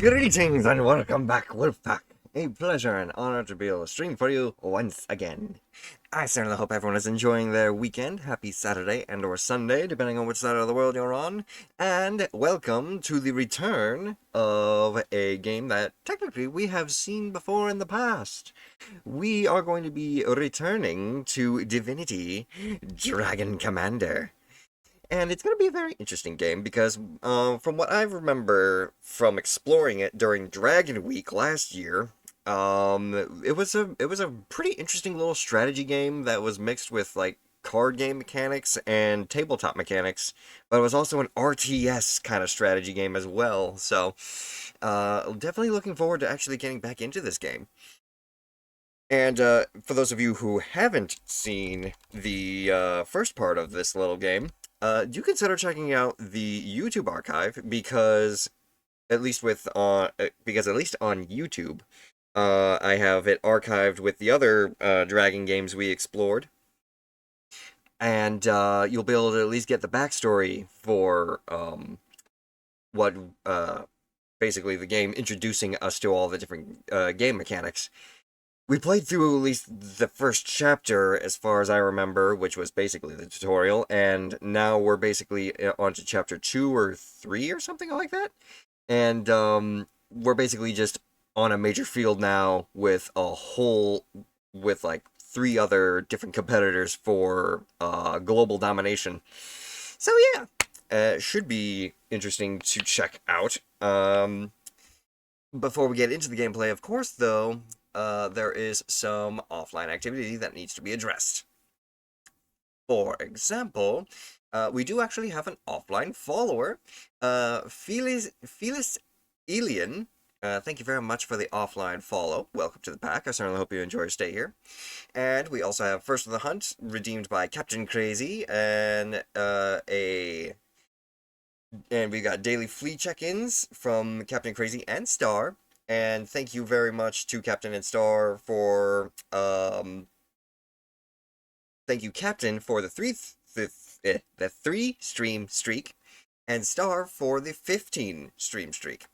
Greetings and welcome back, Wolfpack. A pleasure and honor to be able to stream for you once again. I certainly hope everyone is enjoying their weekend. Happy Saturday and or Sunday, depending on which side of the world you're on. And welcome to the return of a game that technically we have seen before in the past. We are going to be returning to Divinity Dragon Commander. And it's going to be a very interesting game because, from what I remember from exploring it during Dragon Week last year, it was a pretty interesting little strategy game that was mixed with like card game mechanics and tabletop mechanics, but it was also an RTS kind of strategy game as well. So, definitely looking forward to actually getting back into this game. And for those of you who haven't seen the first part of this little game, do consider checking out the YouTube archive because at least on YouTube, I have it archived with the other Dragon games we explored, and you'll be able to at least get the backstory for what basically the game introducing us to all the different game mechanics. We played through at least the first chapter, as far as I remember, which was basically the tutorial, and now we're basically on to chapter 2 or 3 or something like that. And we're basically just on a major field now with like 3 other different competitors for global domination. So yeah, it should be interesting to check out. Before we get into the gameplay, of course, though, there is some offline activity that needs to be addressed. For example, we do actually have an offline follower, Felis Elian. Thank you very much for the offline follow. Welcome to the pack. I certainly hope you enjoy your stay here. And we also have First of the Hunt, redeemed by Captain Crazy, and we got daily flea check-ins from Captain Crazy and Star. And thank you very much to Captain and Star for, thank you Captain for the 3 stream streak, and Star for the 15 stream streak.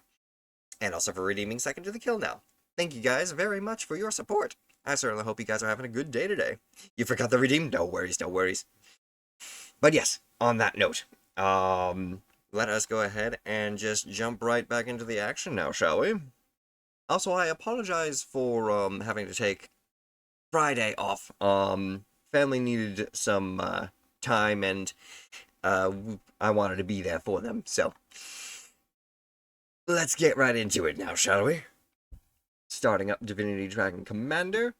And also for redeeming second to the kill now. Thank you guys very much for your support. I certainly hope you guys are having a good day today. You forgot the redeem? No worries, no worries. But yes, on that note, let us go ahead and just jump right back into the action now, shall we? Also, I apologize for having to take Friday off. Family needed some time, and I wanted to be there for them. So, let's get right into it now, shall we? Starting up Divinity Dragon Commander,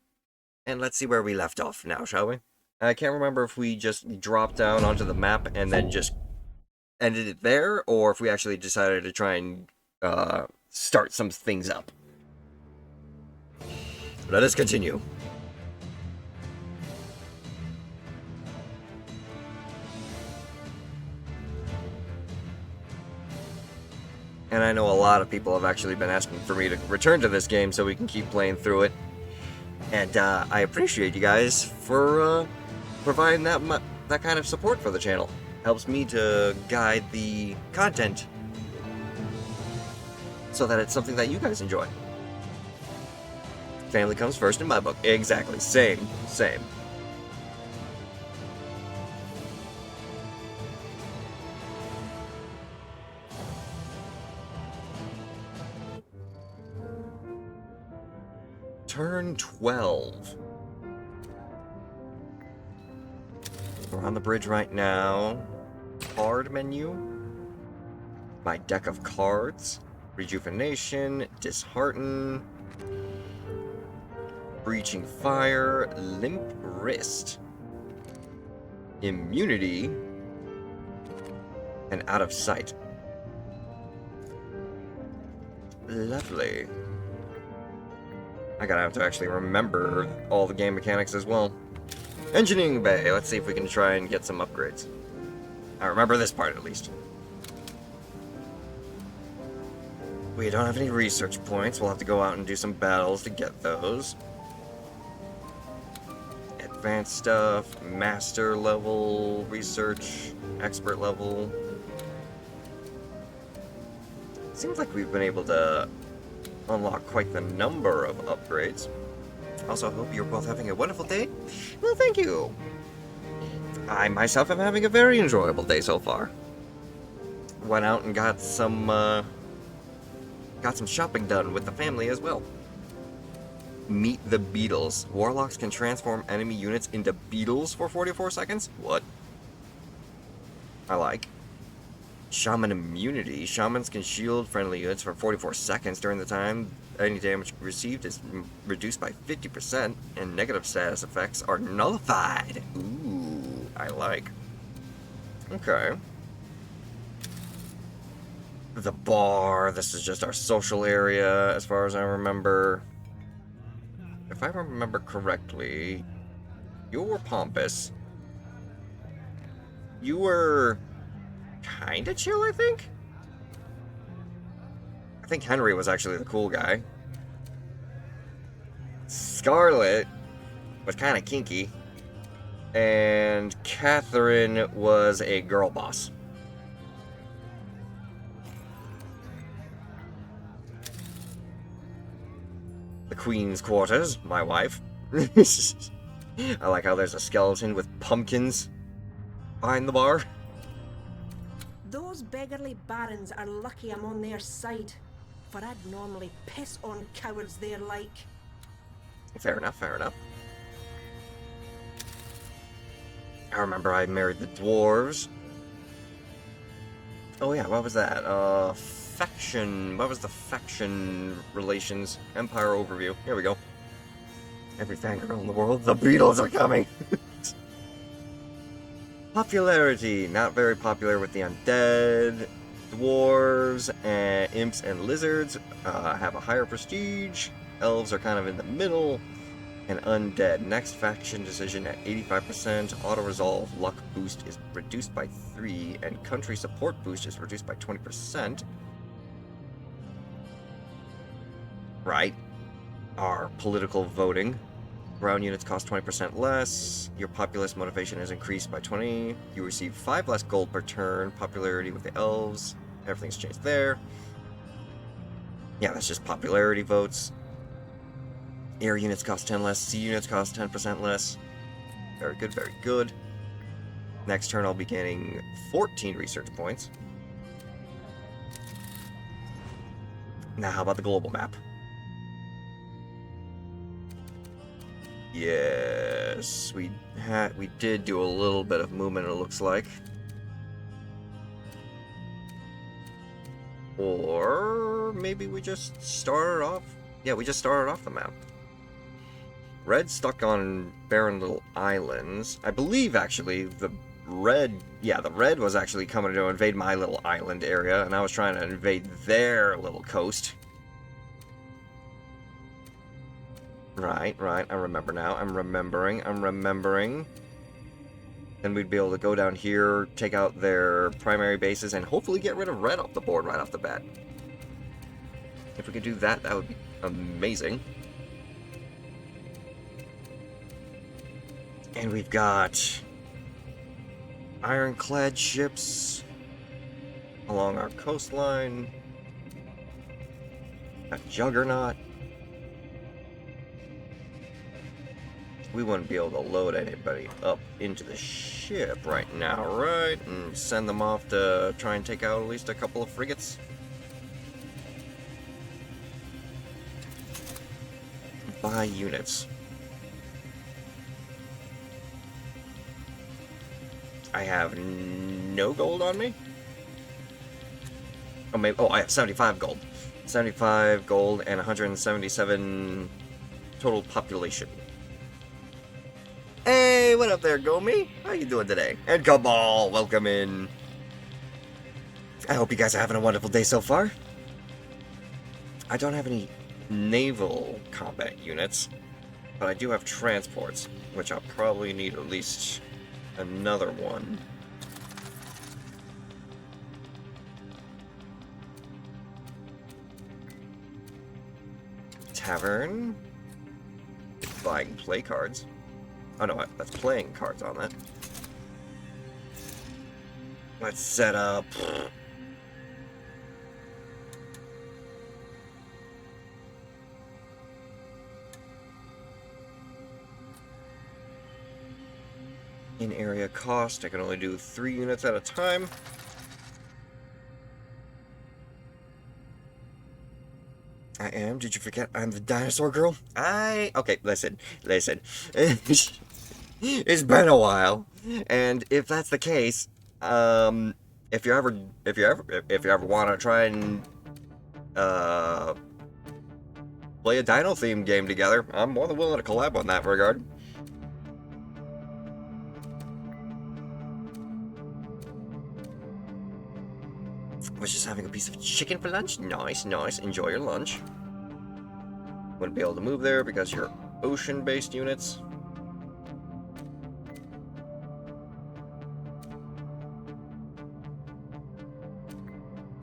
and let's see where we left off now, shall we? I can't remember if we just dropped down onto the map and then just ended it there, or if we actually decided to try and start some things up. Let us continue. And I know a lot of people have actually been asking for me to return to this game so we can keep playing through it. And I appreciate you guys for providing that kind of support for the channel. Helps me to guide the content so that it's something that you guys enjoy. Family comes first in my book. Exactly. Same. Turn 12. We're on the bridge right now. Card menu. My deck of cards. Rejuvenation. Dishearten. Breaching Fire, Limp Wrist, Immunity, and Out of Sight. Lovely. I gotta have to actually remember all the game mechanics as well. Engineering Bay, let's see if we can try and get some upgrades. I remember this part at least. We don't have any research points, we'll have to go out and do some battles to get those. Advanced stuff, master level, research, expert level. Seems like we've been able to unlock quite the number of upgrades. Also, hope you're both having a wonderful day. Well, thank you. I myself am having a very enjoyable day so far. Went out and got some shopping done with the family as well. Meet the beetles. Warlocks can transform enemy units into beetles for 44 seconds? What? I like. Shaman immunity. Shamans can shield friendly units for 44 seconds during the time any damage received is reduced by 50%, and negative status effects are nullified. Ooh, I like. Okay. The bar. This is just our social area, as far as I remember. If I remember correctly, you were pompous. You were kinda chill, I think? I think Henry was actually the cool guy. Scarlet was kinda kinky. And Catherine was a girl boss. The Queen's quarters, my wife. I like how there's a skeleton with pumpkins behind the bar. Those beggarly barons are lucky I'm on their side, for I'd normally piss on cowards they're like. Fair enough, fair enough. I remember I married the dwarves. Oh yeah, what was that? Faction. What was the faction relations? Empire overview. Here we go. Every fangirl in the world. The Beatles are coming! Popularity. Not very popular with the undead. Dwarves, and imps and lizards have a higher prestige. Elves are kind of in the middle. And undead. Next faction decision at 85%. Auto-resolve luck boost is reduced by 3. And country support boost is reduced by 20%. Right. Our political voting. Ground units cost 20% less. Your populist motivation is increased by 20. You receive 5 less gold per turn. Popularity with the elves. Everything's changed there. Yeah, that's just popularity votes. Air units cost 10 less. Sea units cost 10% less. Very good, very good. Next turn I'll be gaining 14 research points. Now how about the global map? Yes, we did do a little bit of movement, it looks like. Or maybe we just started off. Yeah, we just started off the map. Red stuck on barren little islands. I believe actually the red was actually coming to invade my little island area, and I was trying to invade their little coast. Right, I remember now. I'm remembering. Then we'd be able to go down here, take out their primary bases, and hopefully get rid of red off the board right off the bat. If we could do that, that would be amazing. And we've got ironclad ships along our coastline. A juggernaut. We wouldn't be able to load anybody up into the ship right now, right? And send them off to try and take out at least a couple of frigates. Buy units. I have no gold on me? Oh, maybe. Oh, I have 75 gold. 75 gold and 177 total population. Hey, what up there, Gomi? How you doing today? And Cabal, welcome in. I hope you guys are having a wonderful day so far. I don't have any naval combat units, but I do have transports, which I'll probably need at least another one. Tavern. Buying play cards. Oh no, that's playing cards on that. Let's set up In-area cost, I can only do 3 units at a time. I am. Did you forget I'm the dinosaur girl? Okay, listen. It's been a while, and if that's the case, if you ever want to try and uh, play a dino themed game together, I'm more than willing to collab on that regard. Was just having a piece of chicken for lunch. Nice, nice. Enjoy your lunch. Wouldn't be able to move there because you're ocean-based units.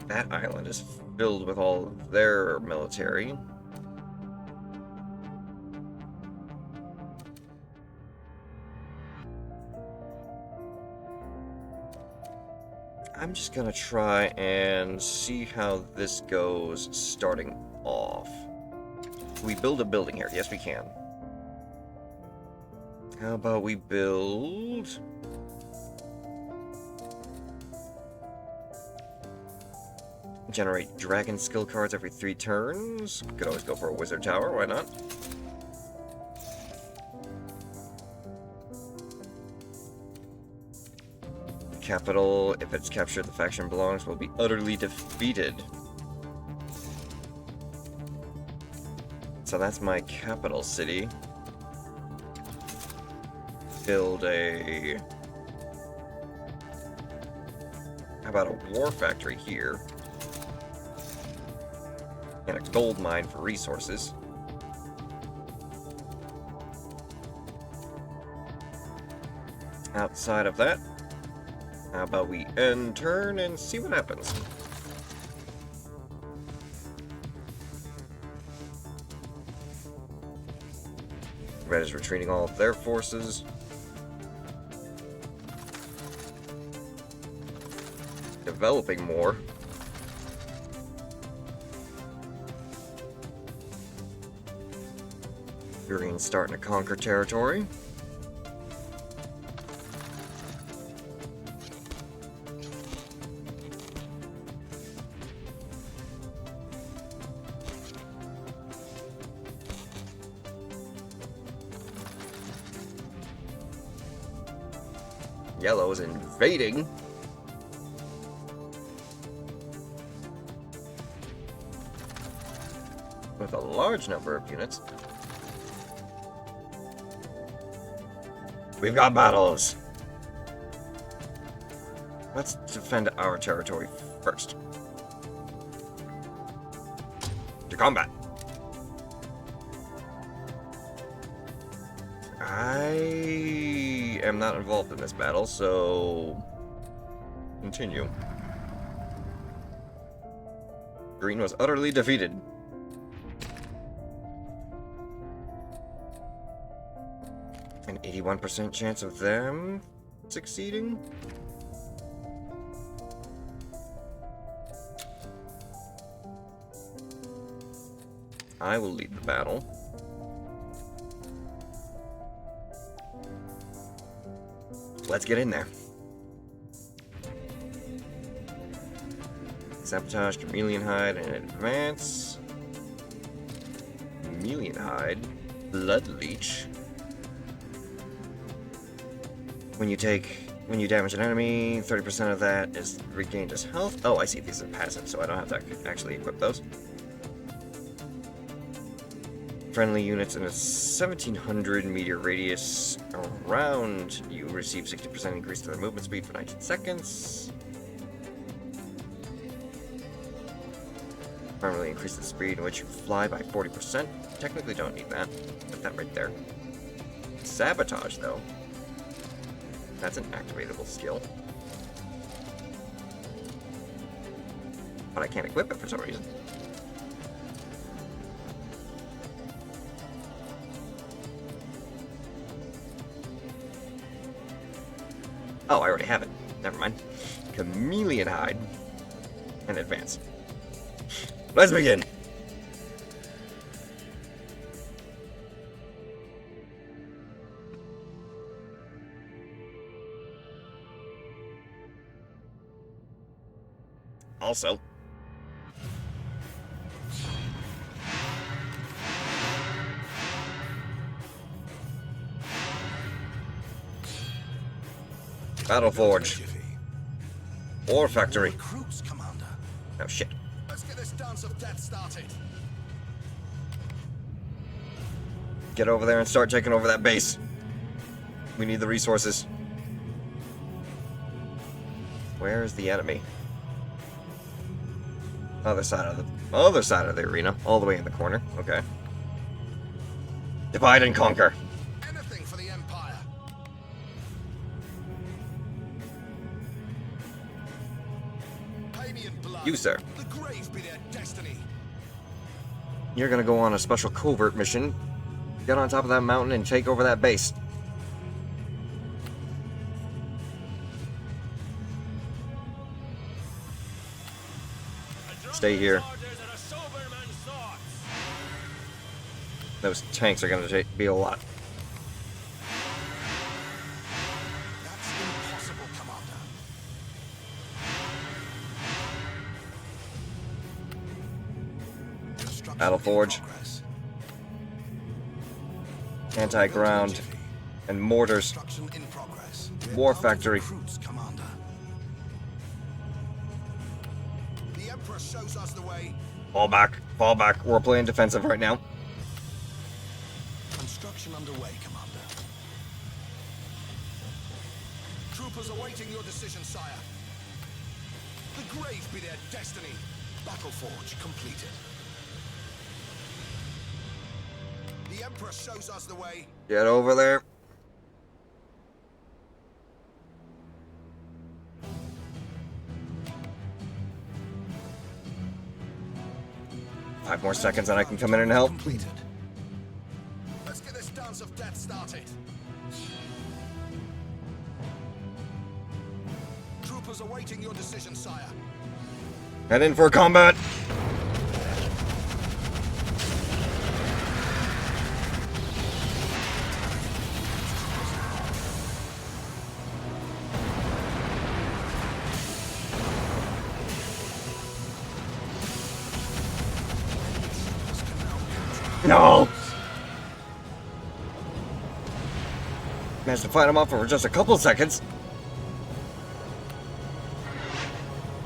That island is filled with all of their military. I'm just gonna try and see how this goes starting off. Can we build a building here? Yes, we can. How about we build... Generate dragon skill cards every 3 turns. Could always go for a wizard tower, why not? Capital, if it's captured, the faction belongs, will be utterly defeated. So that's my capital city. Build a... How about a war factory here? And a gold mine for resources. Outside of that, how about we end turn and see what happens? Red is retreating all of their forces. Developing more. Green's starting to conquer territory. Yellow is invading. With a large number of units. We've got battles. Let's defend our territory first. To combat. I am not involved in this battle, so continue. Green was utterly defeated. An 81% chance of them succeeding? I will lead the battle. Let's get in there. Sabotage, Chameleon Hide, and advance. Chameleon Hide, Blood Leech. When you damage an enemy, 30% of that is regained as health. Oh, I see. These are passive, so I don't have to actually equip those. Friendly units in a 1700 meter radius around you receive 60% increase to their movement speed for 19 seconds. Permanently increase the speed in which you fly by 40%. Technically don't need that. Put that right there. Sabotage, though. That's an activatable skill. But I can't equip it for some reason. Oh, I already have it. Never mind. Chameleon Hide. And advance. Let's begin! Also. Battle Forge. War Factory. Recruits, Commander. Oh shit. Let's get this dance of death started. Get over there and start taking over that base. We need the resources. Where is the enemy? Other side of the arena, all the way in the corner. Okay. Divide and conquer. Anything for the Empire. Pay me in blood. You, sir. The grave be their destiny. You're gonna go on a special covert mission. Get on top of that mountain and take over that base. Stay here. Those tanks are gonna be a lot. That's impossible, Commander. Construction Battle in Forge. progress. Anti-ground and mortars. Construction in progress. War Out of Factory. recruits, Commander. The Emperor shows us the way. Fall back. Fall back. We're playing defensive right now. Construction underway, Commander. Troopers awaiting your decision, sire. The grave be their destiny. Battle Forge completed. The Emperor shows us the way. Get over there. Five more seconds and I can come in and help. Completed. Let's get this dance of death started. Troopers awaiting your decision, sire. Head in for combat. No! Managed to fight him off for just a couple seconds.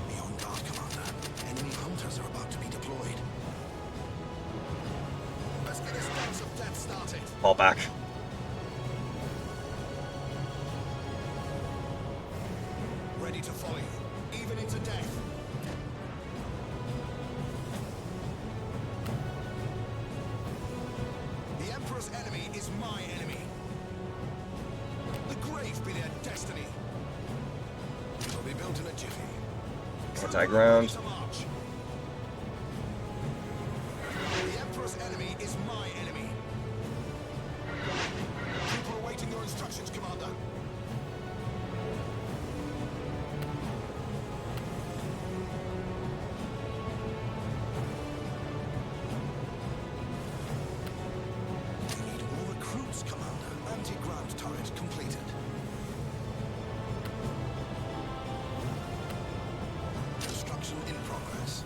Be on guard, Commander. Enemy hunters are about to be deployed. Let's get this dance of death started. Fall back. Ready to follow you, even into death. The Emperor's enemy is my enemy. The grave be their destiny. It'll be built in a jiffy. Anti-ground. To march. The Emperor's enemy is my enemy. People awaiting your instructions, Commander. We need more recruits, Commander. Anti-ground turret completed. Construction in progress.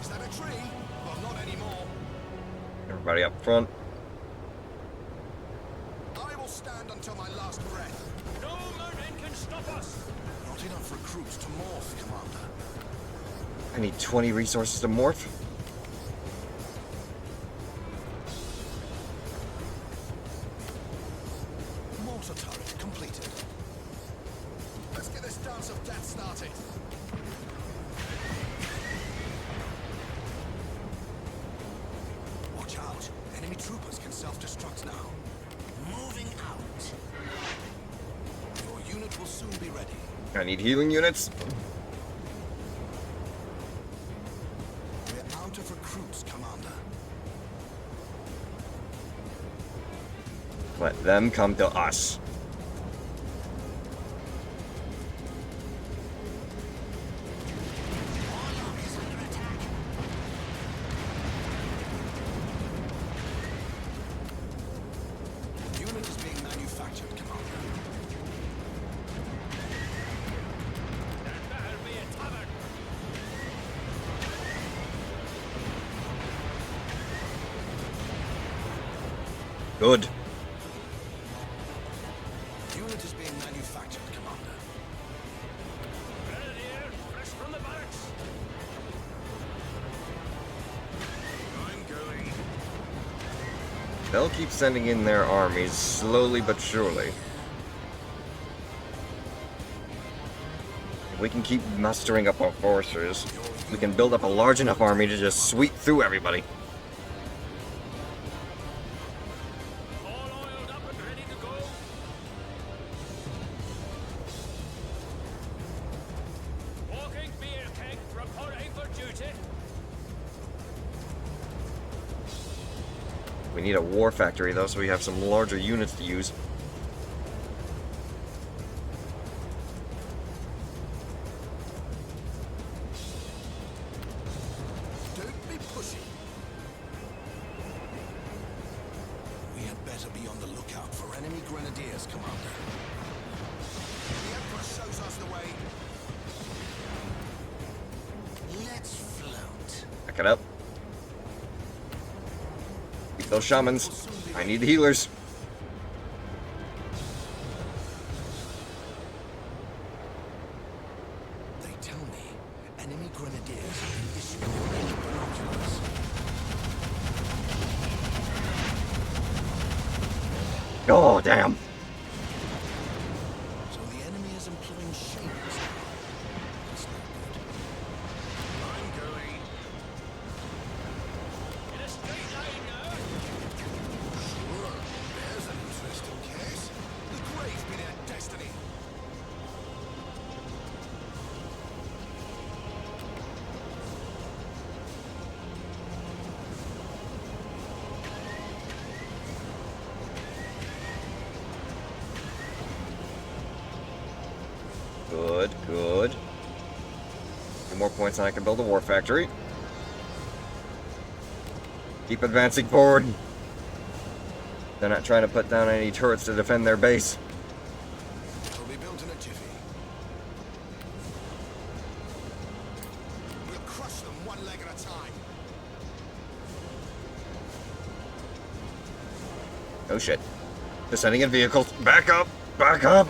Is that a tree? Well, not anymore. Everybody up front. I will stand until my last breath. No mountain can stop us! Not enough recruits to morph, Commander. I need 20 resources to morph. Mortar turret completed. Let's get this dance of death started. Watch out. Enemy troopers can self-destruct now. Moving out. Your unit will soon be ready. I need healing units. We're out of recruits, Commander. Let them come to us. Unit is being manufactured, Commander. Good. Unit is being manufactured, Commander. Grenadier, fresh from the barracks. I'm going. They'll keep sending in their armies, slowly but surely. If we can keep mustering up our forces, we can build up a large enough army to just sweep through everybody. All oiled up and ready to go. Walking beer keg reporting for duty. We need a war factory, though, so we have some larger units to use. Don't be pushy. We had better be on the lookout for enemy grenadiers, Commander. The Emperor shows us the way. Let's float. Back it up. Keep those shamans. I need the healers. They tell me enemy grenadiers have been issued with binoculars. Oh, damn. So the enemy is employing shields. That's not good. I'm going. In a straight line now. Sure, there's an interesting case. The grave be their destiny. Good, good. 2 more points and I can build a war factory. Keep advancing forward. They're not trying to put down any turrets to defend their base. It'll be built in a jiffy. We'll crush them one leg at a time. Oh shit. Descending in vehicles. Back up! Back up!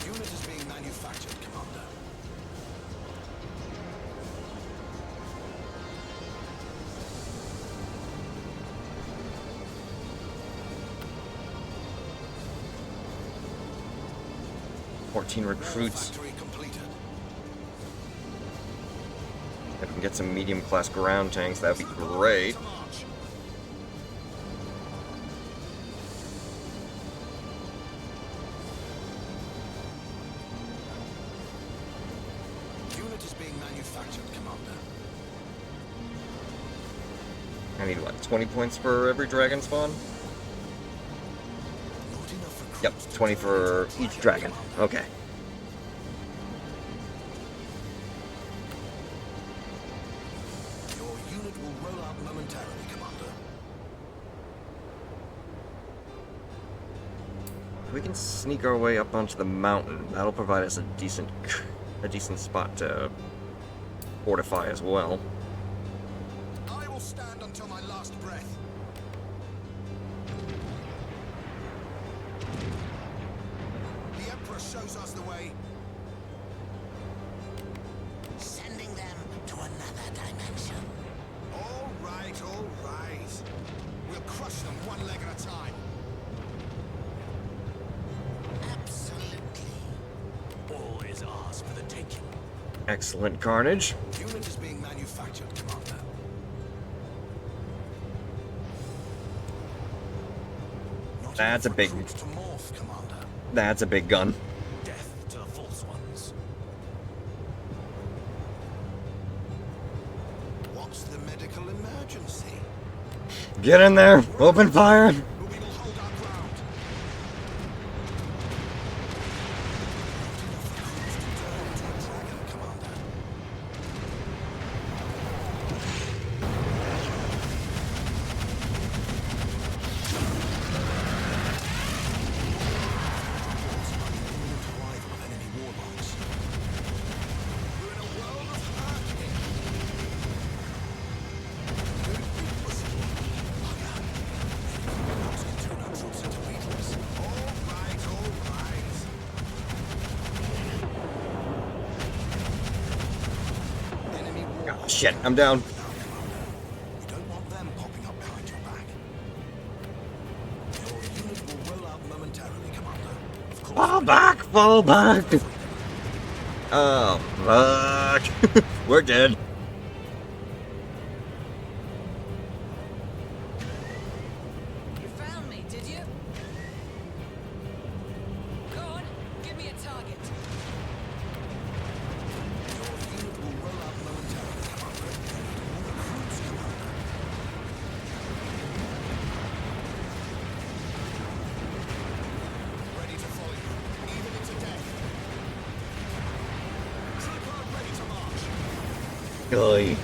Unit is being manufactured, Commander. Fourteen recruits. Factory completed. If we can get some medium-class ground tanks, that'd be great. To march. Unit is being manufactured, Commander. I need, what, 20 points for every dragon spawn? Not enough Yep, recruits to 20 turn for into a each target, dragon. Commander. Okay. Your unit will roll out momentarily, Commander. We can sneak our way up onto the mountain. That'll provide us a decent spot to fortify as well. I will stand until my last breath. The Emperor shows us the way. Sending them to another dimension. All right, all right. We'll crush them one leg at a time. Absolutely. All is ours for the taking. Excellent carnage. Unit is being manufactured, Commander. Not That's enough a big- recruits to morph, Commander. That's a big gun. Death to the false ones. What's the medical emergency? Get in there! Open fire! We will hold our ground. Not enough recruits to turn into a dragon, Commander. Reports about the imminent arrival of enemy warlords. Shit, I'm down. You don't want them popping up behind your back. Your unit will roll out momentarily, Commander. Of course. Fall back! Fall back! Oh, fuck. We're dead. You found me, did you? Go on, give me a target. Your unit will roll out momentarily, Commander. All the troops, Commander. Ready to follow you, even into death. Trooper ready to march. Oy.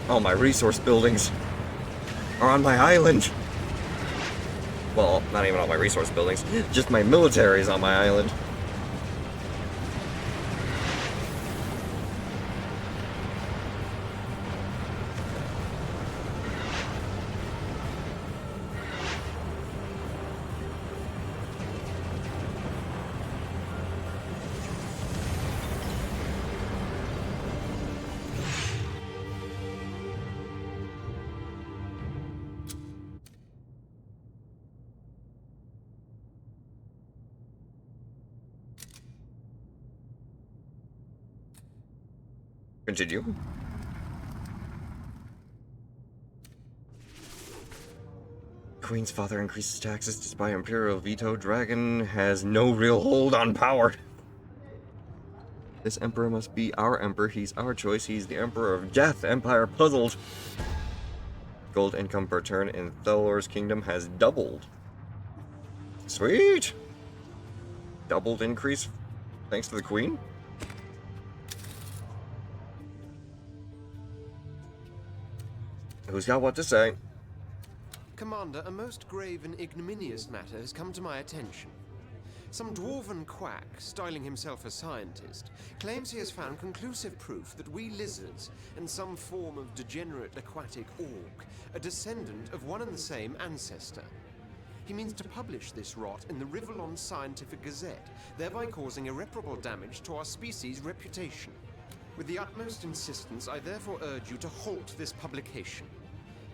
All my resource buildings are on my island. Well, not even all my resource buildings, just my military is on my island. Continue. Queen's father increases taxes despite imperial veto. Dragon has no real hold on power. This emperor must be our emperor. He's our choice. He's the emperor of death. Empire puzzled. Gold income per turn in Thelor's kingdom has doubled. Sweet! Doubled increase thanks to the queen? Who's got what to say? Commander, a most grave and ignominious matter has come to my attention. Some dwarven quack, styling himself a scientist, claims he has found conclusive proof that we lizards, and some form of degenerate aquatic orc, are descendant of one and the same ancestor. He means to publish this rot in the Rivellon Scientific Gazette, thereby causing irreparable damage to our species' reputation. With the utmost insistence, I therefore urge you to halt this publication.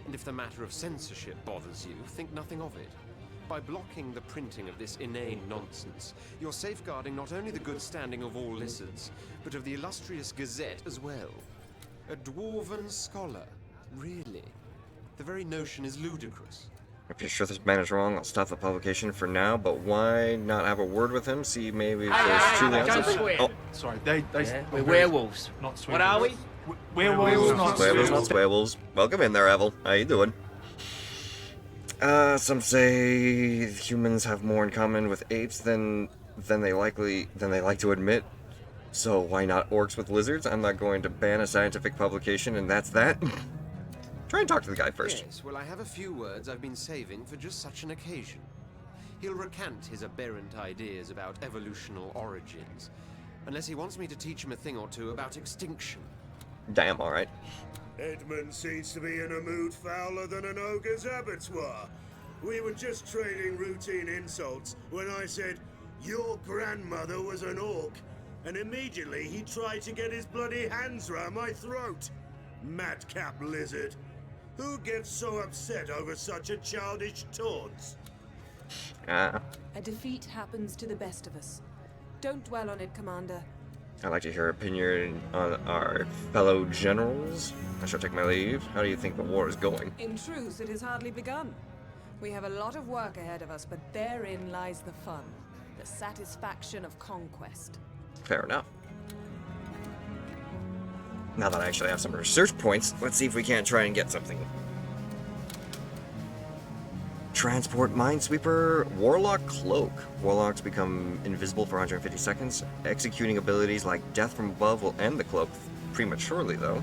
And if the matter of censorship bothers you, think nothing of it. By blocking the printing of this inane nonsense, you're safeguarding not only the good standing of all lizards, but of the illustrious Gazette as well. A dwarven scholar, really? The very notion is ludicrous. If you're sure this man is wrong, I'll stop the publication for now, but why not have a word with him? See maybe if there's truly don't answers. swear. Oh, Sorry, We're werewolves. not What are we? Werewolves, not Sweables, not swearwolves. Sweables. Welcome in there, Evel. How you doing? Some say humans have more in common with apes than they like to admit. So why not orcs with lizards? I'm not going to ban a scientific publication, and that's that. Try and talk to the guy first. Yes, well, I have a few words I've been saving for just such an occasion. He'll recant his aberrant ideas about evolutional origins, unless he wants me to teach him a thing or two about extinction. Damn, alright. Edmund seems to be in a mood fouler than an ogre's abattoir. We were just trading routine insults when I said, "Your grandmother was an orc," and immediately he tried to get his bloody hands round my throat. Madcap lizard. Who gets so upset over such a childish taunt? Ah, A defeat happens to the best of us. Don't dwell on it, Commander. I'd like to hear your opinion on our fellow generals. I shall take my leave. How do you think the war is going? In truth, it has hardly begun. We have a lot of work ahead of us, but therein lies the fun. The satisfaction of conquest. Fair enough. Now that I actually have some research points, let's see if we can't try and get something. Transport Minesweeper, Warlock Cloak. Warlocks become invisible for 150 seconds. Executing abilities like Death from Above will end the cloak prematurely, though.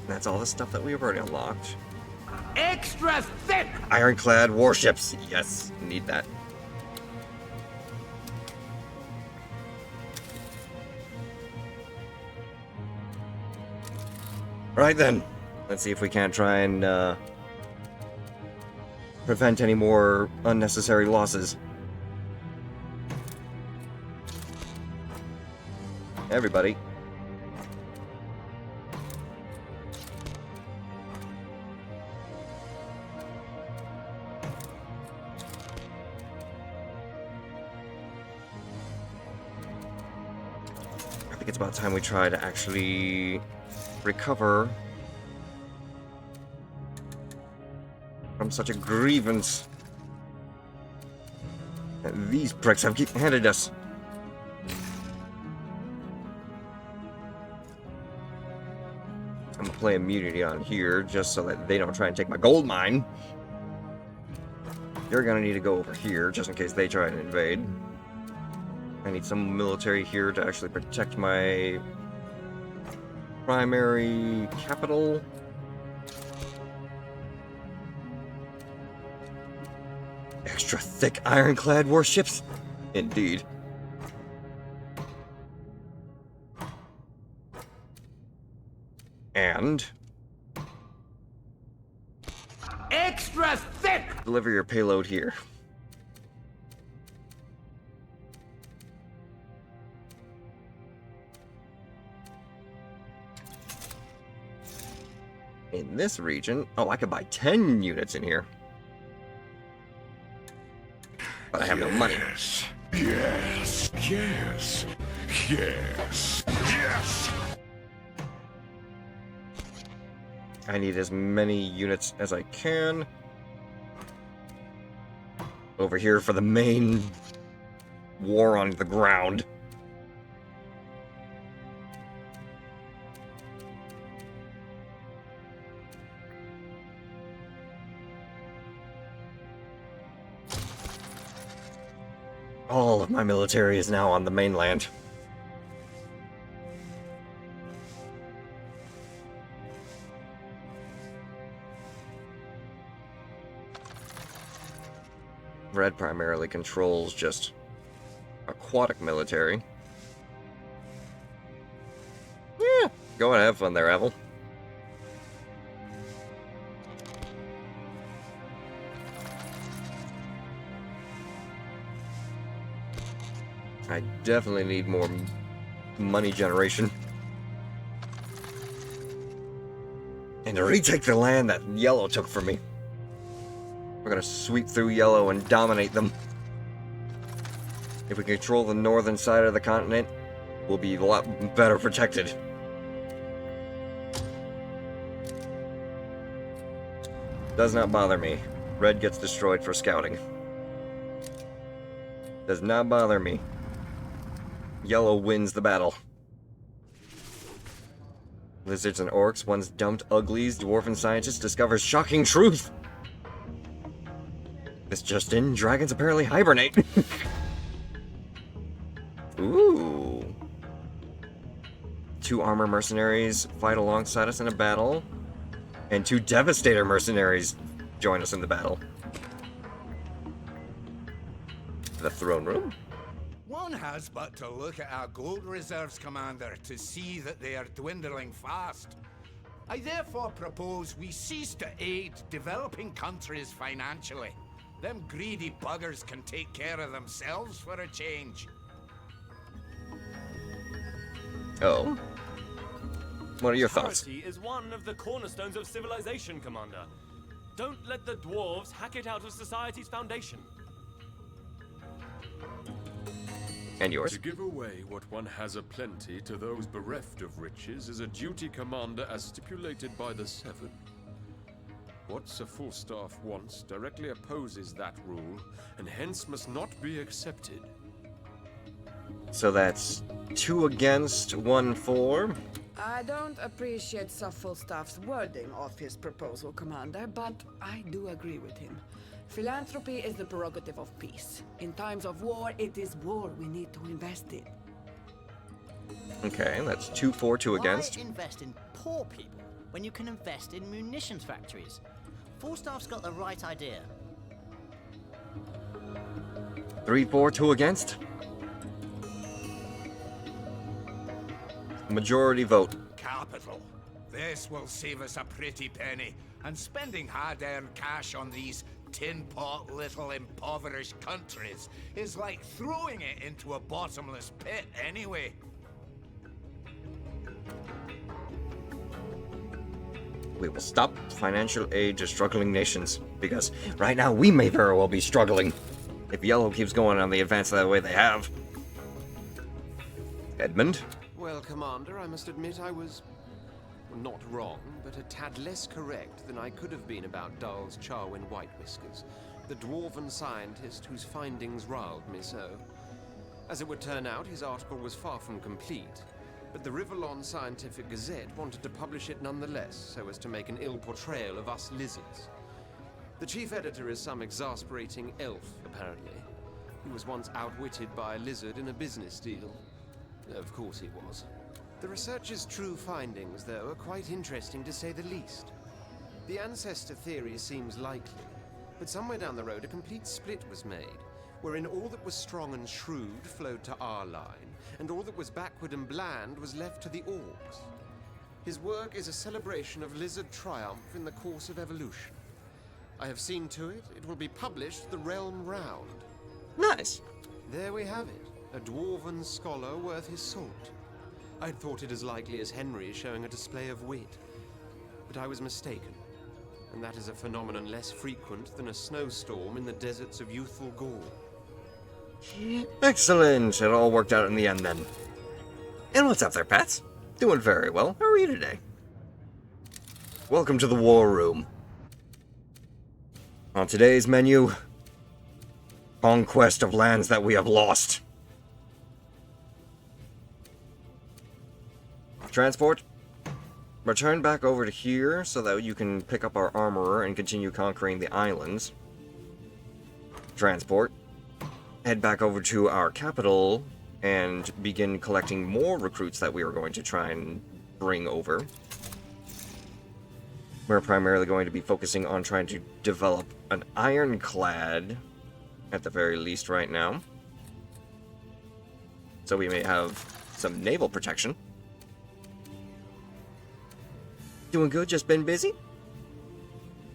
That's all the stuff that we've already unlocked. Extra thick! Ironclad warships. Yes, need that. Right then. Let's see if we can't try and prevent any more unnecessary losses. Everybody. I think it's about time we try to actually recover from such a grievance that these pricks have handed us. I'm gonna play immunity on here just so that they don't try and take my gold mine. You're gonna need to go over here just in case they try to invade. I need some military here to actually protect my primary capital. Extra thick ironclad warships? Indeed. And Extra thick! deliver your payload here. In this region, oh, I could buy 10 units in here. But I have no money. Yes, yes, yes, yes. I need as many units as I can. Over here for the main war on the ground. All of my military is now on the mainland. Red primarily controls just aquatic military. Yeah, go and have fun there, Apple. I definitely need more money generation. And to retake the land that Yellow took from me. We're gonna sweep through Yellow and dominate them. If we control the northern side of the continent, we'll be a lot better protected. Does not bother me. Red gets destroyed for scouting. Does not bother me. Yellow wins the battle. Lizards and orcs, once dumped uglies, dwarven scientist discovers shocking truth. This just in, dragons apparently hibernate. Ooh. 2 armor mercenaries fight alongside us in a battle, and 2 devastator mercenaries join us in the battle. The throne room? One has but to look at our gold reserves, Commander, to see that they are dwindling fast. I therefore propose we cease to aid developing countries financially. Them greedy buggers can take care of themselves for a change. Oh? What are your thoughts? Charity is one of the cornerstones of civilization, Commander. Don't let the dwarves hack it out of society's foundation. And yours? To give away what one has aplenty to those bereft of riches is a duty, Commander, as stipulated by the Seven. What Sir Falstaff wants directly opposes that rule, and hence must not be accepted. So that's 2 against, 1 for. I don't appreciate Sir Falstaff's wording of his proposal, Commander, but I do agree with him. Philanthropy is the prerogative of peace. In times of war, it is war we need to invest in. Okay, that's 2 for, 2 against. Why invest in poor people when you can invest in munitions factories? Falstaff's got the right idea. 3 for, 2 against. Majority vote. Capital. This will save us a pretty penny, and spending hard-earned cash on these tin-pot little impoverished countries is like throwing it into a bottomless pit anyway. We will stop financial aid to struggling nations, because right now we may very well be struggling if Yellow keeps going on the advance that way they have. Edmund? Well, Commander, I must admit I was not wrong, but a tad less correct than I could have been about Dull's Charwin White Whiskers, the dwarven scientist whose findings riled me so. As it would turn out, his article was far from complete, but the Rivellon Scientific Gazette wanted to publish it nonetheless, so as to make an ill portrayal of us lizards. The chief editor is some exasperating elf, apparently. He was once outwitted by a lizard in a business deal. Of course he was. The researcher's true findings, though, are quite interesting to say the least. The ancestor theory seems likely, but somewhere down the road a complete split was made, wherein all that was strong and shrewd flowed to our line, and all that was backward and bland was left to the orcs. His work is a celebration of lizard triumph in the course of evolution. I have seen to it. It will be published the realm round. Nice. There we have it. A dwarven scholar worth his salt. I'd thought it as likely as Henry showing a display of wit. But I was mistaken. And that is a phenomenon less frequent than a snowstorm in the deserts of youthful Gaul. Excellent. It all worked out in the end then. And what's up there, Pats? Doing very well. How are you today? Welcome to the War Room. On today's menu, conquest of lands that we have lost. Transport. Return back over to here so that you can pick up our armorer and continue conquering the islands. Transport. Head back over to our capital and begin collecting more recruits that we are going to try and bring over. We're primarily going to be focusing on trying to develop an ironclad, at the very least right now. So we may have some naval protection. Doing good, just been busy?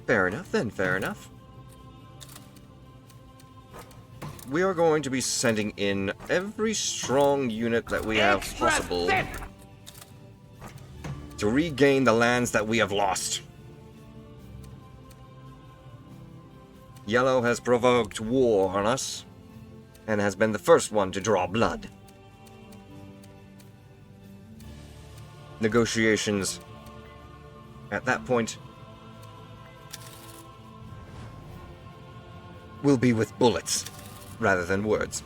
Fair enough then, fair enough. We are going to be sending in every strong unit that we have possible to regain the lands that we have lost. Yellow has provoked war on us, and has been the first one to draw blood. Negotiations at that point will be with bullets rather than words.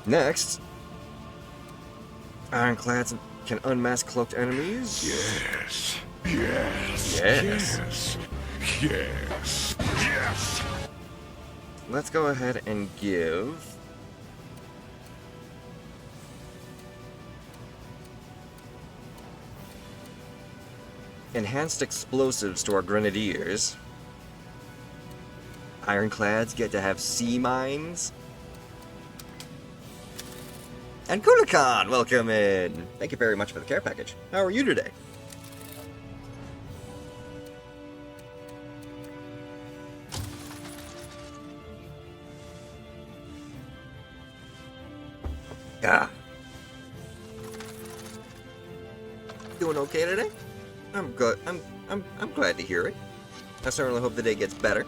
Next, ironclads can unmask cloaked enemies. Yes. Yes. Yes. Yes. Yes. Yes. Let's go ahead and give enhanced explosives to our grenadiers. Ironclads get to have sea mines. And Kulakan, welcome in. Thank you very much for the care package. How are you today? Ah. Doing okay today? I'm good. I'm glad to hear it. I certainly hope the day gets better.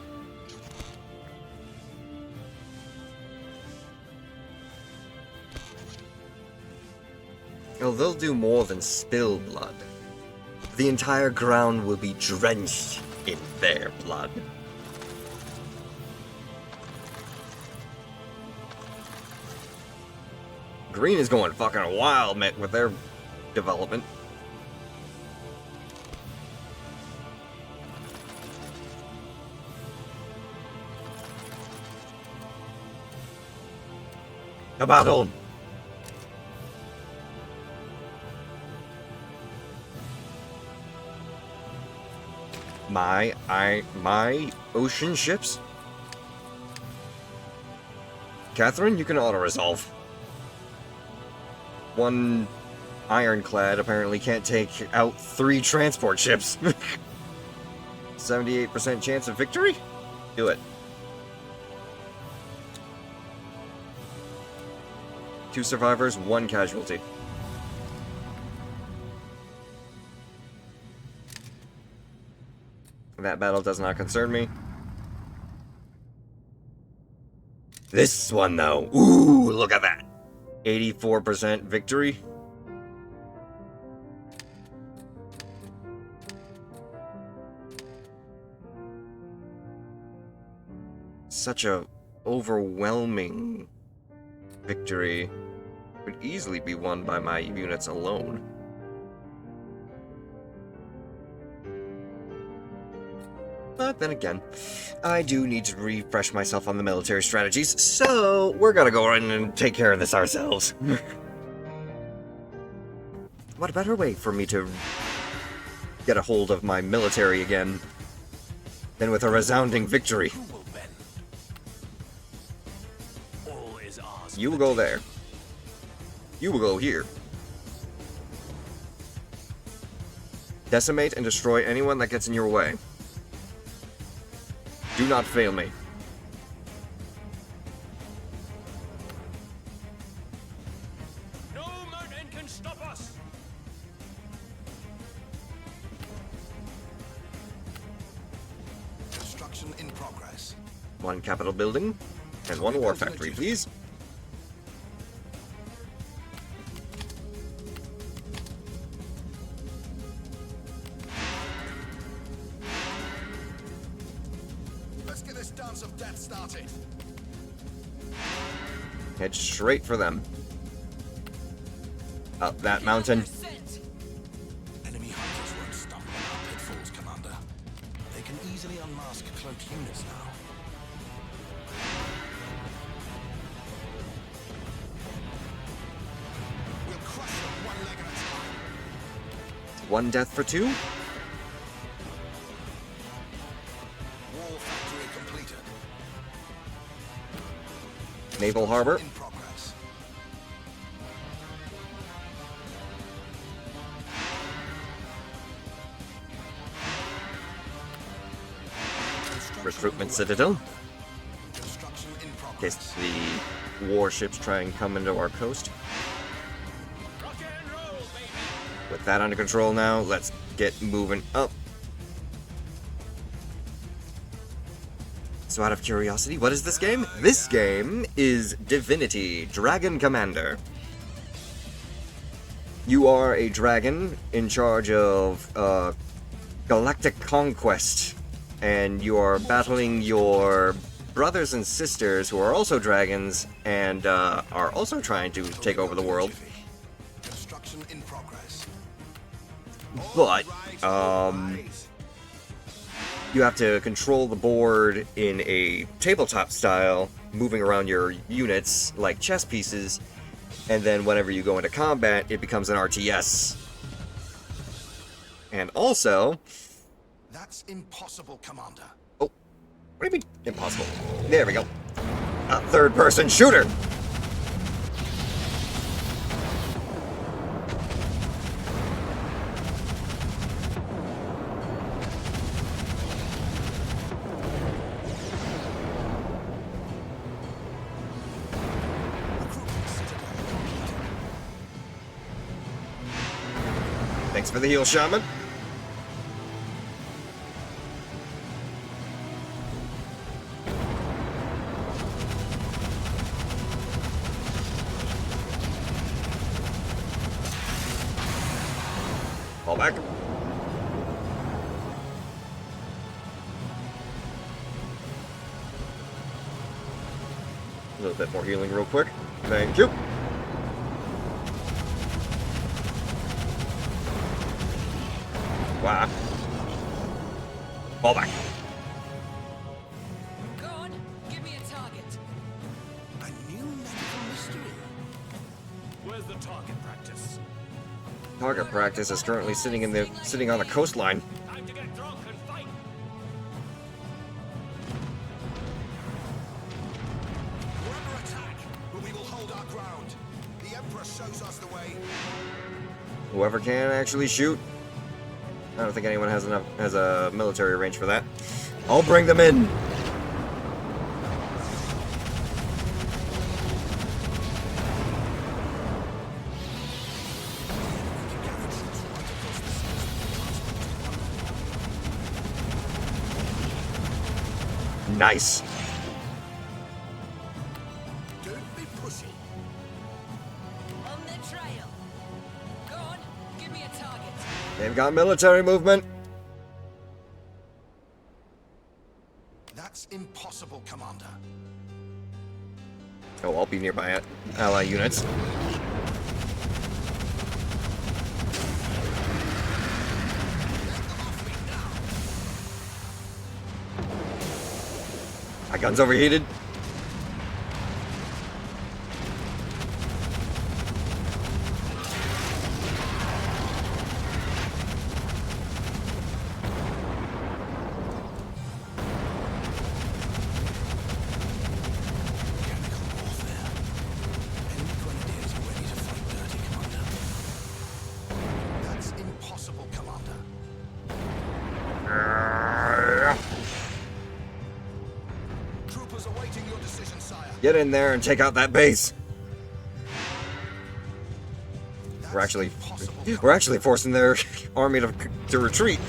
Oh, they'll do more than spill blood. The entire ground will be drenched in their blood. Green is going fucking wild, man, with their development. A battle! My ocean ships? Catherine, you can auto-resolve. One ironclad apparently can't take out 3 transport ships. 78% chance of victory? Do it. 2 survivors, 1 casualty. That battle does not concern me. This one, though. Ooh, look at that. 84% victory. Such a overwhelming victory. Could easily be won by my units alone. But then again, I do need to refresh myself on the military strategies, so we're gonna go in and take care of this ourselves. What a better way for me to get a hold of my military again than with a resounding victory. You will go there. You will go here. Decimate and destroy anyone that gets in your way. Do not fail me. No mountain can stop us. Construction in progress. 1 capital building and 1 war factory, please. Dance of death started. Head straight for them. Up that mountain. Enemy hunters won't stumble in our pitfalls, Commander. They can easily unmask cloaked units now. We'll crush them one leg at a time. 1 death for 2. Naval Harbor. In progress. Recruitment Citadel. Construction in In progress. case the warships try and come into our coast. Rock and roll, baby. With that under control now, let's get moving up. So out of curiosity, what is this game? This game is Divinity, Dragon Commander. You are a dragon in charge of galactic conquest, and you are battling your brothers and sisters who are also dragons and are also trying to take over the world. Construction in progress. But, you have to control the board in a tabletop style, moving around your units like chess pieces, and then whenever you go into combat, it becomes an RTS. And also... That's impossible, Commander. Oh, what do you mean impossible? There we go. A third-person shooter! Thanks for the heal, Shaman. Fall back. A little bit more healing real quick. Thank you. Wow. Fall back. Go on, give me a target. A new medical mystery. Where's the target practice? Target practice is currently sitting on the coastline. Time to get drunk and fight. We're under attack, but we will hold our ground. The Emperor shows us the way. whoever can actually shoot. I don't think anyone has a military range for that. I'll bring them in. Nice. Don't be pushy. On the trail. Go on, give me a target. They've got military movement. That's impossible, Commander. Oh, I'll be nearby ally units. My gun's overheated. That's impossible, Commander. Troopers awaiting your decision, sire. Get in there and take out that base. We're actually forcing their army to retreat.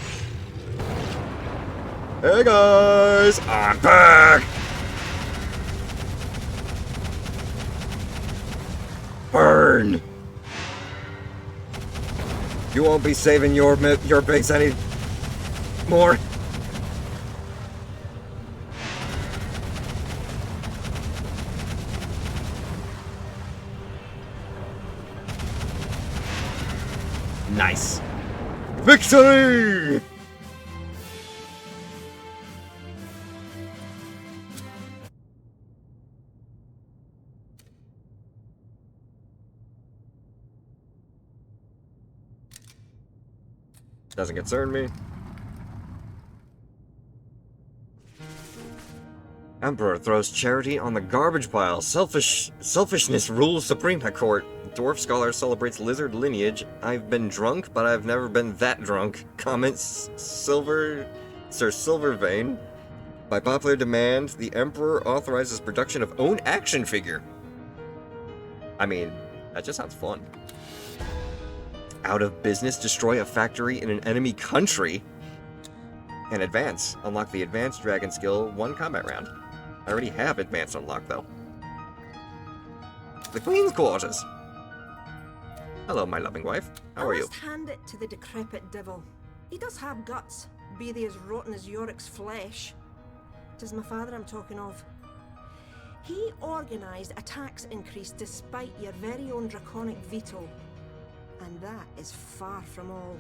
Hey guys, I'm back. Burn. You won't be saving your base any more. Nice. Victory! Doesn't concern me. Emperor throws charity on the garbage pile. Selfishness rules supreme at court. Dwarf scholar celebrates lizard lineage. I've been drunk, but I've never been that drunk. Comments Sir Silvervein. By popular demand, the Emperor authorizes production of own action figure. I mean, that just sounds fun. Out of business, destroy a factory in an enemy country. And advance. Unlock the advanced dragon skill, 1 combat round. I already have advanced unlocked, though. The Queen's quarters. Hello, my loving wife. How are you? I must hand it to the decrepit devil. He does have guts, be they as rotten as Yorick's flesh. 'Tis my father I'm talking of. He organised a tax increase despite your very own draconic veto. And that is far from all.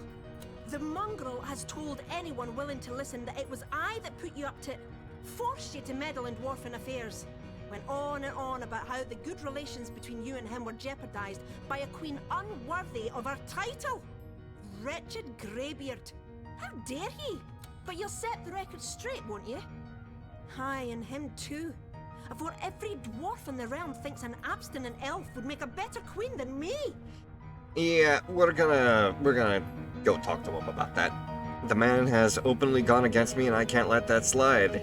The mongrel has told anyone willing to listen that it was I that put you up to... forced you to meddle in dwarfen affairs. Went on and on about how the good relations between you and him were jeopardised by a queen unworthy of her title. Wretched greybeard. How dare he? But you'll set the record straight, won't you? Aye, and him too. For every dwarf in the realm thinks an abstinent elf would make a better queen than me. Yeah, we're gonna go talk to him about that. The man has openly gone against me and I can't let that slide.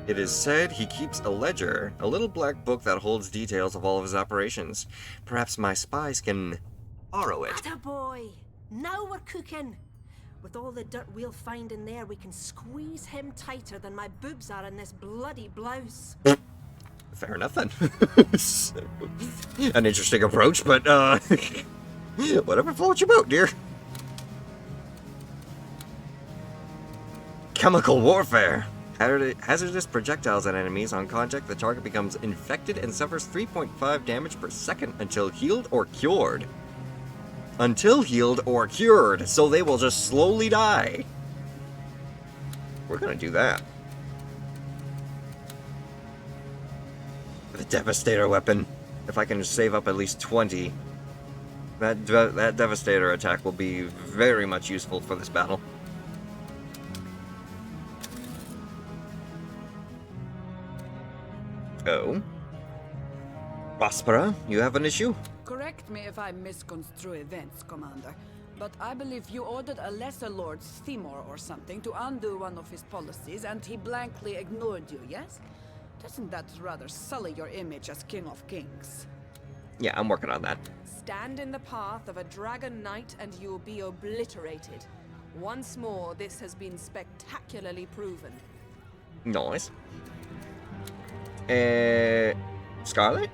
It is said he keeps a ledger, a little black book that holds details of all of his operations. Perhaps my spies can borrow it. Attaboy! Now we're cooking. With all the dirt we'll find in there, we can squeeze him tighter than my boobs are in this bloody blouse. Fair enough then. An interesting approach, but whatever floats your boat, dear. Chemical warfare. Hazardous projectiles at enemies on contact. The target becomes infected and suffers 3.5 damage per second until healed or cured. Until healed or cured, so they will just slowly die. We're gonna do that. The Devastator weapon. If I can save up at least 20, that Devastator attack will be very much useful for this battle. Oh. Prospera, you have an issue? Correct me if I misconstrue events, Commander, but I believe you ordered a Lesser Lord, Seymour or something, to undo one of his policies, and he blankly ignored you, yes? Doesn't that rather sully your image as King of Kings? Yeah, I'm working on that. Stand in the path of a dragon knight and you'll be obliterated. Once more, this has been spectacularly proven. Nice. Scarlet?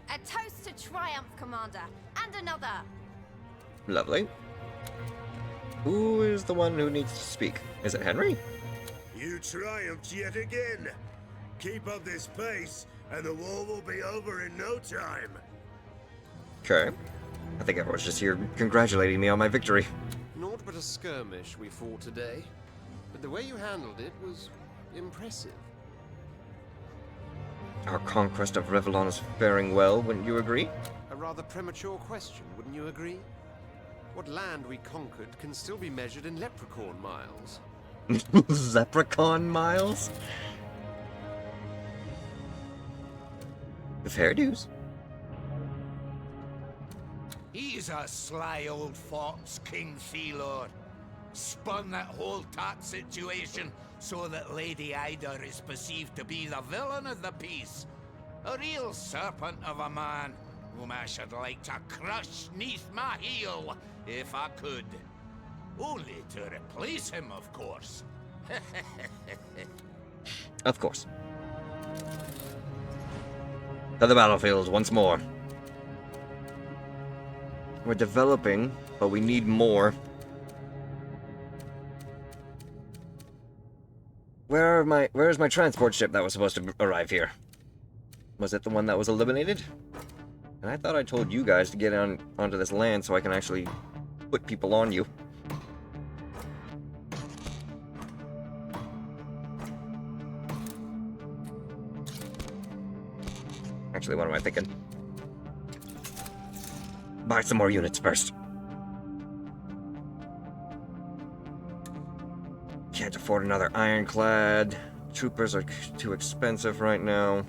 A toast to triumph, Commander, and another. Lovely. Who is the one who needs to speak? Is it Henry? You triumphed yet again. Keep up this pace, and the war will be over in no time. Okay. I think everyone's just here congratulating me on my victory. Naught but a skirmish we fought today, but the way you handled it was impressive. Our conquest of Revlon is faring well, wouldn't you agree? A rather premature question, wouldn't you agree? What land we conquered can still be measured in leprechaun miles. Leprechaun miles? Fair dues. He's a sly old fox, King Thelor. Spun that whole tat situation so that Lady Ida is perceived to be the villain of the piece. A real serpent of a man, whom I should like to crush neath my heel, if I could. Only to replace him, of course. Of course. To the battlefield once more. We're developing, but we need more. Where is my transport ship that was supposed to arrive here? Was it the one that was eliminated? And I thought I told you guys to get onto this land so I can actually put people on you. Actually, what am I thinking? Buy some more units first. Can't afford another ironclad. Troopers are too expensive right now.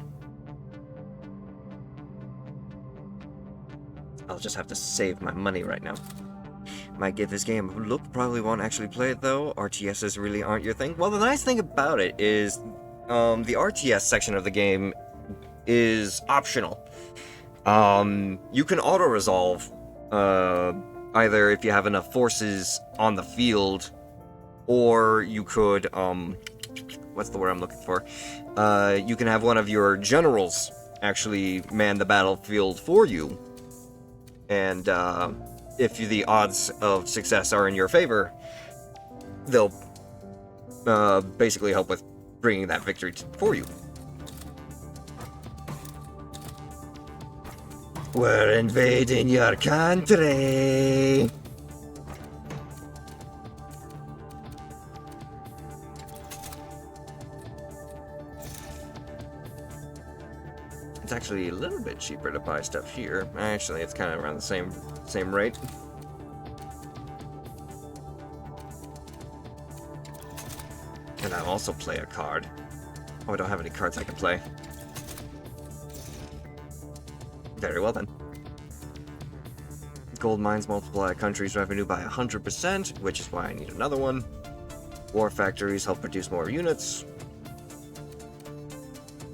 I'll just have to save my money right now. Might give this game a look, probably won't actually play it though. RTSs really aren't your thing. Well, the nice thing about it is the RTS section of the game is optional. You can auto-resolve either if you have enough forces on the field, or you could, what's the word I'm looking for? You can have one of your generals actually man the battlefield for you. And if the odds of success are in your favor, they'll basically help with bringing that victory for you. We're invading your country! It's actually a little bit cheaper to buy stuff here. Actually, it's kind of around the same rate. And I'll also play a card. Oh, I don't have any cards I can play. Very well then. Gold mines multiply a country's revenue by 100%, which is why I need another one. War factories help produce more units.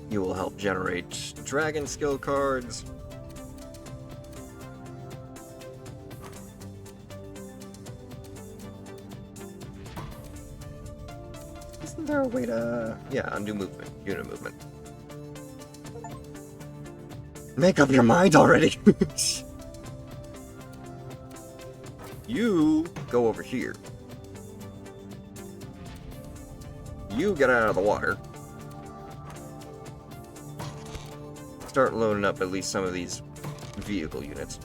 You will help generate dragon skill cards. Isn't there a way to... Yeah, undo movement. Unit movement. Make up your mind already! You go over here. You get out of the water. Start loading up at least some of these vehicle units.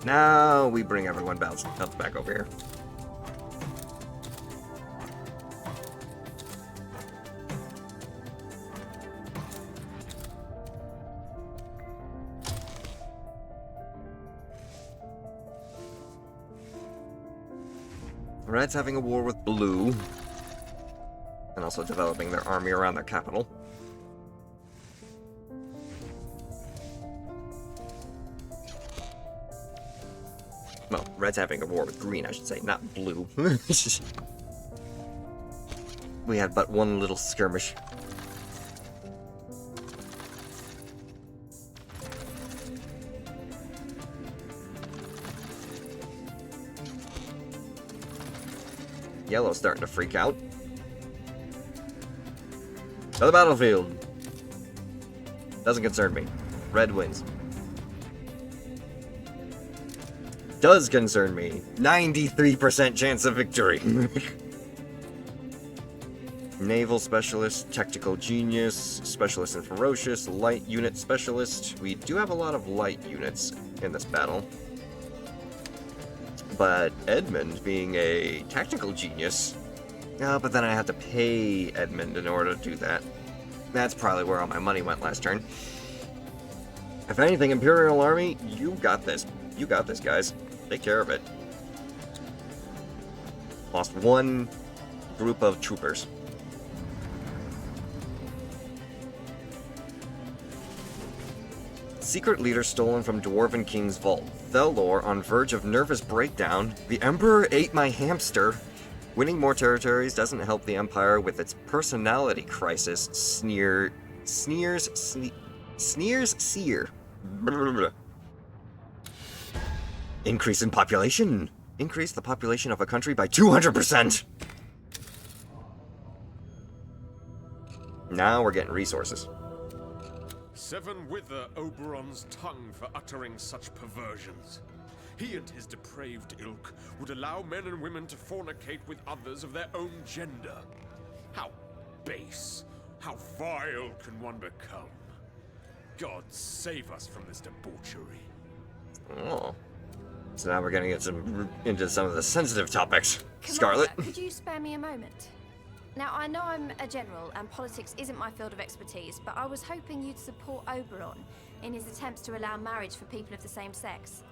Now we bring everyone else back over here. Red's having a war with Blue. And also developing their army around their capital. Well, Red's having a war with Green, I should say, not Blue. We had but one little skirmish. Yellow's starting to freak out. To the battlefield! Doesn't concern me. Red wins. Does concern me. 93% chance of victory. Naval Specialist, Tactical Genius, Specialist in Ferocious, Light Unit Specialist. We do have a lot of light units in this battle. But Edmund, being a Tactical Genius... but then I have to pay Edmund in order to do that. That's probably where all my money went last turn. If anything, Imperial Army, you got this. You got this, guys. Take care of it. Lost one group of troopers. Secret leader stolen from Dwarven King's vault. Thelor on verge of nervous breakdown. The Emperor ate my hamster. Winning more territories doesn't help the Empire with its personality crisis. Sneers Seer. Increase in population. Increase the population of a country by 200%. Now we're getting resources. Seven wither Oberon's tongue for uttering such perversions. He and his depraved ilk would allow men and women to fornicate with others of their own gender. How base, how vile can one become? God save us from this debauchery. Oh. So now we're gonna get into some of the sensitive topics. Commander, Scarlet? could you spare me a moment? Now, I know I'm a general and politics isn't my field of expertise, but I was hoping you'd support Oberon in his attempts to allow marriage for people of the same sex.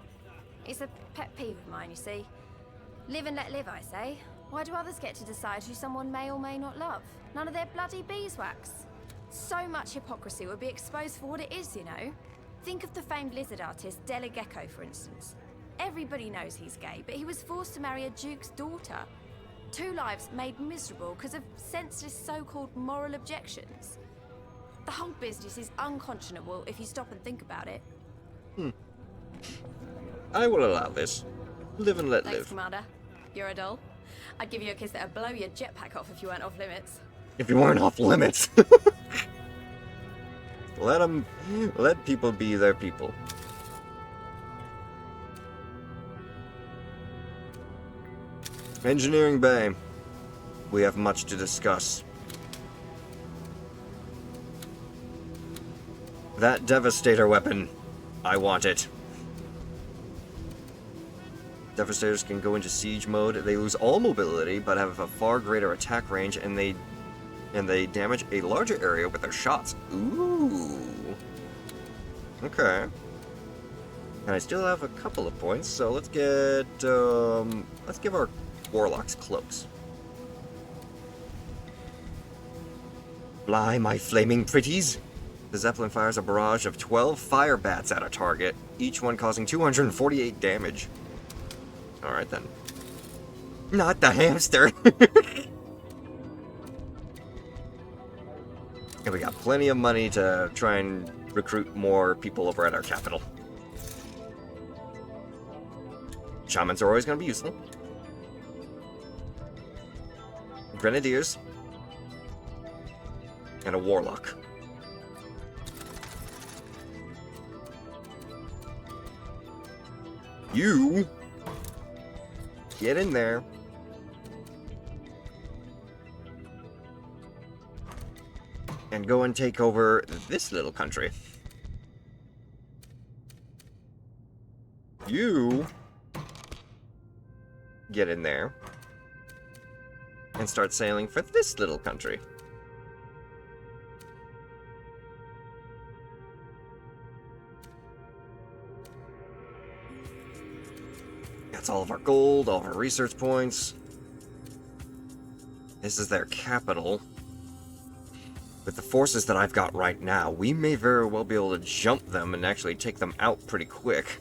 It's a pet peeve of mine, you see. Live and let live, I say. Why do others get to decide who someone may or may not love? None of their bloody beeswax. So much hypocrisy would be exposed for what it is, you know? Think of the famed lizard artist Della Gecko, for instance. Everybody knows he's gay, but he was forced to marry a duke's daughter. 2 lives made miserable because of senseless so-called moral objections. The whole business is unconscionable if you stop and think about it. I will allow this. Live and let Thanks, live. Commander. You're a doll. I'd give you a kiss that'd blow your jetpack off if you weren't off limits. If you weren't off limits. Let people be their people. Engineering Bay. We have much to discuss. That Devastator weapon. I want it. Devastators can go into siege mode. They lose all mobility, but have a far greater attack range, and they damage a larger area with their shots. Ooh. Okay. And I still have a couple of points, so let's get let's give our warlocks cloaks. Fly, my flaming pretties! The Zeppelin fires a barrage of 12 fire bats at a target, each one causing 248 damage. Alright then. Not the hamster! And we got plenty of money to try and recruit more people over at our capital. Shamans are always going to be useful. Grenadiers. And a warlock. You get in there. And go and take over this little country. You get in there and start sailing for this little country. That's all of our gold, all of our research points. This is their capital. With the forces that I've got right now, we may very well be able to jump them and actually take them out pretty quick.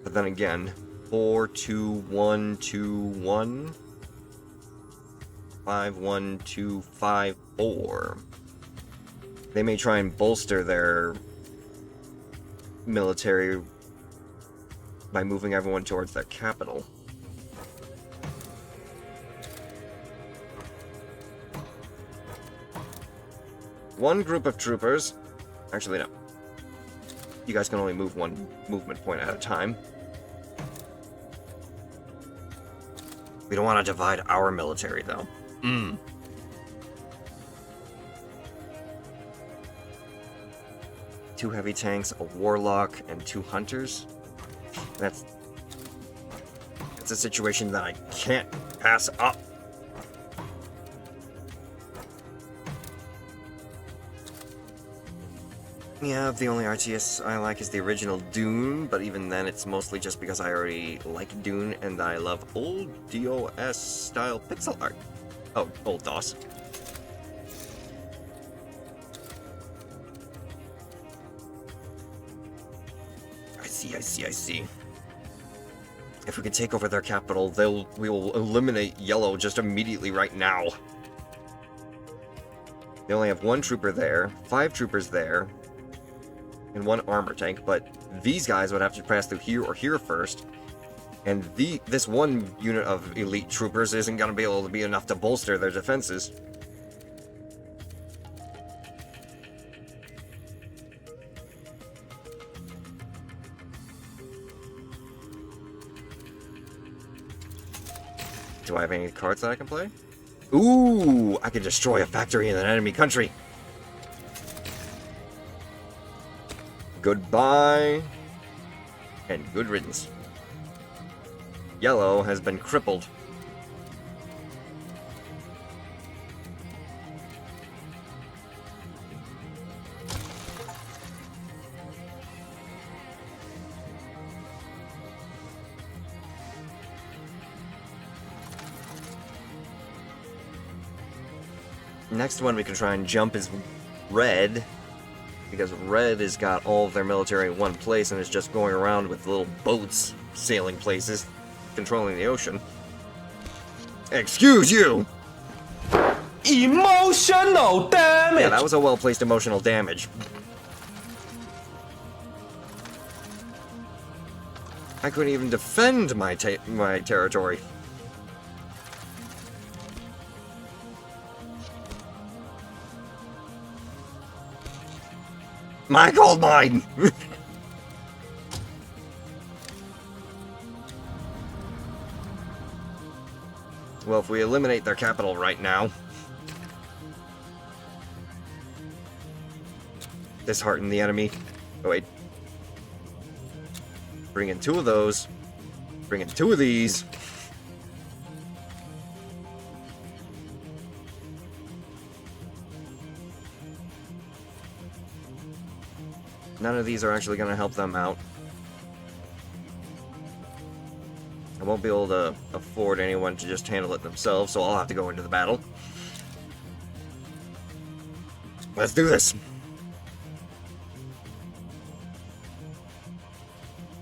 But then again, 4-2-1-2-1, 5-1-2-5-4. They may try and bolster their military by moving everyone towards their capital. One group of troopers. Actually, no. You guys can only move one movement point at a time. We don't want to divide our military, though. Two heavy tanks, a warlock, and 2 hunters. That's a situation that I can't pass up. Yeah, the only RTS I like is the original Dune, but even then it's mostly just because I already like Dune and I love old DOS style pixel art. Oh, old DOS. I see. If we can take over their capital, we will eliminate Yellow just immediately right now. They only have 1 trooper there, 5 troopers there, and 1 armor tank, but these guys would have to pass through here or here first, and this 1 unit of elite troopers isn't going to be able to be enough to bolster their defenses. Do I have any cards that I can play? Ooh, I can destroy a factory in an enemy country. Goodbye, and good riddance. Yellow has been crippled. Next one we can try and jump is Red, because Red has got all of their military in one place and is just going around with little boats sailing places, controlling the ocean. Excuse you! Emotional damage! Yeah, that was a well-placed emotional damage. I couldn't even defend my territory. My gold mine! Well, if we eliminate their capital right now, dishearten the enemy. Oh, wait. Bring in 2 of those. Bring in 2 of these. None of these are actually going to help them out. I won't be able to afford anyone to just handle it themselves, so I'll have to go into the battle. Let's do this!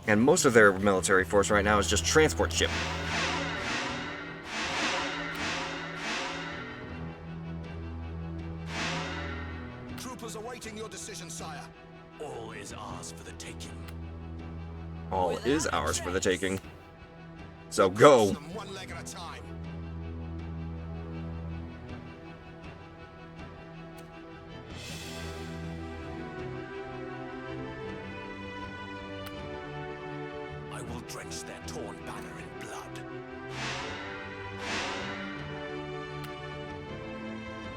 And most of their military force right now is just transport ship. Troopers awaiting your decision, sire. All is ours for the taking. All is ours for the taking. So go! One leg at a time. I will drench their torn banner in blood.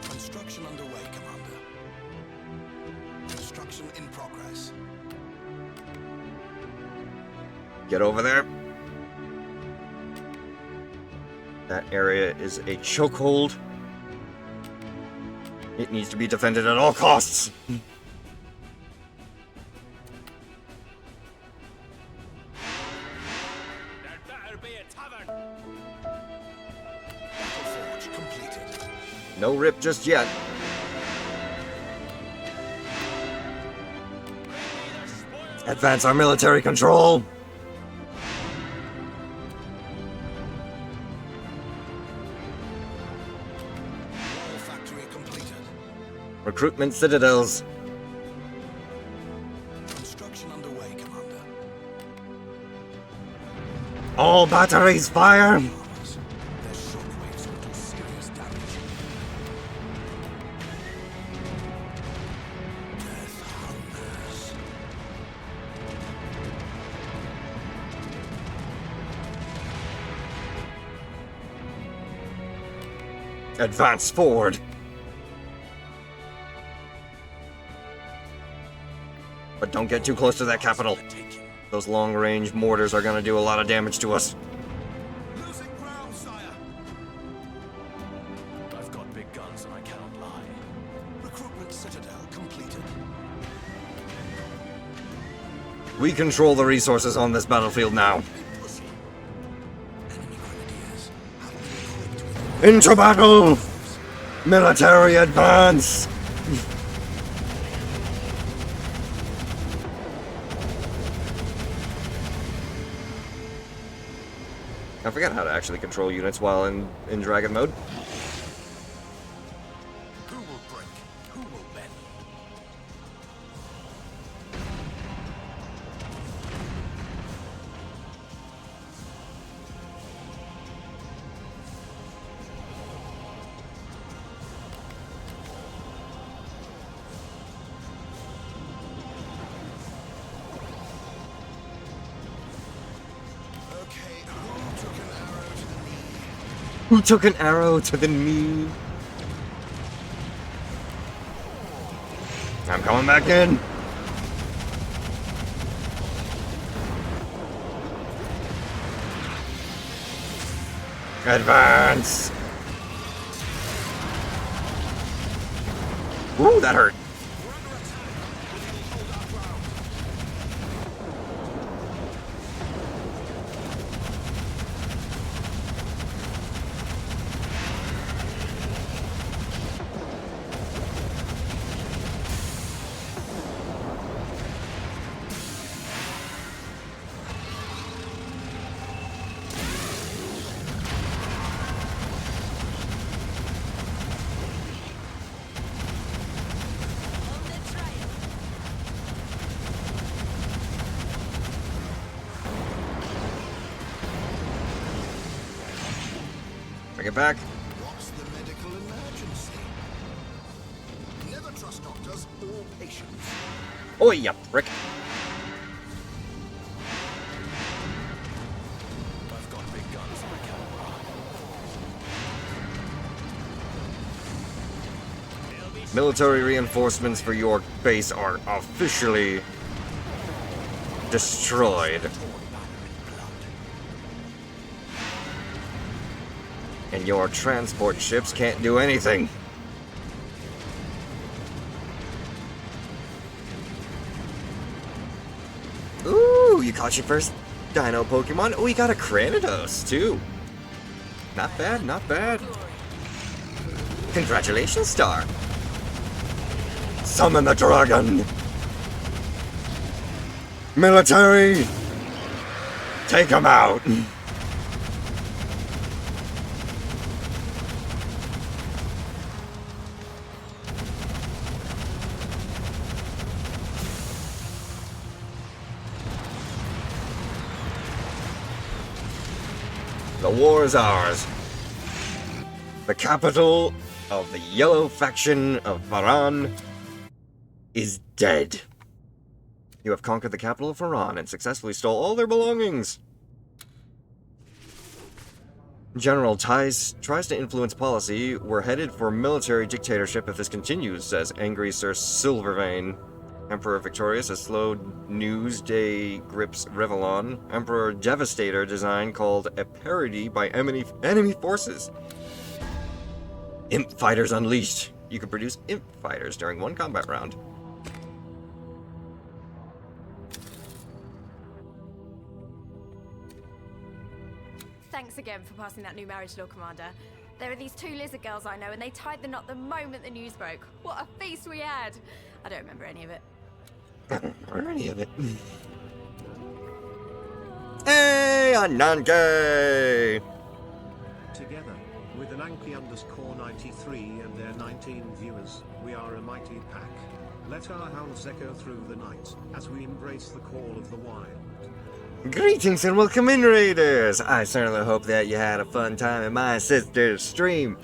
Construction underway, Commander. Construction in progress. Get over there. That area is a chokehold. It needs to be defended at all costs. Forge completed. No rip just yet. Advance our military control! All factory completed. Recruitment citadels. Construction underway, Commander. All batteries fire! Their shockwaves will do serious damage. Death hungers. Advance forward! But don't get too close to that capital. Those long-range mortars are gonna do a lot of damage to us. Losing ground, sire. I've got big guns and I cannot lie. Recruitment citadel completed. We control the resources on this battlefield now. Pussy. Enemy grenadiers have been equipped with Into battle! Military advance! I forgot how to actually control units while in dragon mode. who will break, who will bend. Okay, who took an arrow to the knee? Who took an arrow to the knee? I'm coming back in. Advance! Ooh, that hurt. On the trail. Bring it back. What's the medical emergency? Never trust doctors or patients. Oh, yeah, Rick. I've got big guns and I cannot lie. Military reinforcements for your base are officially destroyed. And your transport ships can't do anything. Ooh, you caught your first Dino Pokemon. Oh, you got a Cranidos, too. Not bad, not bad. Congratulations, Star. Summon the dragon. Military, take him out. The war is ours. The capital of the yellow faction of Varan is dead. You have conquered the capital of Varan and successfully stole all their belongings. General tries to influence policy. We're headed for military dictatorship if this continues, says angry Sir Silvervein. Emperor Victorious, a slow news day grips Revellon. Emperor Devastator design called a parody by enemy forces. Imp Fighters Unleashed. You can produce Imp Fighters during one combat round. Thanks again for passing that new marriage law, Commander. There are these 2 lizard girls I know, and they tied the knot the moment the news broke. What a feast we had! I don't remember any of it. I don't remember any of it. Hey, a non-gay! Together, with an Anki_93 and their 19 viewers, we are a mighty pack. Let our hounds echo through the night, as we embrace the call of the wild. Greetings and welcome in, Raiders! I certainly hope that you had a fun time in my sister's stream.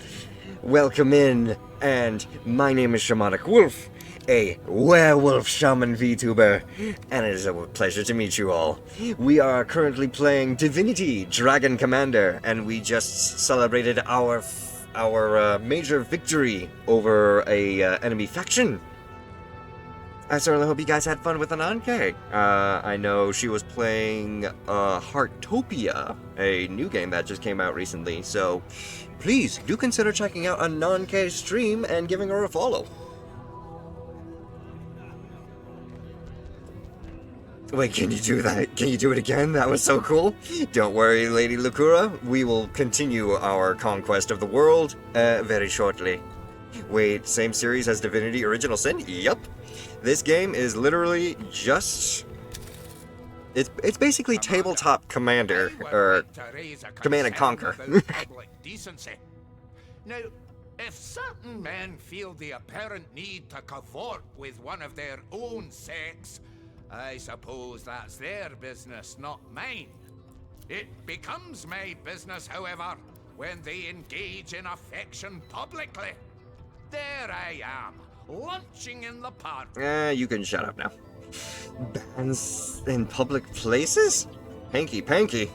Welcome in, and my name is Shamanic Wolf, a werewolf shaman VTuber, and it is a pleasure to meet you all. We are currently playing Divinity, Dragon Commander, and we just celebrated our major victory over a enemy faction. I certainly hope you guys had fun with Ananke. I know she was playing Heartopia, a new game that just came out recently, so please do consider checking out Ananke's stream and giving her a follow. Wait, can you do that? Can you do it again? That was so cool. Don't worry, Lady Lucura. We will continue our conquest of the world very shortly. Wait, same series as Divinity Original Sin? Yup. This game is literally just... It's basically tabletop Commander, or Command and Conquer. Now, if certain men feel the apparent need to cavort with one of their own sex, I suppose that's their business, not mine. It becomes my business, however, when they engage in affection publicly. There I am, lunching in the park. You can shut up now. Bans in public places? Hanky panky.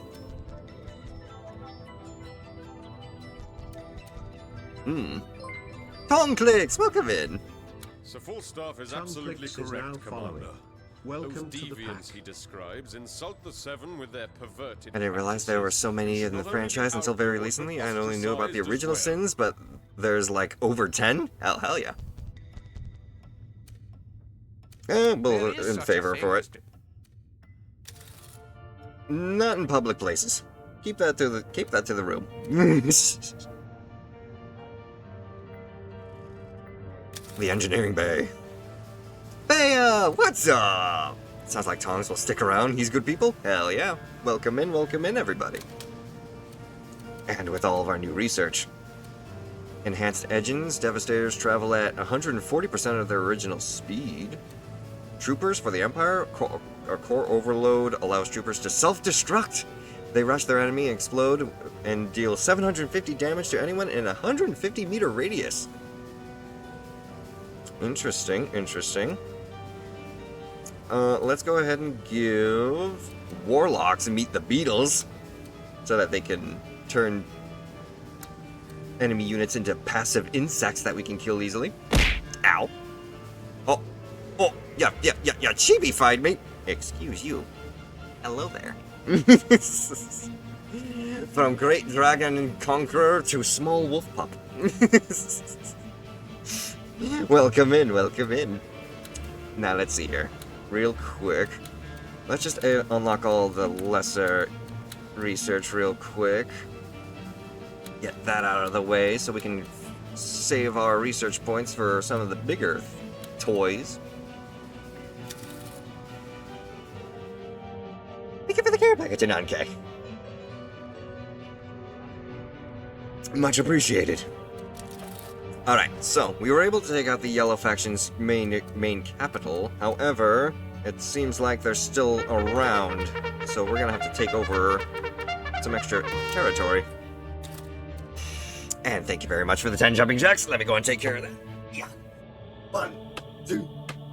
Tom Clicks, welcome in. So Falstaff is Tom absolutely Clicks is correct, now Commander. following. Welcome Those to the deviants pack. he describes insult the Seven with their perverted I didn't realize there were so many in the franchise until very recently. I only knew about the original sins, but there's like over 10? Hell yeah. Well, in favor for it. Not in public places. Keep that to the room. The engineering bay. Baya, what's up? Sounds like Tongs will stick around. He's good people. Hell yeah. Welcome in, everybody. And with all of our new research. Enhanced engines, Devastators travel at 140% of their original speed. Troopers for the Empire, core overload allows troopers to self-destruct. They rush their enemy, explode, and deal 750 damage to anyone in a 150-meter radius. Interesting. Let's go ahead and give Warlocks Meet the Beatles, so that they can turn enemy units into passive insects that we can kill easily. Ow. Oh, yeah, chibi-fied me. Excuse you. Hello there. From great dragon and conqueror to small wolf pup. Welcome in. Now let's see here. Real quick. Let's just unlock all the lesser research real quick. Get that out of the way so we can save our research points for some of the bigger toys. Thank you for the care package, 9K. Much appreciated. Alright, so we were able to take out the Yellow Faction's main capital. However, it seems like they're still around, so we're gonna have to take over some extra territory. And thank you very much for the 10 jumping jacks. Let me go and take care of that. Yeah. 1, 2,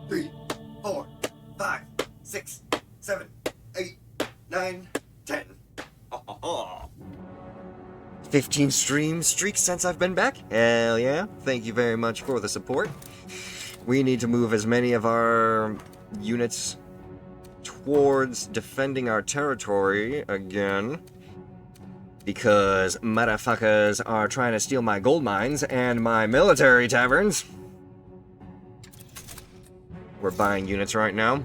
3, 4, 5, 6, 7, 8, 9, 10. 15 stream streak since I've been back. Hell yeah. Thank you very much for the support. We need to move as many of our units towards defending our territory again, because motherfuckers are trying to steal my gold mines and my military taverns. We're buying units right now.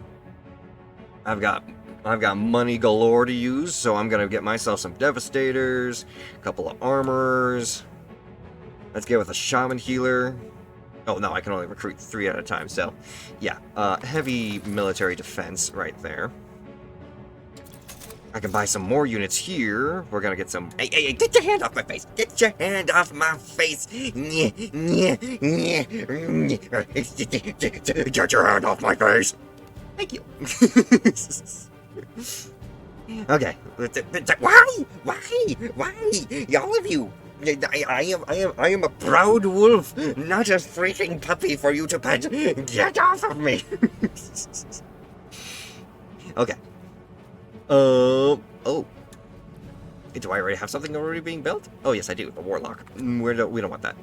I've got I've got money galore to use, so I'm gonna get myself some Devastators, a couple of Armorers. Let's get with a Shaman Healer. Oh, no, I can only recruit 3 at a time, so... Yeah, heavy military defense right there. I can buy some more units here. We're gonna get some... Hey, get your hand off my face! Get your hand off my face! Get your hand off my face! Thank you. Okay. Why? All of you! I am a proud wolf, not a freaking puppy for you to pet. Get off of me! Okay. Oh. Do I already have something already being built? Oh, yes, I do. A Warlock. We don't want that.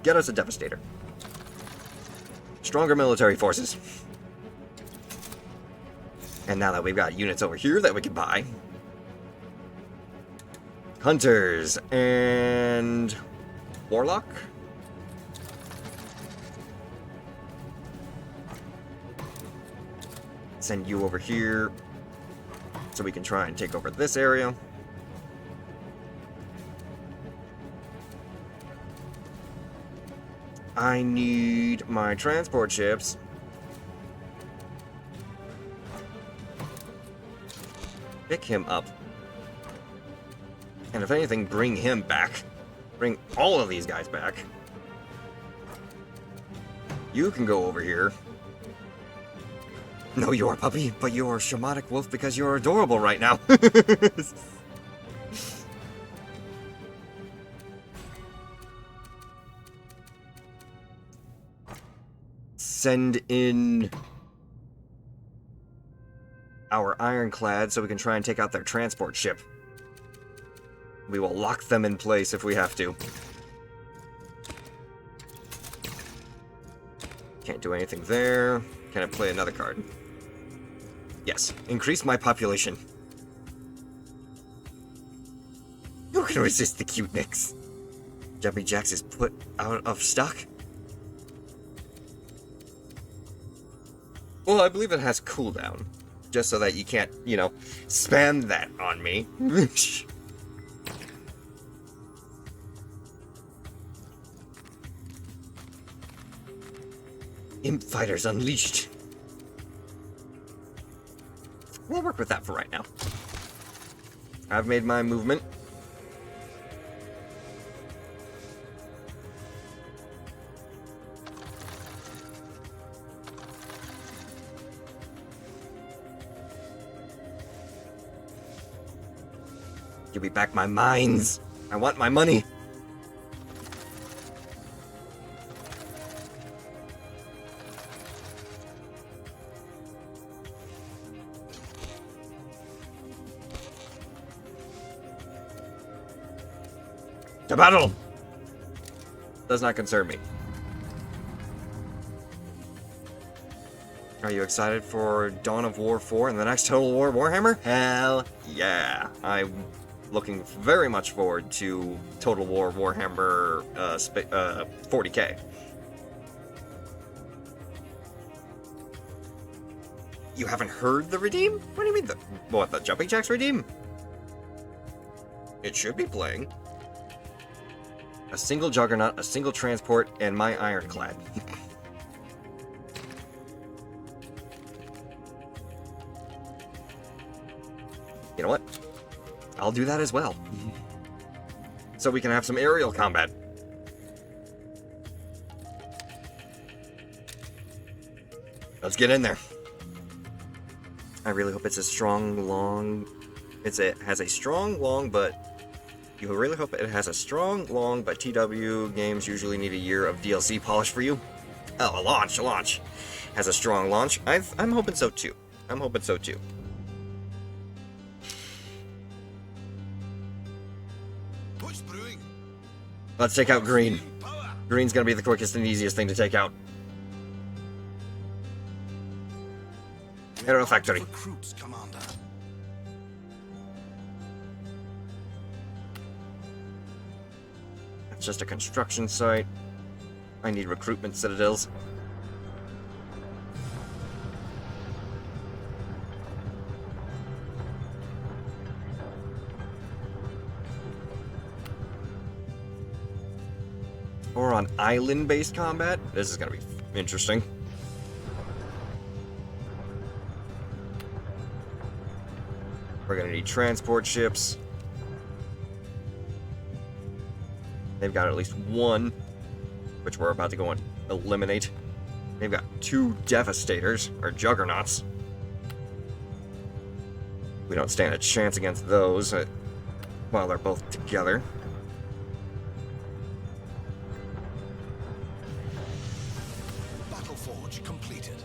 Get us a Devastator. Stronger military forces. And now that we've got units over here that we can buy. Hunters and Warlock. Send you over here so we can try and take over this area. I need my transport ships. Pick him up. And if anything, bring him back. Bring all of these guys back. You can go over here. No, you're a puppy, but you're a shamanic wolf because you're adorable right now. Send in our ironclad so we can try and take out their transport ship. We will lock them in place if we have to. Can't do anything there. Can I play another card? Yes. Increase my population. Who can resist the cute nicks? Jumpy Jacks is put out of stock? Well, I believe it has cooldown. Just so that you can't, you know, spam that on me. Imp Fighters Unleashed. We'll work with that for right now. I've made my movement. Give me back my mines. I want my money. To battle! Does not concern me. Are you excited for Dawn of War 4 and the next Total War Warhammer? Hell yeah! I'm looking very much forward to Total War Warhammer 40k. You haven't heard the Redeem? What do you mean the Jumping Jacks Redeem? It should be playing. A single Juggernaut, a single Transport, and my Ironclad. You know what? I'll do that as well. So we can have some aerial combat. Let's get in there. I really hope it's a strong, long... It has a strong, long, but... You really hope it has a strong, long, but TW games usually need a year of DLC polish for you. Oh, a launch. Has a strong launch. I'm hoping so too. Let's take out green. Green's gonna be the quickest and easiest thing to take out. Aero Factory. Recruits, Commander. It's just a construction site. I need recruitment citadels. or on island-based combat. This is gonna be interesting. We're gonna need transport ships. They've got at least one, which we're about to go and eliminate. They've got 2 Devastators, or Juggernauts. We don't stand a chance against those while they're both together. Battle Forge completed.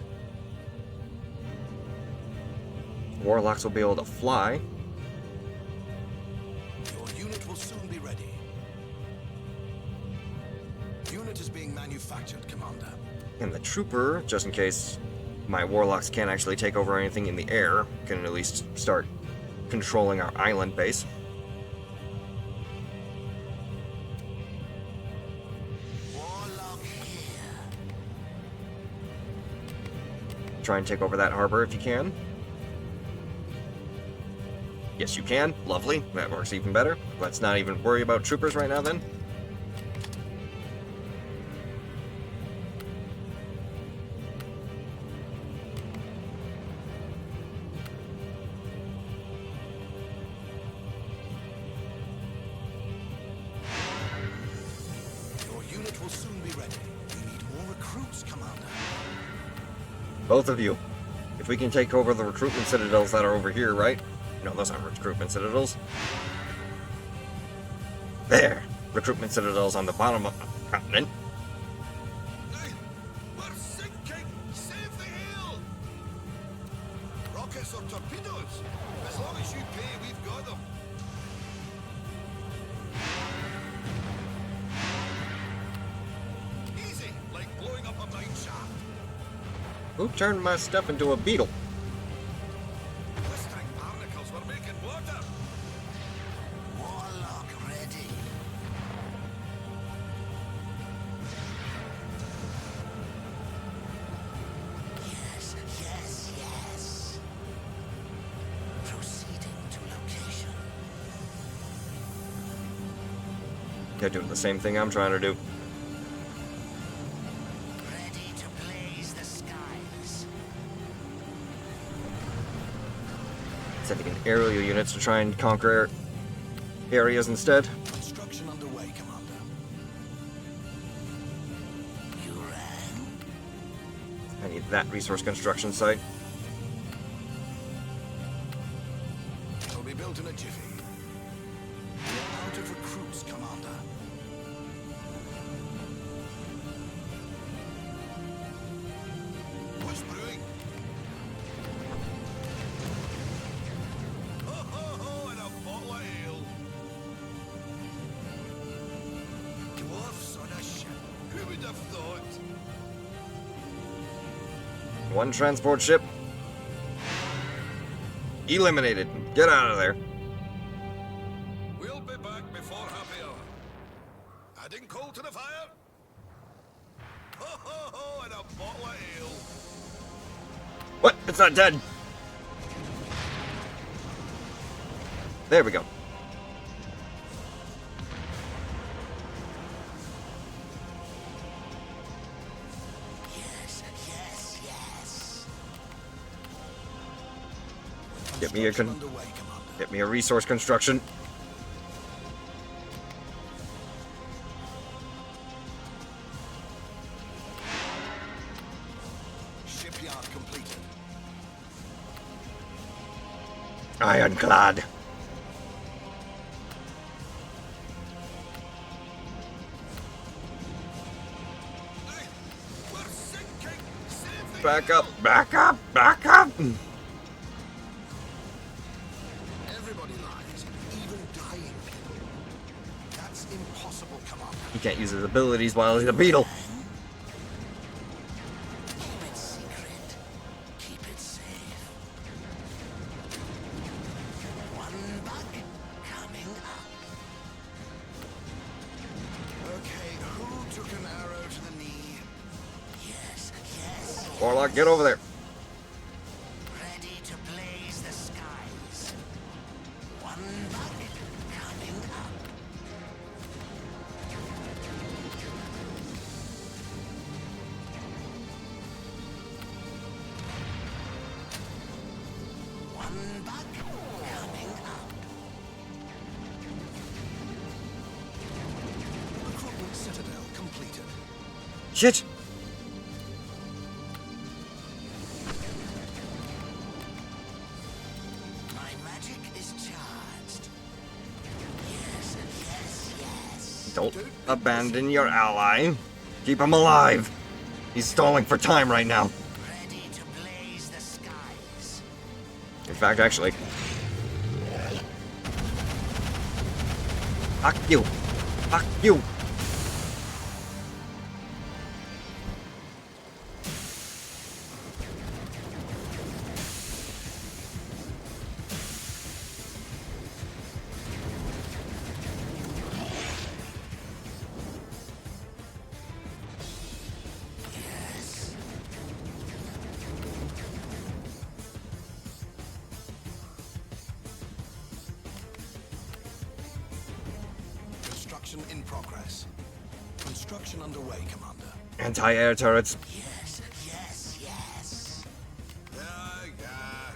Warlocks will be able to fly. Your unit will soon be ready. Unit is being manufactured, Commander. And the Trooper, just in case my Warlocks can't actually take over anything in the air, can at least start controlling our island base. Warlock here. Try and take over that harbor if you can. Yes, you can. Lovely. That works even better. Let's not even worry about troopers right now, then. Your unit will soon be ready. We need more recruits, Commander. Both of you. If we can take over the recruitment citadels that are over here, right? No, those aren't recruitment citadels. There! Recruitment citadels on the bottom of the continent. Hey, we're sinking! Save the hill! Rockets or torpedoes? As long as you pay, we've got them. Easy, like blowing up a mine shaft. Who turned my stuff into a beetle? Blistering barnacles, we're making water. Warlock ready. Yes, yes, yes. Proceeding to location. They're doing the same thing I'm trying to do. Ready to blaze the skies. Sending in aerial units to try and conquer areas instead. Construction underway, Commander. You rang? I need that resource construction site. It'll be built in a jiffy. We're out of recruits, Commander. What's brewing? Ho, ho, ho, and a bottle of ale. Dwarfs on a ship. Who would have thought? One transport ship. Eliminated. Get out of there. We'll be back before happy hour. Adding coal to the fire? Ho, ho, ho, and a bottle of ale. What? It's not dead. There we go. Yes, yes, yes. Get me a Underway, Commander. get me a resource construction. Shipyard completed. Ironclad. Hey, we're sinking! Save the Back hill! up, back up, back up. Everybody lies, even dying people. That's impossible, Commander. He can't use his abilities while he's a beetle. Keep it secret. Keep it safe. One bug coming up. Okay, who took an arrow to the knee? Yes, yes. Warlock, get over there. Ready to blaze the skies. One bug coming up. Shit! My magic is charged. Yes, yes, yes. Don't abandon your ally. Keep him alive. He's stalling for time right now. Ready to blaze the skies. In fact, actually. Fuck you. Fuck you. Construction in progress. Construction underway, Commander. Anti-air turrets. Yes, yes, yes. Yeah.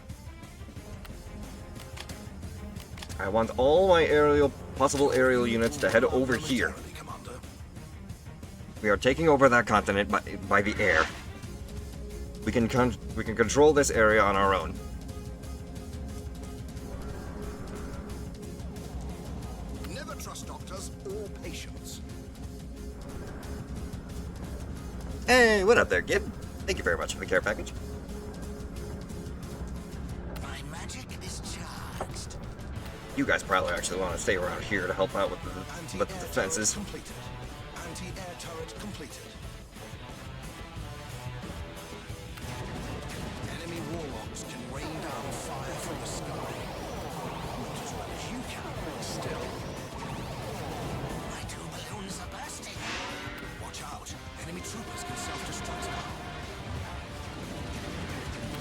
I want all my possible aerial units to head over here. We are taking over that continent by the air. We can control this area on our own. Never trust doctors or patients. Hey, what up there, kid? Thank you very much for the care package. My magic is charged. You guys probably actually want to stay around here to help out with the defenses. Completed. Anti-air turret completed. Enemy warlocks can rain down fire from the sky. Not as well as you can, but still. My two balloons are bursting. Watch out. Enemy troopers can self-destruct now.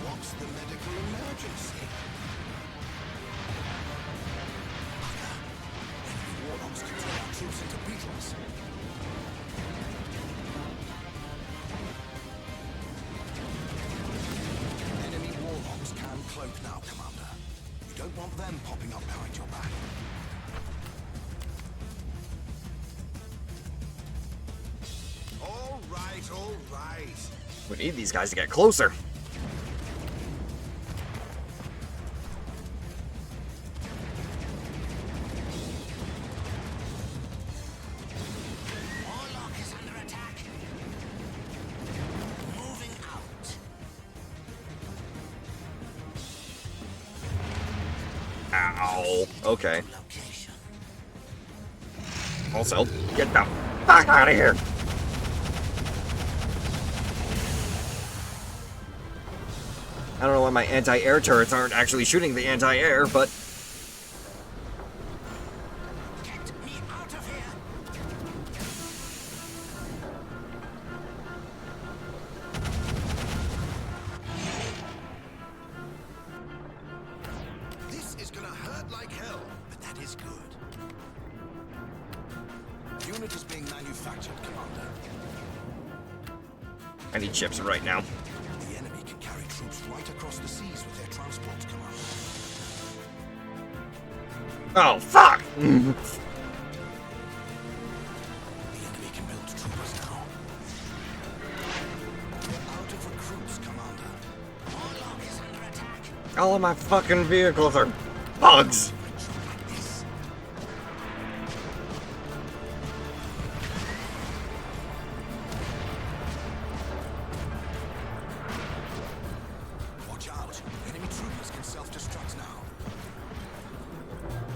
What's the medical emergency? Enemy warlocks can turn our troops into beetles. Enemy warlocks can cloak now, Commander. You don't want them popping up behind your back. All right, all right. We need these guys to get closer. Warlock is under attack. Moving out. Ow. Okay. Also, get the fuck out of here. I don't know why my anti-air turrets aren't actually shooting the anti-air, but... Get me out of here. This is gonna hurt like hell, but that is good. Unit is being manufactured, Commander. I need chips right now. The enemy can carry troops right across the seas with their transport, Commander. Oh, fuck! The enemy can build troopers now. We're out of recruits, Commander. Warlock is under attack. All of my fucking vehicles are bugs! Watch out. Enemy troopers can self-destruct now.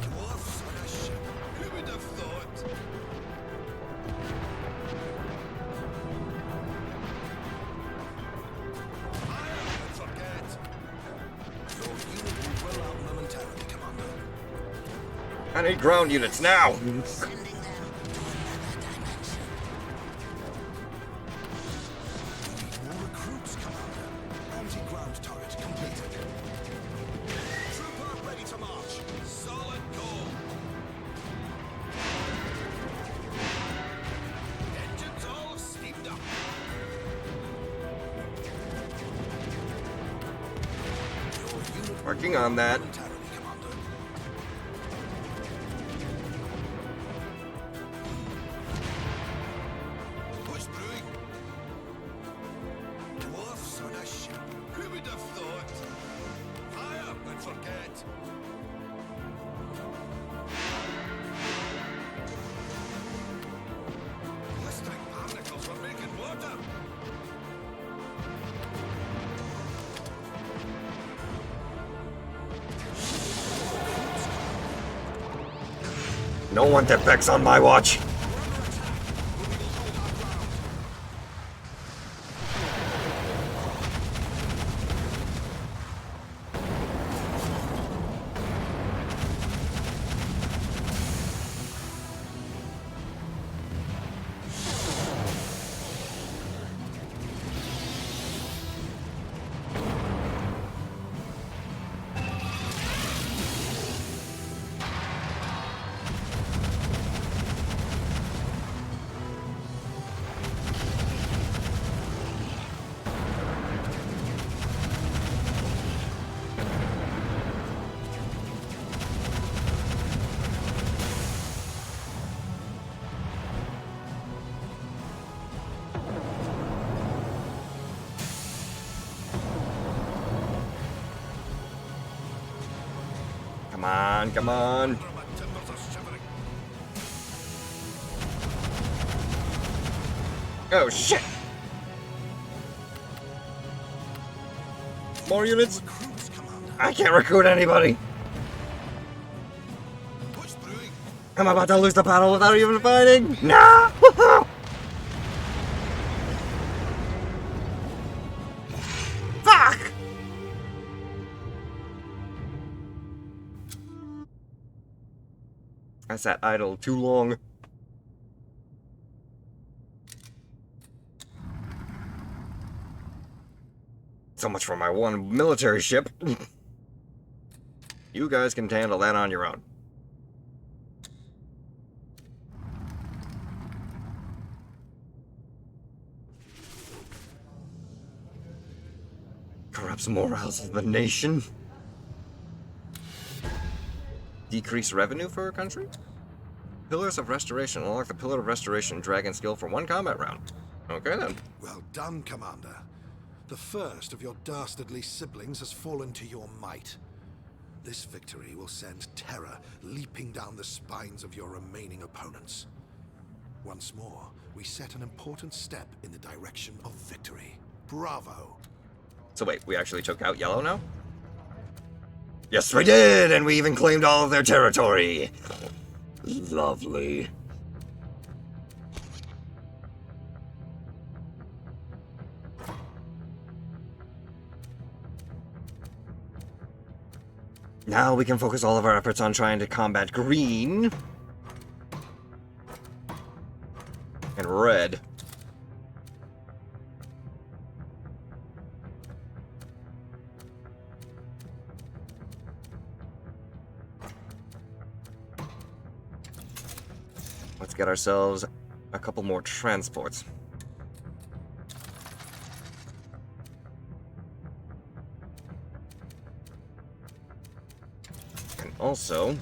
Dwarfs on a ship. Who would have thought? Fire and forget. Your unit will roll out momentarily, Commander. I need ground units now! Sending them to another dimension. More recruits, Commander. Anti-ground turret completed. Trooper ready to march. Solid goal. Engines all steamed up. Your unit Working on that. momentarily, Commander. Push through. No one defects on my watch! Come on, come on. Oh shit! More units? I can't recruit anybody! I'm about to lose the battle without even fighting! No! Fuck! I sat idle too long. So much for my one military ship. You guys can handle that on your own. Corrupts morals of the nation. Decrease revenue for a country? Pillars of Restoration. Unlock the Pillar of Restoration dragon skill for 1 combat round. Okay then. Well done, Commander. The first of your dastardly siblings has fallen to your might. This victory will send terror leaping down the spines of your remaining opponents. Once more, we set an important step in the direction of victory. Bravo! So wait, we actually took out Yellow now? Yes, we did! And we even claimed all of their territory! Lovely. Now we can focus all of our efforts on trying to combat green. And red. Let's get ourselves a couple more transports. And also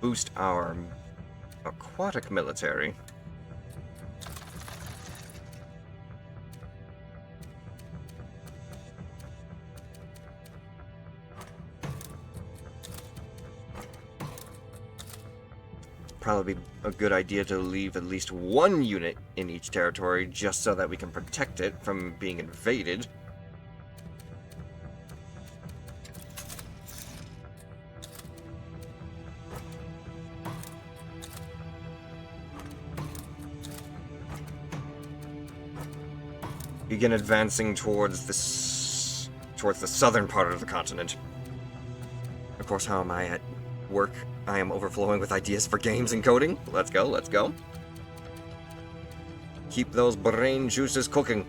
boost our aquatic military. Probably be a good idea to leave at least 1 unit in each territory just so that we can protect it from being invaded. Begin advancing towards the southern part of the continent. Of course, how am I at work? I am overflowing with ideas for games and coding. Let's go, let's go. Keep those brain juices cooking.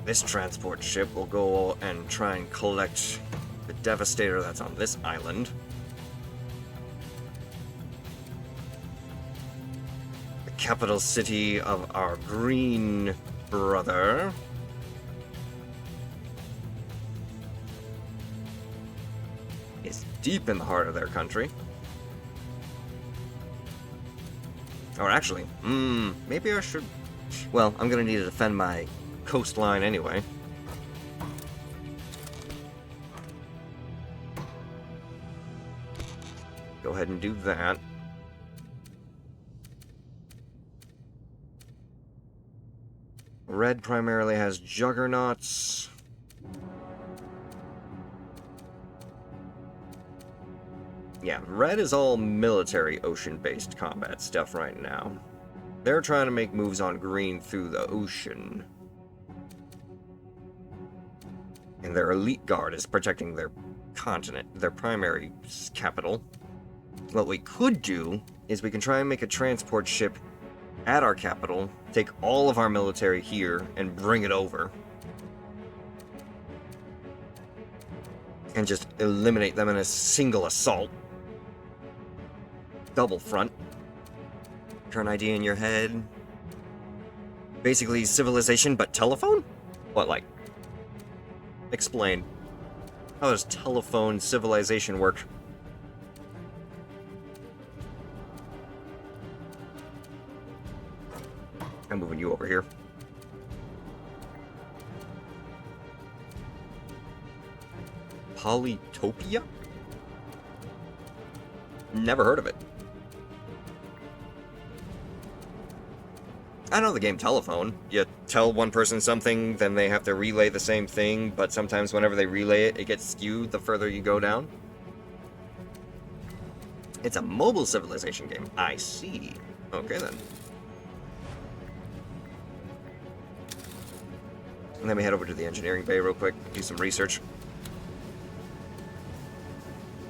This transport ship will go and try and collect the Devastator that's on this island. The capital city of our green brother. Is deep in the heart of their country. Or actually, maybe I should... Well, I'm gonna need to defend my coastline anyway. Go ahead and do that. Red primarily has juggernauts. Yeah, red is all military ocean-based combat stuff right now. They're trying to make moves on green through the ocean. And their elite guard is protecting their continent, their primary capital. What we could do is we can try and make a transport ship at our capital, take all of our military here, and bring it over. And just eliminate them in a single assault. Double front. Current idea in your head. Basically civilization, but telephone? What, like? Explain. How does telephone civilization work? I'm moving you over here. Polytopia? Never heard of it. I know the game Telephone. You tell one person something, then they have to relay the same thing, but sometimes whenever they relay it, it gets skewed the further you go down. It's a mobile civilization game. I see. Okay, then. And then we head over to the engineering bay real quick, do some research.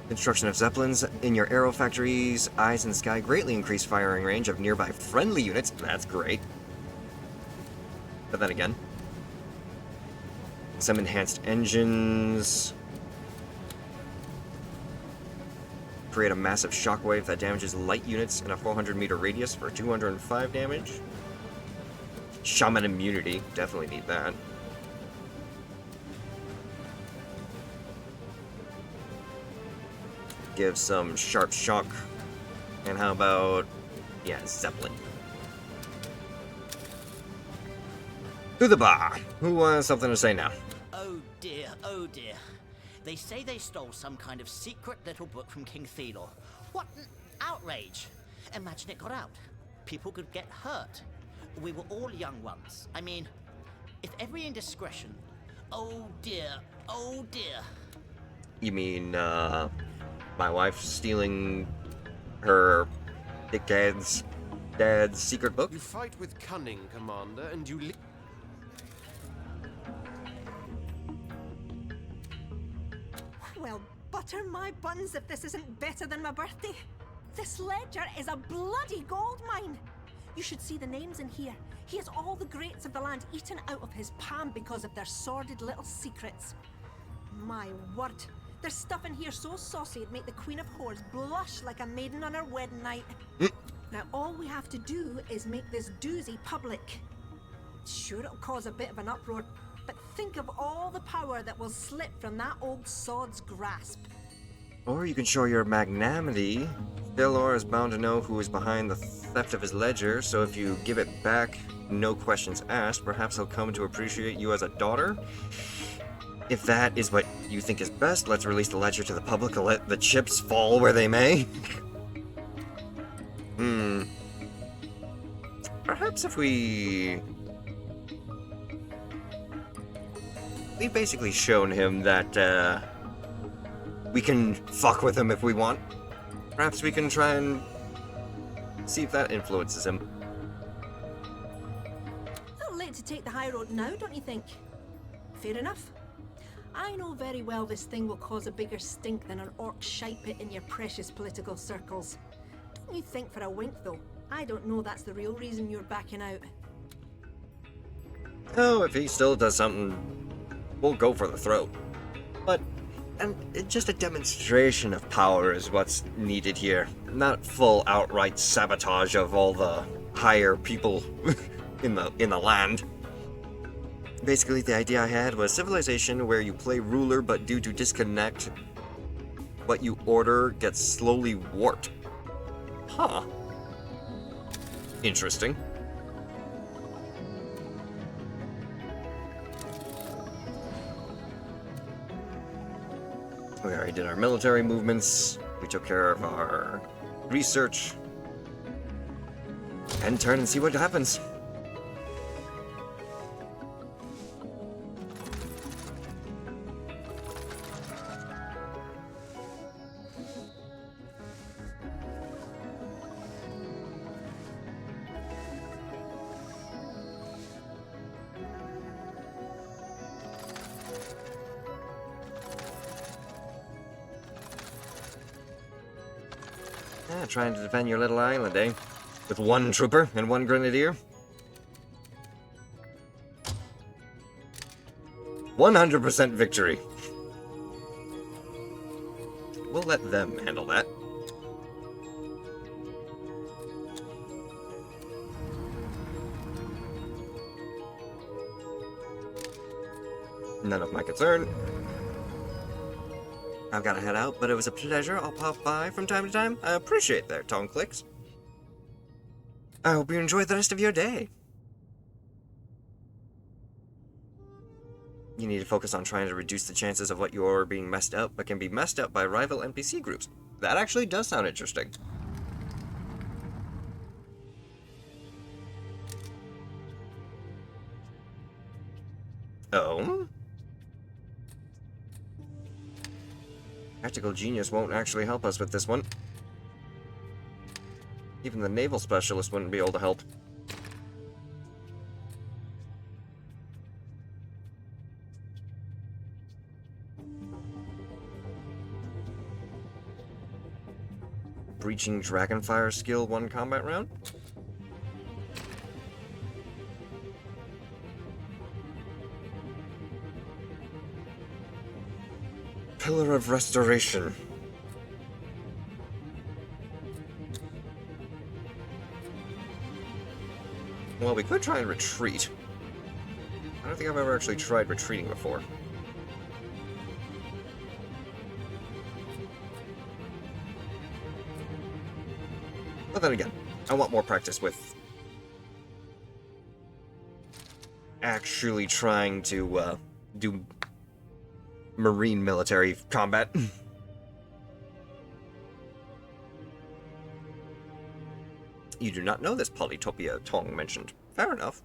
Construction of Zeppelins in your aero factories. Eyes in the sky greatly increase firing range of nearby friendly units. That's great. But then again, some enhanced engines. Create a massive shockwave that damages light units in a 400-meter radius for 205 damage. Shaman immunity. Definitely need that. Give some sharp shock. And how about, yeah, Zeppelin. To the bar. Who has something to say now? Oh dear, oh dear. They say they stole some kind of secret little book from King Thelor. What an outrage! Imagine it got out. People could get hurt. We were all young once. I mean, if every indiscretion... Oh dear, oh dear. You mean, my wife stealing her dickhead's dad's secret book? You fight with cunning, Commander, and you... Well, butter my buns if this isn't better than my birthday. This ledger is a bloody gold mine. You should see the names in here. He has all the greats of the land eaten out of his palm because of their sordid little secrets. My word, there's stuff in here so saucy it'd make the Queen of Whores blush like a maiden on her wedding night. Now all we have to do is make this doozy public. Sure, it'll cause a bit of an uproar, but think of all the power that will slip from that old sod's grasp. Or you can show your magnanimity. Thelor is bound to know who is behind the theft of his ledger, so if you give it back, no questions asked, perhaps he'll come to appreciate you as a daughter. If that is what you think is best, let's release the ledger to the public and let the chips fall where they may. Perhaps if we've basically shown him that, we can fuck with him if we want. Perhaps we can try and see if that influences him. A little late to take the high road now, don't you think? Fair enough. I know very well this thing will cause a bigger stink than an orc shite pit in your precious political circles. Don't you think for a wink, though? I don't know that's the real reason you're backing out. Oh, if he still does something, we'll go for the throat. But, and just a demonstration of power is what's needed here. Not full outright sabotage of all the higher people in the land. Basically, the idea I had was civilization where you play ruler, but due to disconnect, what you order gets slowly warped. Huh. Interesting. We already did our military movements. We took care of our research. And turn and see what happens. Yeah, trying to defend your little island, eh? With one trooper and one grenadier? 100% victory. We'll let them handle that. None of my concern. I've got to head out, but it was a pleasure. I'll pop by from time to time. I appreciate their tongue clicks. I hope you enjoy the rest of your day. You need to focus on trying to reduce the chances of what you're being messed up, but can be messed up by rival NPC groups. That actually does sound interesting. Oh? Tactical genius won't actually help us with this one. Even the naval specialist wouldn't be able to help. Breaching Dragonfire skill 1 combat round? Pillar of Restoration. Well, we could try and retreat. I don't think I've ever actually tried retreating before. But then again, I want more practice with actually trying to do marine military combat. You do not know this Polytopia Tong mentioned. Fair enough.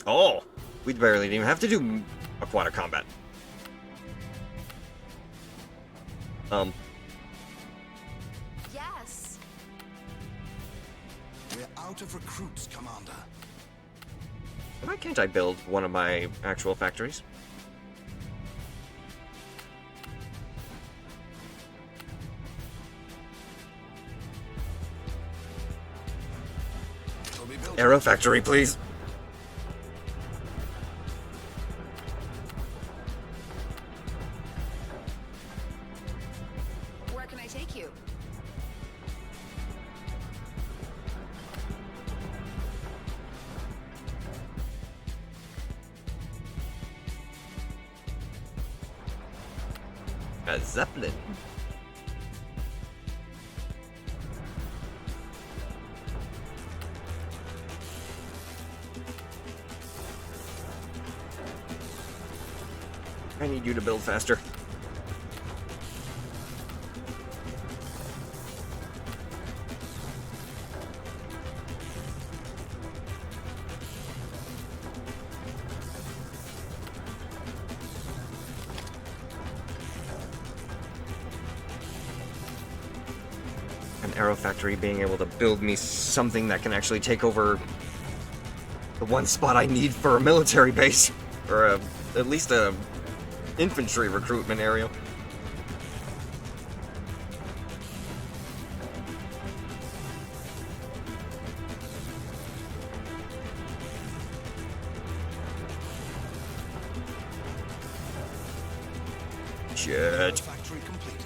Oh! We barely didn't even have to do aquatic combat. Yes. We're out of recruits, Commander. Why can't I build one of my actual factories? Arrow factory, please. Where can I take you? A Zeppelin. I need you to build faster. An arrow factory being able to build me something that can actually take over the one spot I need for a military base, or at least a infantry recruitment area. Shit. Factory completed.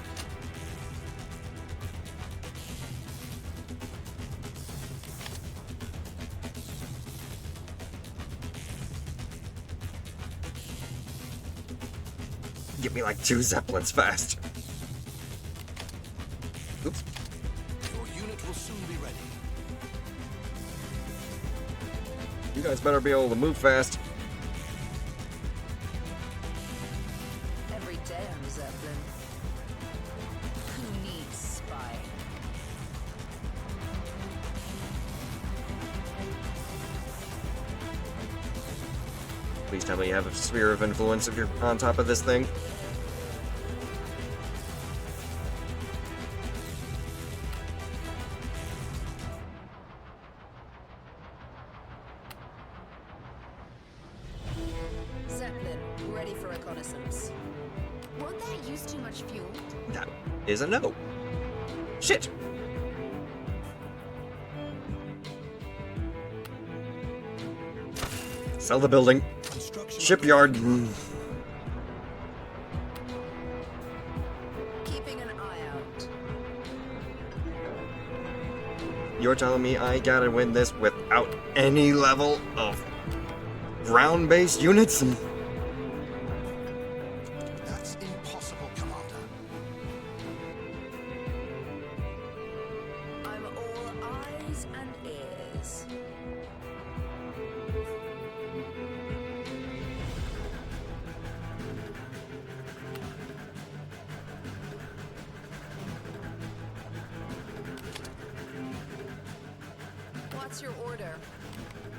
Get me like 2 Zeppelins fast. Oops. Your unit will soon be ready. You guys better be able to move fast. Every day on Zeppelin. Who needs spy? Please tell me you have a sphere of influence if you're on top of this thing. Zeppelin, ready for reconnaissance. Won't that use too much fuel? That is a no. Shit! Sell the building. Shipyard. Keeping an eye out. You're telling me I gotta win this without any level of ground-based units? That's impossible, Commander. I'm all eyes and ears. What's your order?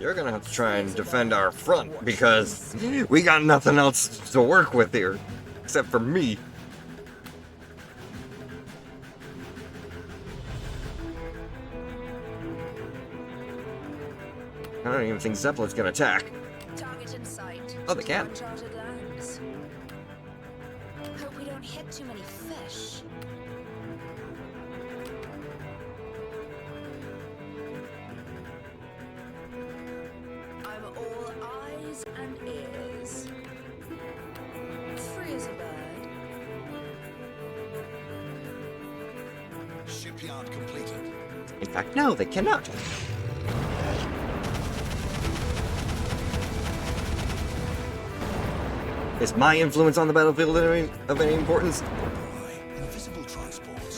You're gonna have to try and defend our front, because we got nothing else to work with here. Except for me. I don't even think Zeppelin's gonna attack. Target in sight. Oh, they can. Uncharted lands. Hope we don't hit too many fish. I'm all eyes and ears. Free as a bird. Shipyard completed. In fact, no, they cannot. Is my influence on the battlefield of any importance? Invisible transports.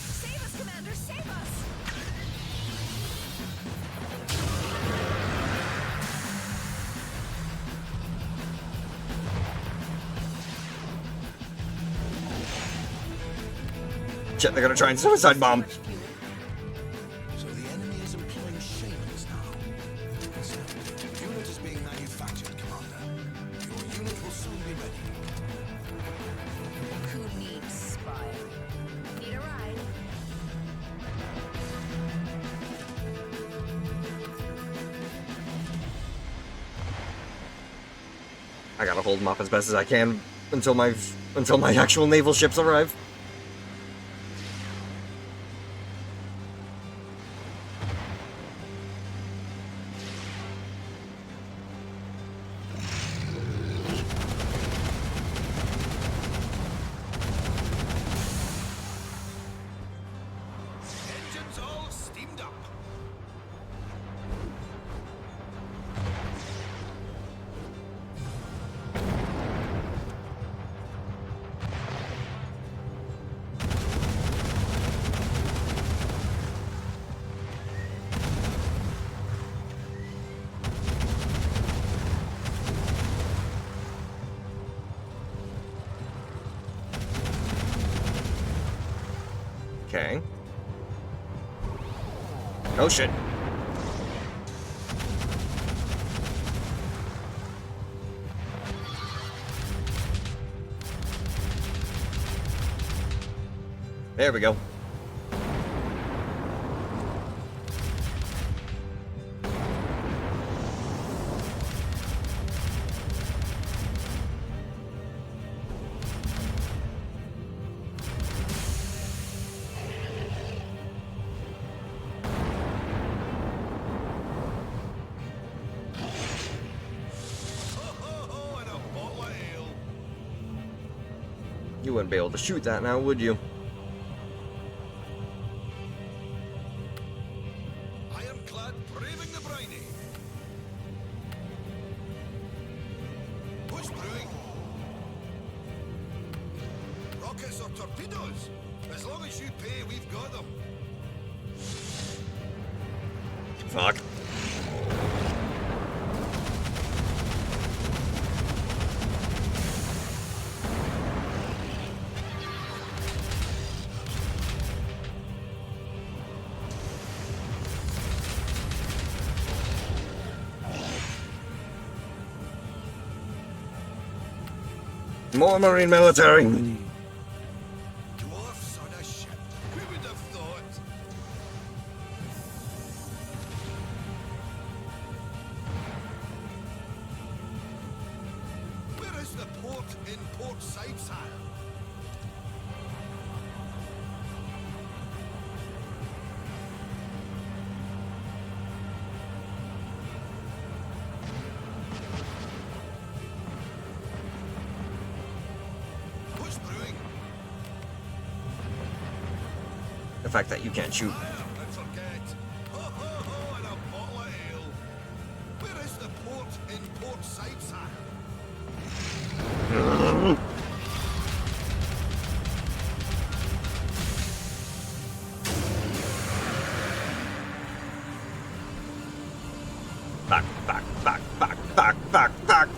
Save us, Commander! Save us! Shit, they're gonna try and suicide bomb. So the enemy is employing shamans now. Unit is being manufactured, Commander. Your unit will soon be ready. Who needs spire? Need a ride? I gotta hold them off as best as I can until my actual naval ships arrive. Engines all steamed up. Okay. Oh shit. There we go. Oh, and a bottle of ale. You wouldn't be able to shoot that now, would you? Ironclad braving the briny. What's brewing? Rockets or torpedoes? As long as you pay, we've got them. Fuck. More marine military. Dwarfs on a ship. Who would have thought? the port in port sight, sire? What's brewing? The fact that you can't shoot. And forget. Ho ho ho and a bottle of ale. Where is the port in port sight, sire? Back, back, back, back, back, back, back.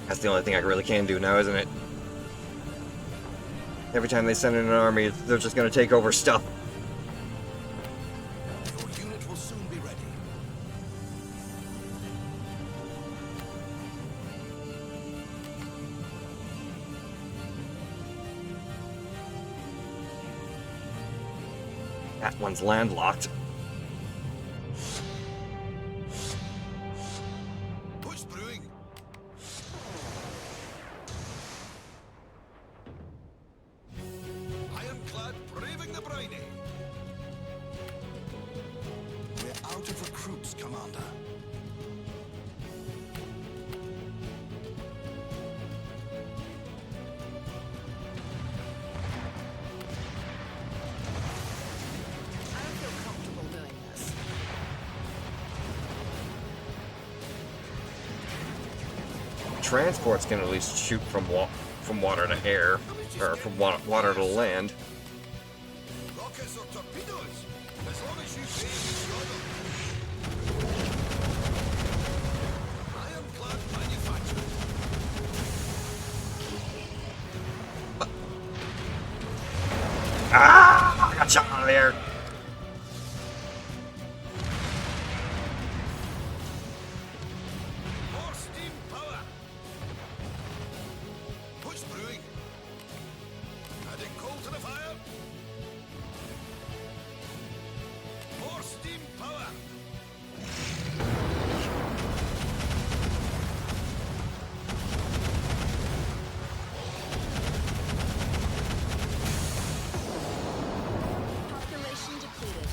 That's the only thing I really can do now, isn't it? Every time they send in an army, they're just gonna take over stuff. Your unit will soon be ready. That one's landlocked. What's brewing? Ironclad braving the briny. We're out of recruits, Commander. I don't feel comfortable doing this. Transports can at least shoot from water to air, or from water to land. Rockets or torpedoes, as long as you pay for them. Ironclad manufactured. Ah! I got shot out of there. More steam power. What's brewing? Adding coal to the fire. More steam power. Population depleted.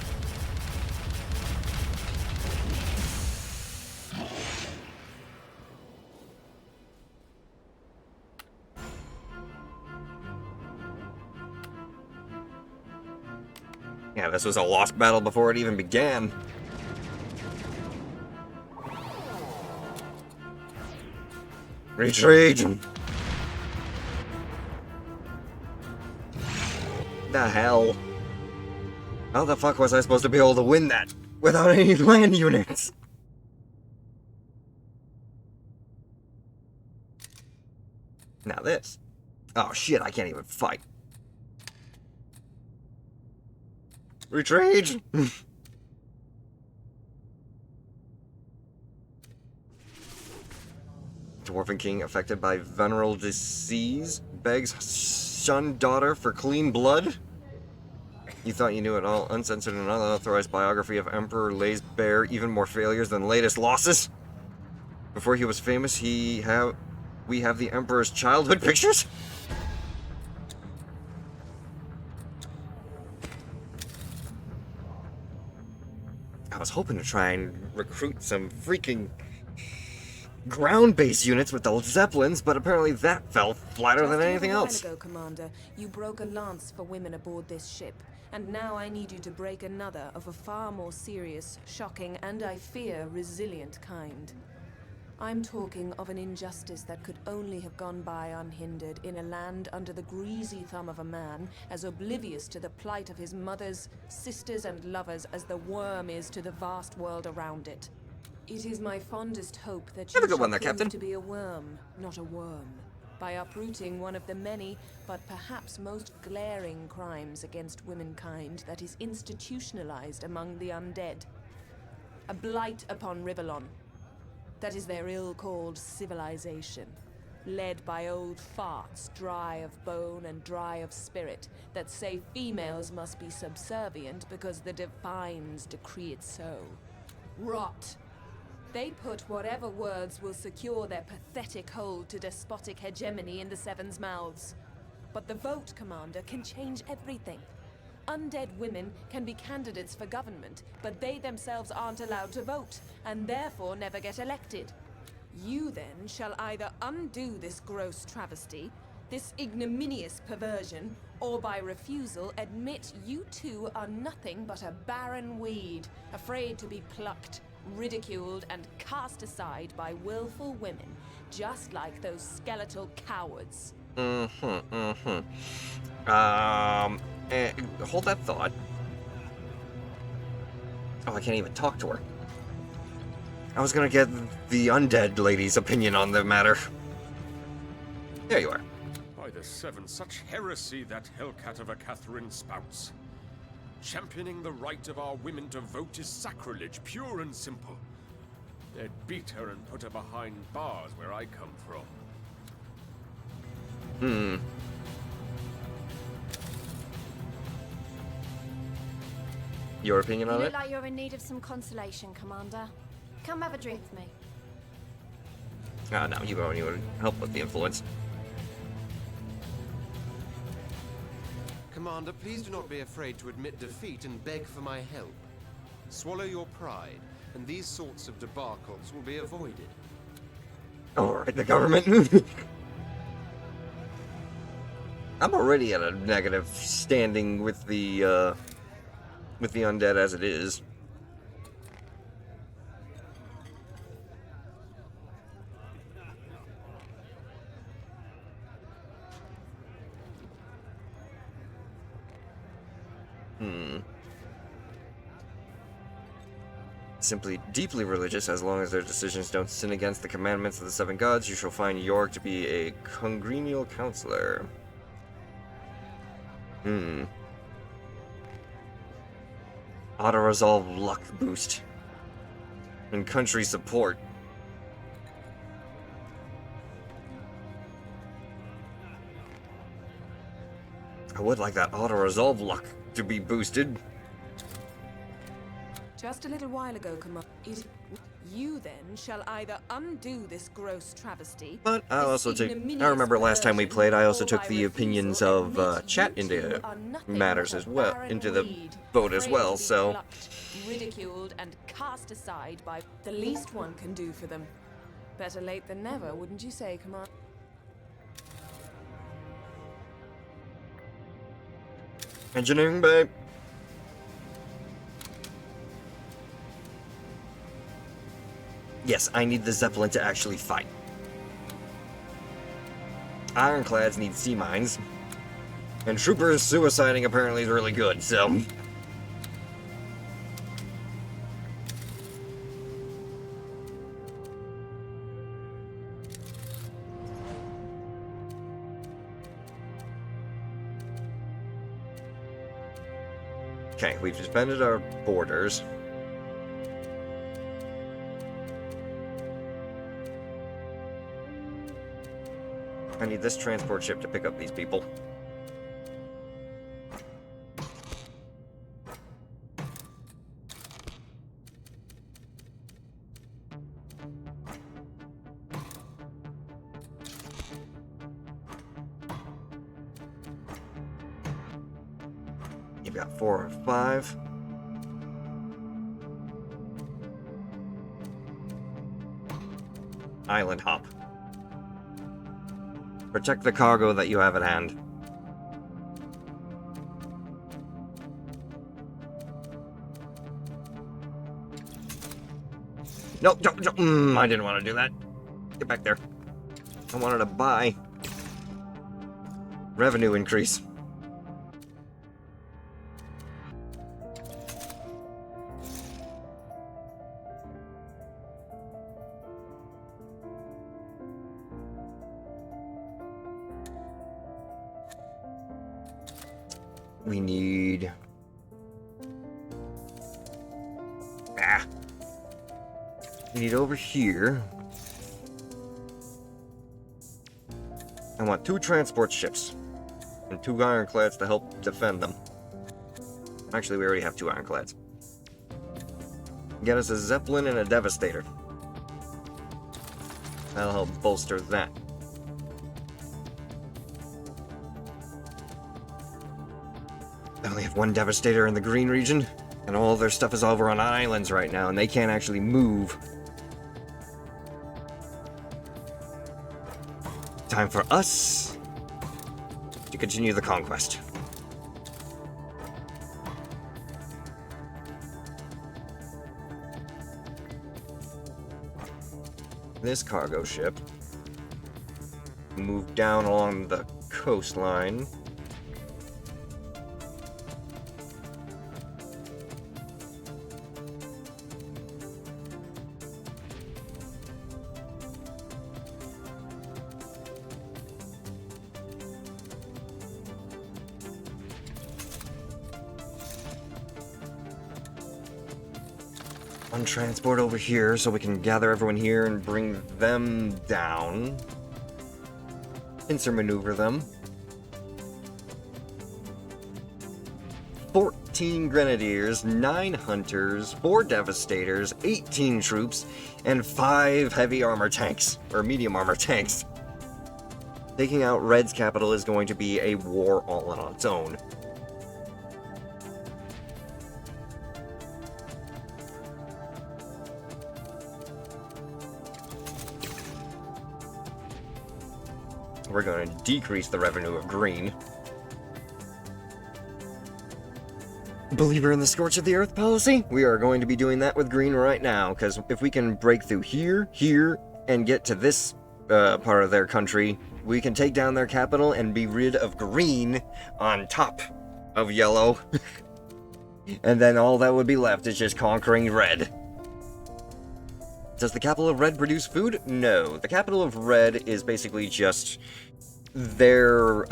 Yeah, this was a lost battle before it even began. Retreat! The hell? How the fuck was I supposed to be able to win that without any land units? Now this. Oh shit, I can't even fight. Retreat! Dwarven king affected by venereal disease begs shunned daughter for clean blood? You thought you knew it all. Uncensored and unauthorized biography of Emperor lays bare even more failures than latest losses? Before he was famous, we have the Emperor's childhood pictures? I was hoping to try and recruit some freaking ground-based units with the Zeppelins, but apparently that fell flatter than anything else. Just a while ago, Commander, you broke a lance for women aboard this ship, and now I need you to break another of a far more serious, shocking, and I fear resilient kind. I'm talking of an injustice that could only have gone by unhindered in a land under the greasy thumb of a man as oblivious to the plight of his mothers, sisters, and lovers as the worm is to the vast world around it. It is my fondest hope that you Have a good shall one there, prove Captain. to be a worm, not a worm. by uprooting one of the many, but perhaps most glaring crimes against womankind that is institutionalized among the undead. A blight upon Rivellon. That is their ill-called civilization, led by old farts, dry of bone and dry of spirit, that say females must be subservient because the Divines decree it so. Rot! They put whatever words will secure their pathetic hold to despotic hegemony in the Seven's mouths. But the vote, Commander, can change everything. Undead women can be candidates for government, but they themselves aren't allowed to vote, and therefore never get elected. You then shall either undo this gross travesty, this ignominious perversion, or by refusal admit you two are nothing but a barren weed, afraid to be plucked, ridiculed, and cast aside by willful women, just like those skeletal cowards. Hold that thought. Oh, I can't even talk to her. I was gonna get the undead lady's opinion on the matter. There you are. By the Seven, such heresy that hellcat of a Catherine spouts. Championing the right of our women to vote is sacrilege, pure and simple. They'd beat her and put her behind bars where I come from. Your opinion on You it? look like you're in need of some consolation, Commander. Come have a drink with me. Ah, no, you don't even help with the influence. Commander, please do not be afraid to admit defeat and beg for my help. Swallow your pride, and these sorts of debacles will be avoided. Alright, the government. I'm already at a negative standing with the undead as it is. Simply deeply religious, as long as their decisions don't sin against the commandments of the seven gods, you shall find York to be a congenial counselor. Auto-resolve luck boost. And country support. I would like that auto-resolve luck to be boosted. Just a little while ago, Commander. You then shall either undo this gross travesty. But I also took. I remember last time we played, I also took the opinions of chat into matters as well, into the vote as well. So. Ridiculed and cast aside by the least one can do for them. Better late than never, wouldn't you say, Commander? Engineering bay. Yes, I need the Zeppelin to actually fight. Ironclads need sea mines. And troopers suiciding apparently is really good, so... Okay, we've defended our borders. I need this transport ship to pick up these people. You've got 4 or 5. Island hop. Protect the cargo that you have at hand. Nope, I didn't want to do that. Get back there. I wanted to buy. Revenue increase. We need... We need over here. I want 2 transport ships. And 2 ironclads to help defend them. Actually, we already have 2 ironclads. Get us a Zeppelin and a Devastator. That'll help bolster that. I only have 1 Devastator in the green region, and all their stuff is over on islands right now, and they can't actually move. Time for us to continue the conquest. This cargo ship moved down along the coastline. One transport over here so we can gather everyone here and bring them down. Pincer maneuver them. 14 grenadiers, 9 hunters, 4 devastators, 18 troops, and 5 heavy armor tanks, or medium armor tanks. Taking out Red's capital is going to be a war all on its own. We're going to decrease the revenue of green. Believer in the Scorch of the Earth policy? We are going to be doing that with green right now, because if we can break through here, and get to this part of their country, we can take down their capital and be rid of green on top of yellow. And then all that would be left is just conquering red. Does the capital of red produce food? No. The capital of red is basically just their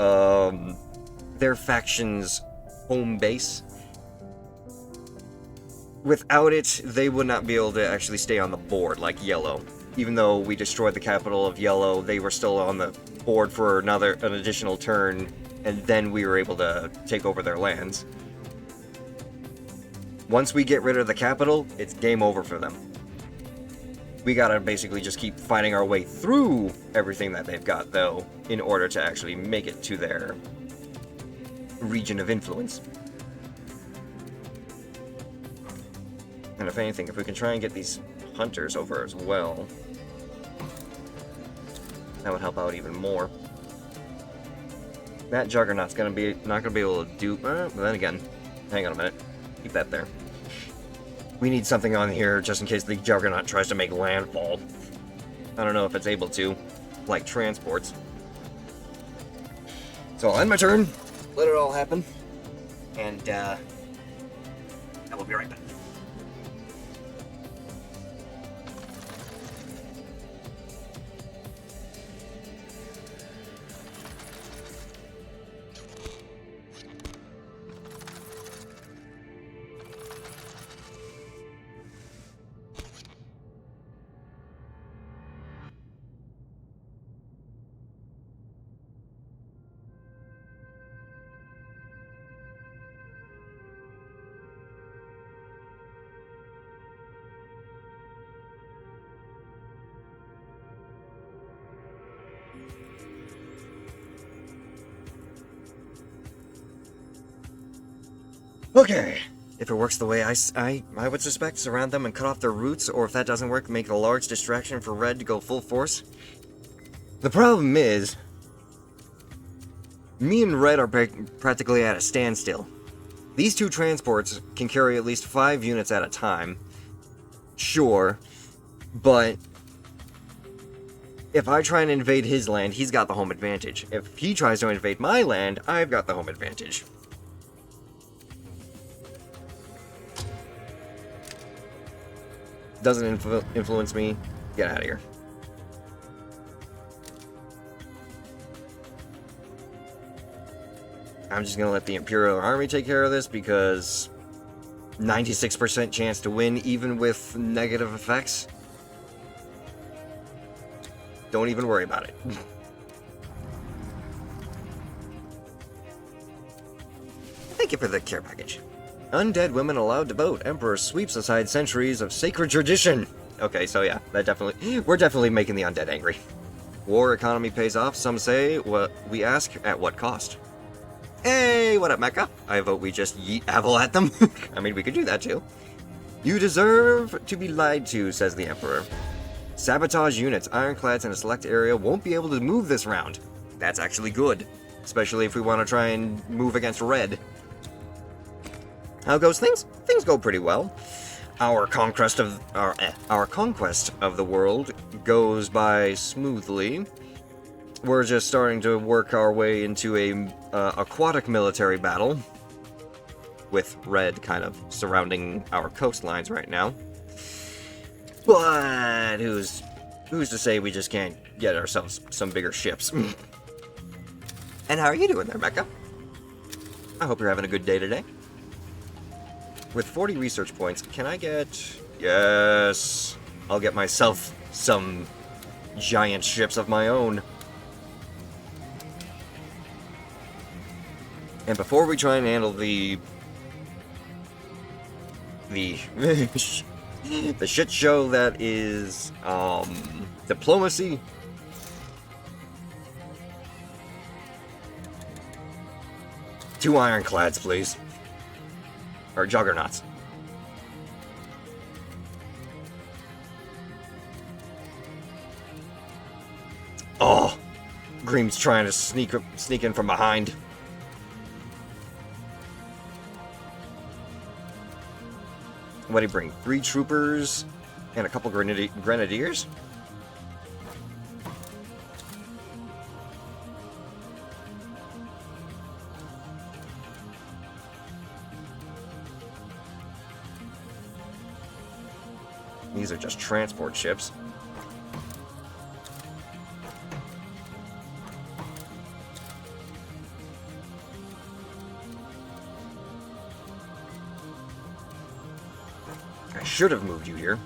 faction's home base. Without it, they would not be able to actually stay on the board like yellow. Even though we destroyed the capital of yellow, they were still on the board for an additional turn, and then we were able to take over their lands. Once we get rid of the capital, it's game over for them. We gotta basically just keep fighting our way through everything that they've got, though, in order to actually make it to their region of influence. And if anything, if we can try and get these hunters over as well, that would help out even more. That Juggernaut's not gonna be able to do. But then again, hang on a minute. Keep that there. We need something on here just in case the Juggernaut tries to make landfall. I don't know if it's able to, like transports. So I'll end my turn, let it all happen, and I will be right back. Okay, if it works the way I would suspect, surround them and cut off their roots, or if that doesn't work, make it a large distraction for Red to go full force. The problem is, me and Red are practically at a standstill. These 2 transports can carry at least 5 units at a time. Sure, but if I try and invade his land, he's got the home advantage. If he tries to invade my land, I've got the home advantage. Doesn't influence me, get out of here. I'm just gonna let the Imperial Army take care of this because 96% chance to win even with negative effects. Don't even worry about it. Thank you for the care package. Undead women allowed to vote. Emperor sweeps aside centuries of sacred tradition. Okay, so yeah, we're definitely making the undead angry. War economy pays off, some say. What we ask, at what cost? Hey, what up, Mecca? I vote we just yeet Avel at them. I mean, we could do that too. You deserve to be lied to, says the Emperor. Sabotage units, ironclads in a select area won't be able to move this round. That's actually good, especially if we want to try and move against red. How goes things? Things go pretty well. Our conquest of the world goes by smoothly. We're just starting to work our way into a aquatic military battle with red kind of surrounding our coastlines right now. But who's to say we just can't get ourselves some bigger ships? And how are you doing there, Mecca? I hope you're having a good day today. With 40 research points, can I get... Yes! I'll get myself some giant ships of my own. And before we try and handle the shit show that is diplomacy, two ironclads, please. Or juggernauts. Oh, Greem's trying to sneak in from behind. What did he bring? 3 troopers and a couple grenadiers? These are just transport ships. I should have moved you here.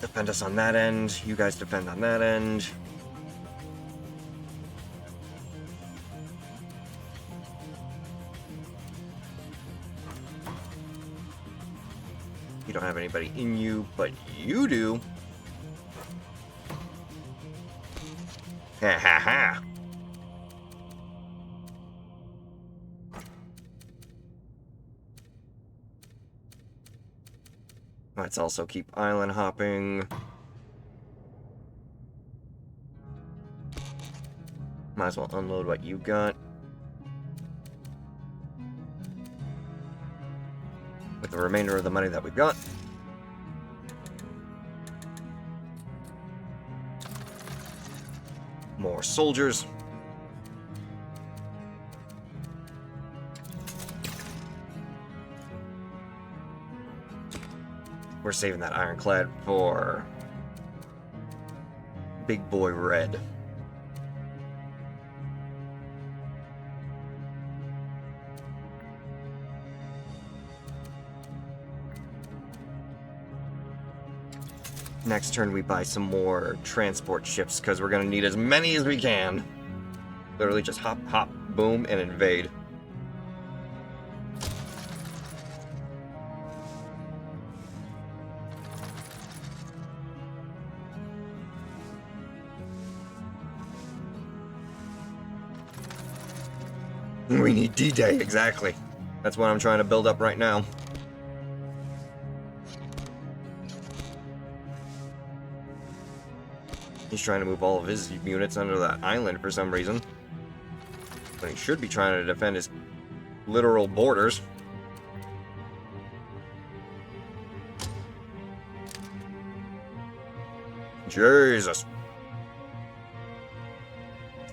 Defend us on that end. You guys defend on that end. You don't have anybody in you, but you do. Ha ha ha. Let's also keep island hopping. Might as well unload what you got. With the remainder of the money that we've got. More soldiers. We're saving that ironclad for Big Boy Red. Next turn we buy some more transport ships because we're going to need as many as we can. Literally just hop, hop, boom, and invade. We need D-Day, exactly. That's what I'm trying to build up right now. He's trying to move all of his units under that island for some reason. But he should be trying to defend his literal borders. Jesus.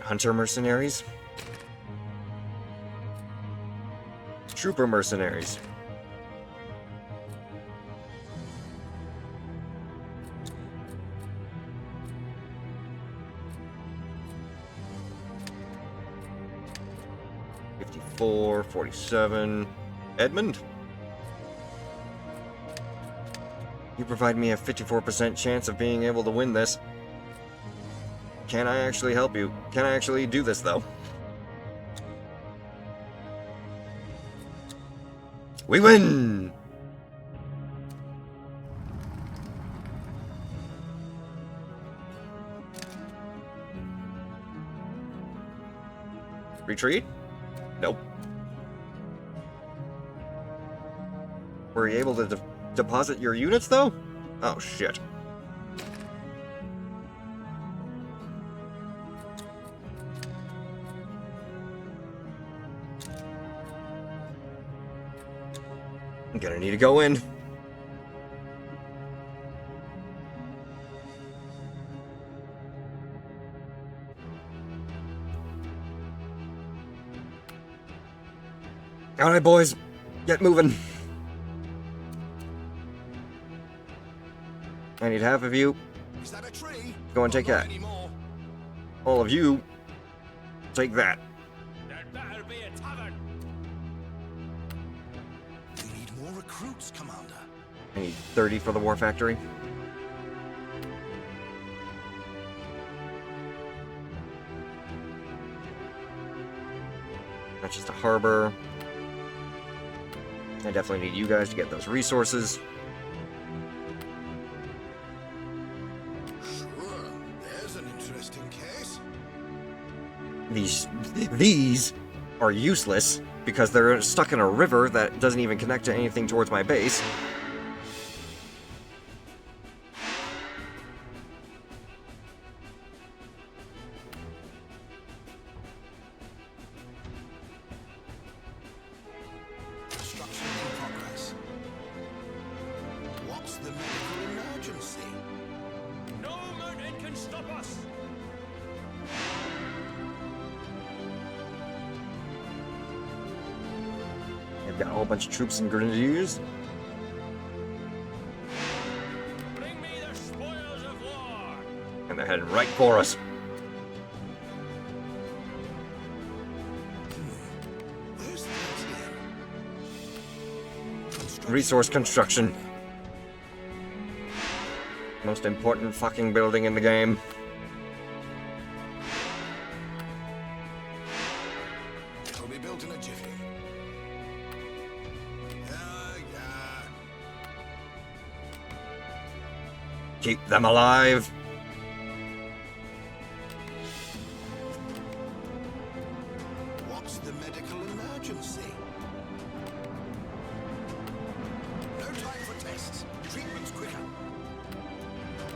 Hunter mercenaries? Trooper mercenaries. $54, $47. Edmund? You provide me a 54% chance of being able to win this. Can I actually help you? Can I actually do this, though? We win! Retreat? Nope. Were you able to deposit your units, though? Oh, shit. I'm gonna need to go in. Alright, boys. Get moving. I need half of you. Is that a tree? Go and take that. All of you, take that. There better be a tavern. We need more recruits, Commander. I need 30 for the war factory. That's just a harbor. I definitely need you guys to get those resources. Sure, there's an interesting case. These are useless because they're stuck in a river that doesn't even connect to anything towards my base. Construction in progress. What's the medical emergency? No mountain can stop us. I've got a whole bunch of troops and grenadiers. Bring me the spoils of war. And they're heading right for us. Where's the ATM? Resource construction. Most important fucking building in the game. It'll be built in a jiffy. Yeah. Keep them alive. What's the medical emergency? No time for tests. Treatment's quicker.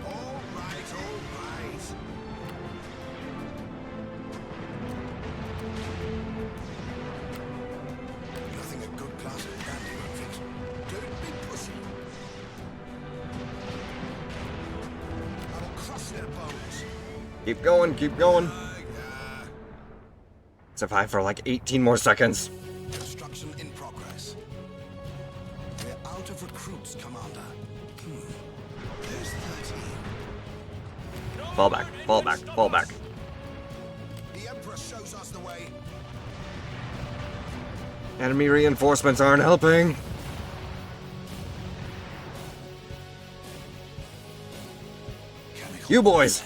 All right, all right. Nothing a good glass of brandy won't fix. Don't be pushy. I will crush their bones. Keep going, keep going. Survive for like 18 more seconds. Construction in progress. We're out of recruits, Commander. There's 13. Fall back, fall back, fall back. The Emperor shows us the way. Enemy reinforcements aren't helping. You boys,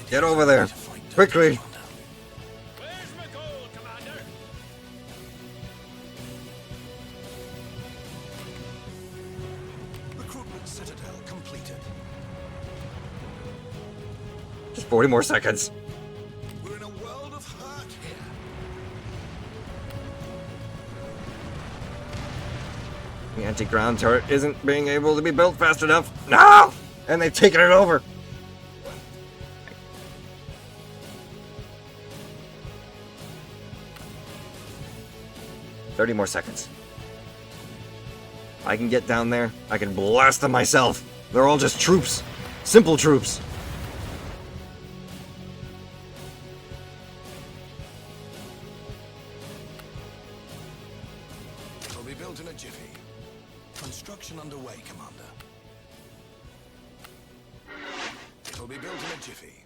get over there, quickly. Where's my gold, Commander? Recruitment citadel completed. Just 40 more seconds. We're in a world of hurt here. The anti-ground turret isn't being able to be built fast enough. No! And they've taken it over. $30 more seconds. I can get down there. I can blast them myself. They're all just troops. Simple troops. built in a jiffy. Construction underway, Commander. It'll be built in a jiffy.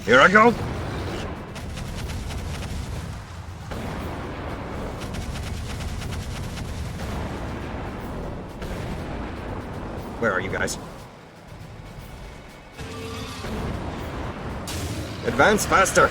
Here I go. Where are you guys? Advance faster!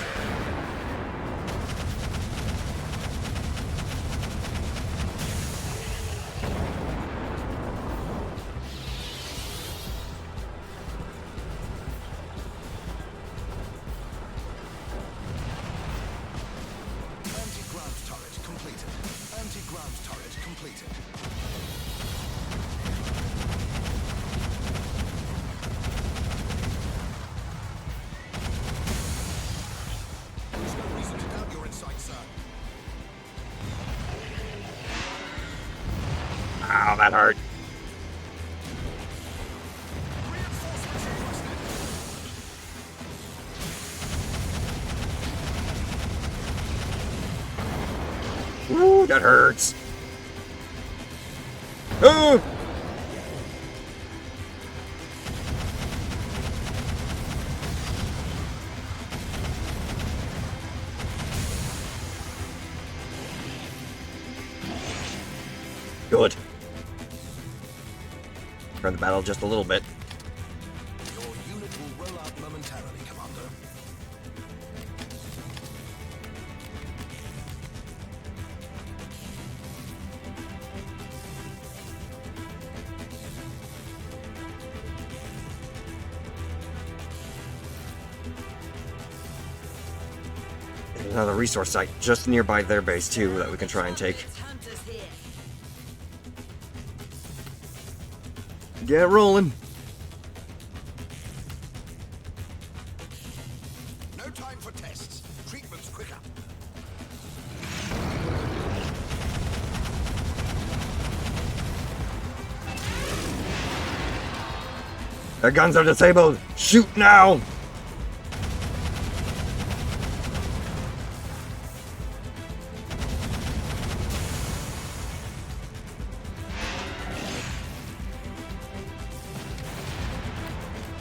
Anti-ground turret completed. Anti-ground turret completed. There's no reason to doubt your insight, sir. Ow, that hurt. Ooh, that hurts. Oh! Good. Turn the battle just a little bit. Your unit will roll out momentarily, Commander. There's another resource site just nearby their base too that we can try and take. Get rolling. No time for tests. Treatment's quicker. Their guns are disabled. Shoot now.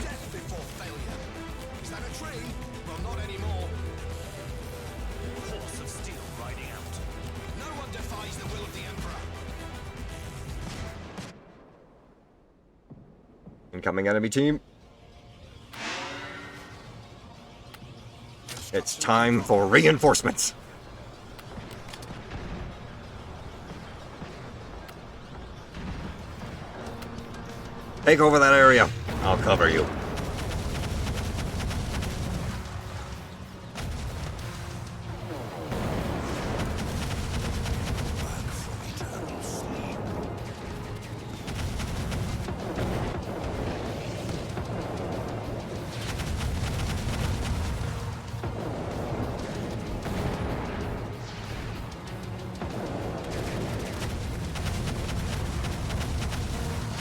Death before failure. Is that a train? Well, not anymore. Horse of steel riding out. No one defies the will of the Emperor. Incoming enemy team. It's time for reinforcements. Take over that area. I'll cover you.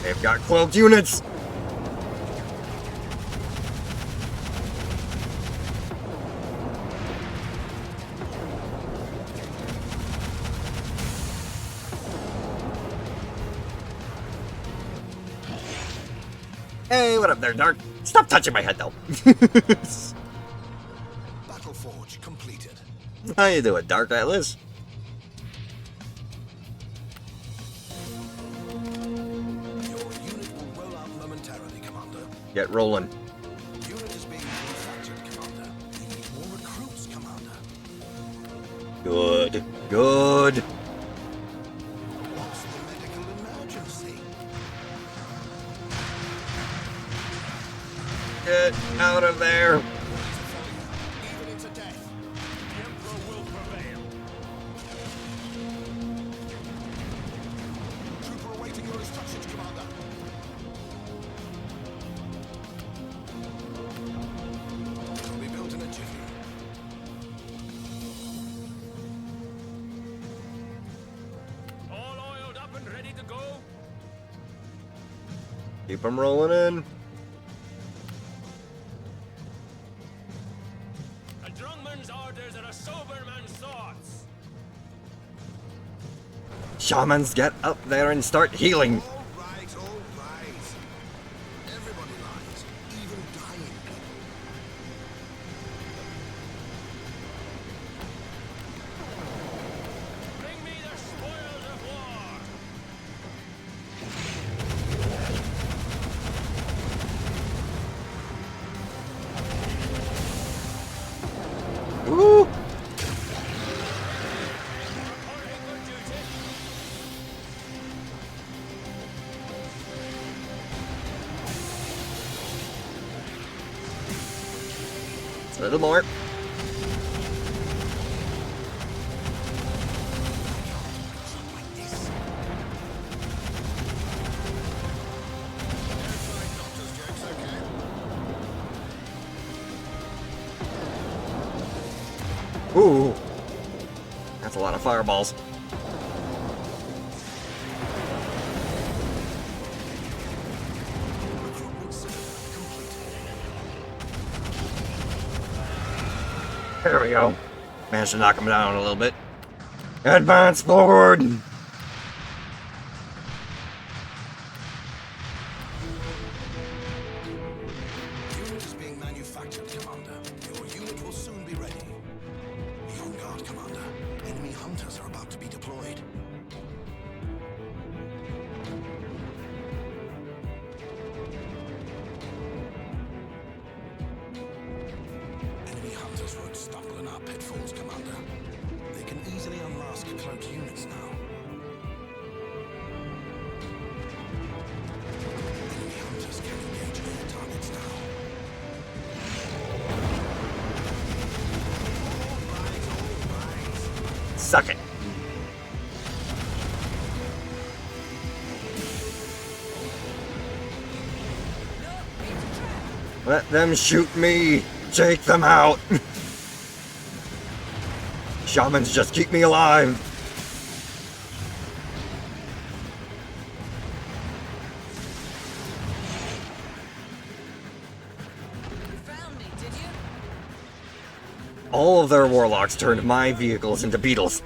They've got cloaked units. Hey, what up there, Dark? Stop touching my head, though. Battle Forge completed. How you doing, Dark Atlas? Your unit will roll out momentarily, Commander. Get rolling. Unit is being manufactured, Commander. We need more recruits, Commander. Good. Good. What's the medical emergency? Get out of there. Even into death. The Emperor will prevail. Trooper awaiting your instructions, Commander. It'll be built in a jiffy. All oiled up and ready to go? Keep them rolling in. Soberman sorts! Shamans, get up there and start healing. All right, all right. Everybody lies, even dying people. Bring me the spoils of war! Woo! It's a little more. Ooh. That's a lot of fireballs. There we go. Managed to knock him down a little bit. Advance forward! Unit is being manufactured, Commander. Your unit will soon be ready. Be on guard, Commander. Enemy hunters are about to be deployed. Enemy hunters won't stumble in our pitfalls, Commander. They can easily unmask cloaked units now. Enemy hunters can engage air targets now. Suck it. Let them shoot me. Take them out. Shamans, just keep me alive. Found me, did you? All of their warlocks turned my vehicles into beetles.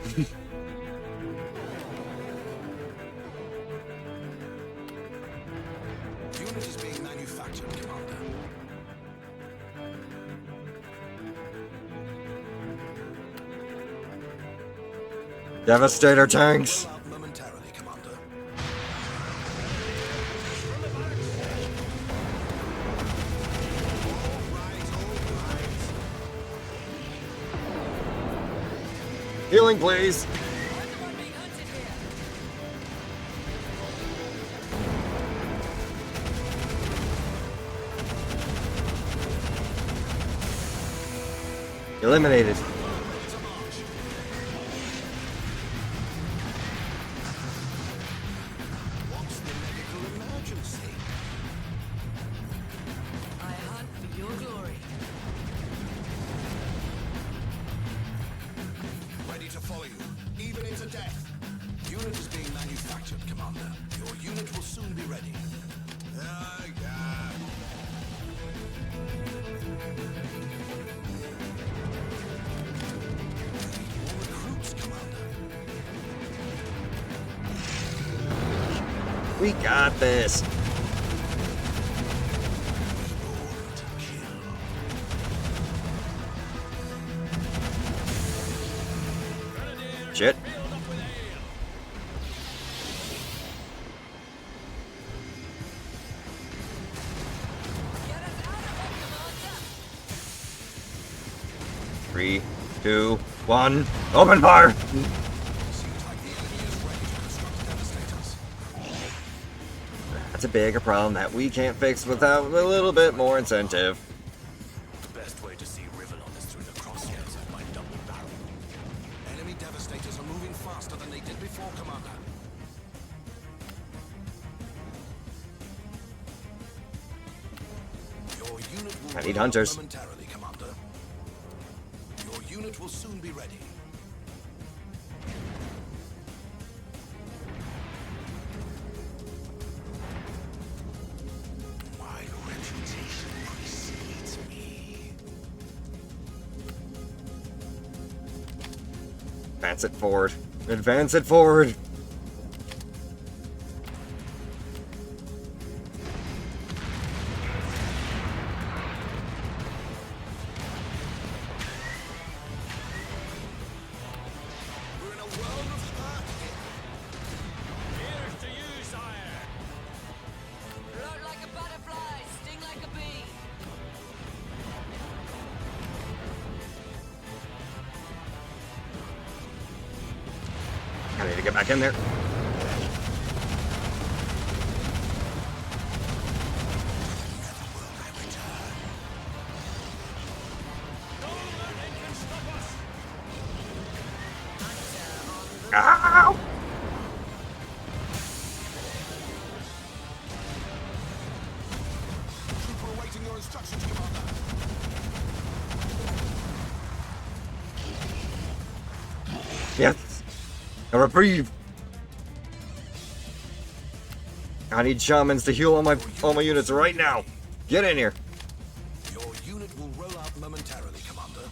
Unit is being manufactured, Commander. Devastator tanks. Roll out momentarily, Commander. Healing, please. I'm the one being hunted here. Eliminated. What's the medical emergency? I hunt for your glory. Ready to follow you, even into death. Unit is being manufactured, Commander. Your unit will soon be ready. Yeah. More recruits, Commander. We got this. Shit. Get us out of here, Commander. 3, 2, 1. Open fire. Seems like the enemy is ready to construct devastators. That's a bigger problem that we can't fix without a little bit more incentive. The best way to see Rivalon is through the crosshairs of my double barrel. Enemy devastators are moving faster than they did before, Commander. Your unit will I need roll out hunters. momentarily, Commander. Your unit will soon be ready. My reputation precedes me. Advance it forward. Advance it forward. We're in a world of hurt here. Here's to you, sire. Float like a butterfly, sting like a bee. I need to get back in there. Ow! Trooper awaiting your instructions, Commander. Yes. A reprieve. I need shamans to heal all my units right now. Get in here. Your unit will roll out momentarily, Commander.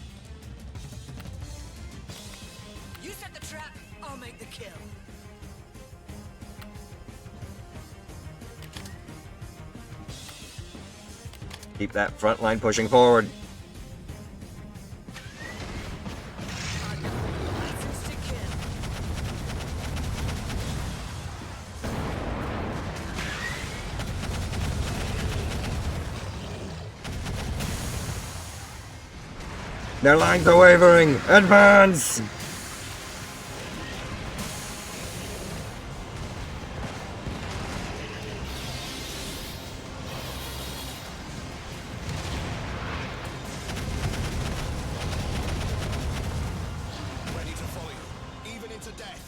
You set the trap, I'll make the kill. Keep that front line pushing forward. License to kill. Their lines are wavering. Advance! Ready to follow you, even into death.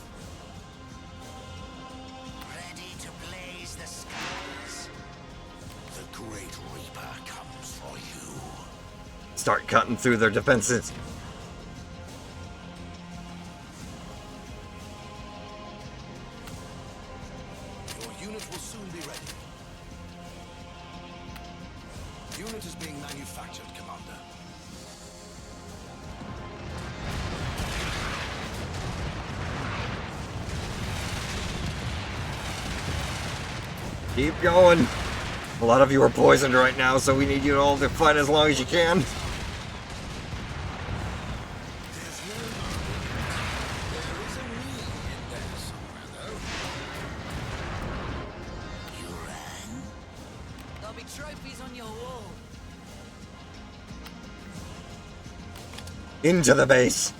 Ready to blaze the skies. The Great Reaper comes for you. Start cutting through their defenses. Your unit will soon be ready. Unit is being manufactured, Commander. Keep going. A lot of you are poisoned right now, so we need you all to fight as long as you can. There's no there is a me in there somewhere, though. You ran? There'll be trophies on your wall. Into the base.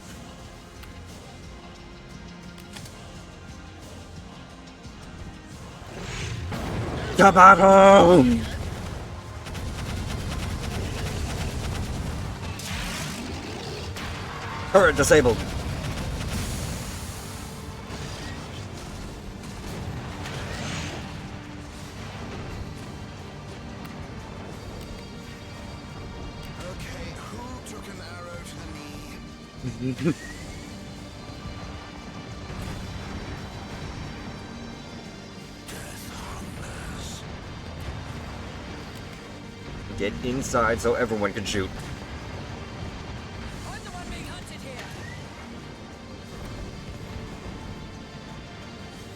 To battle! Turret disabled. Okay, who took an arrow to the knee? Death hungers. Get inside so everyone can shoot. I'm the one being hunted here.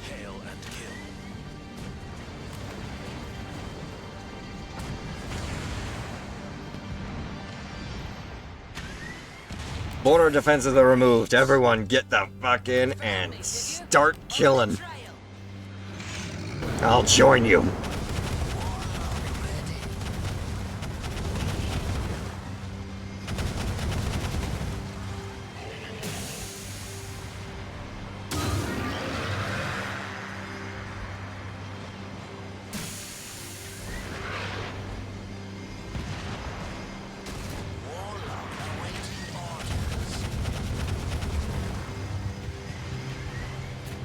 Hail and kill. Border defenses are removed. Everyone get the fuck in and start killing. I'll join you.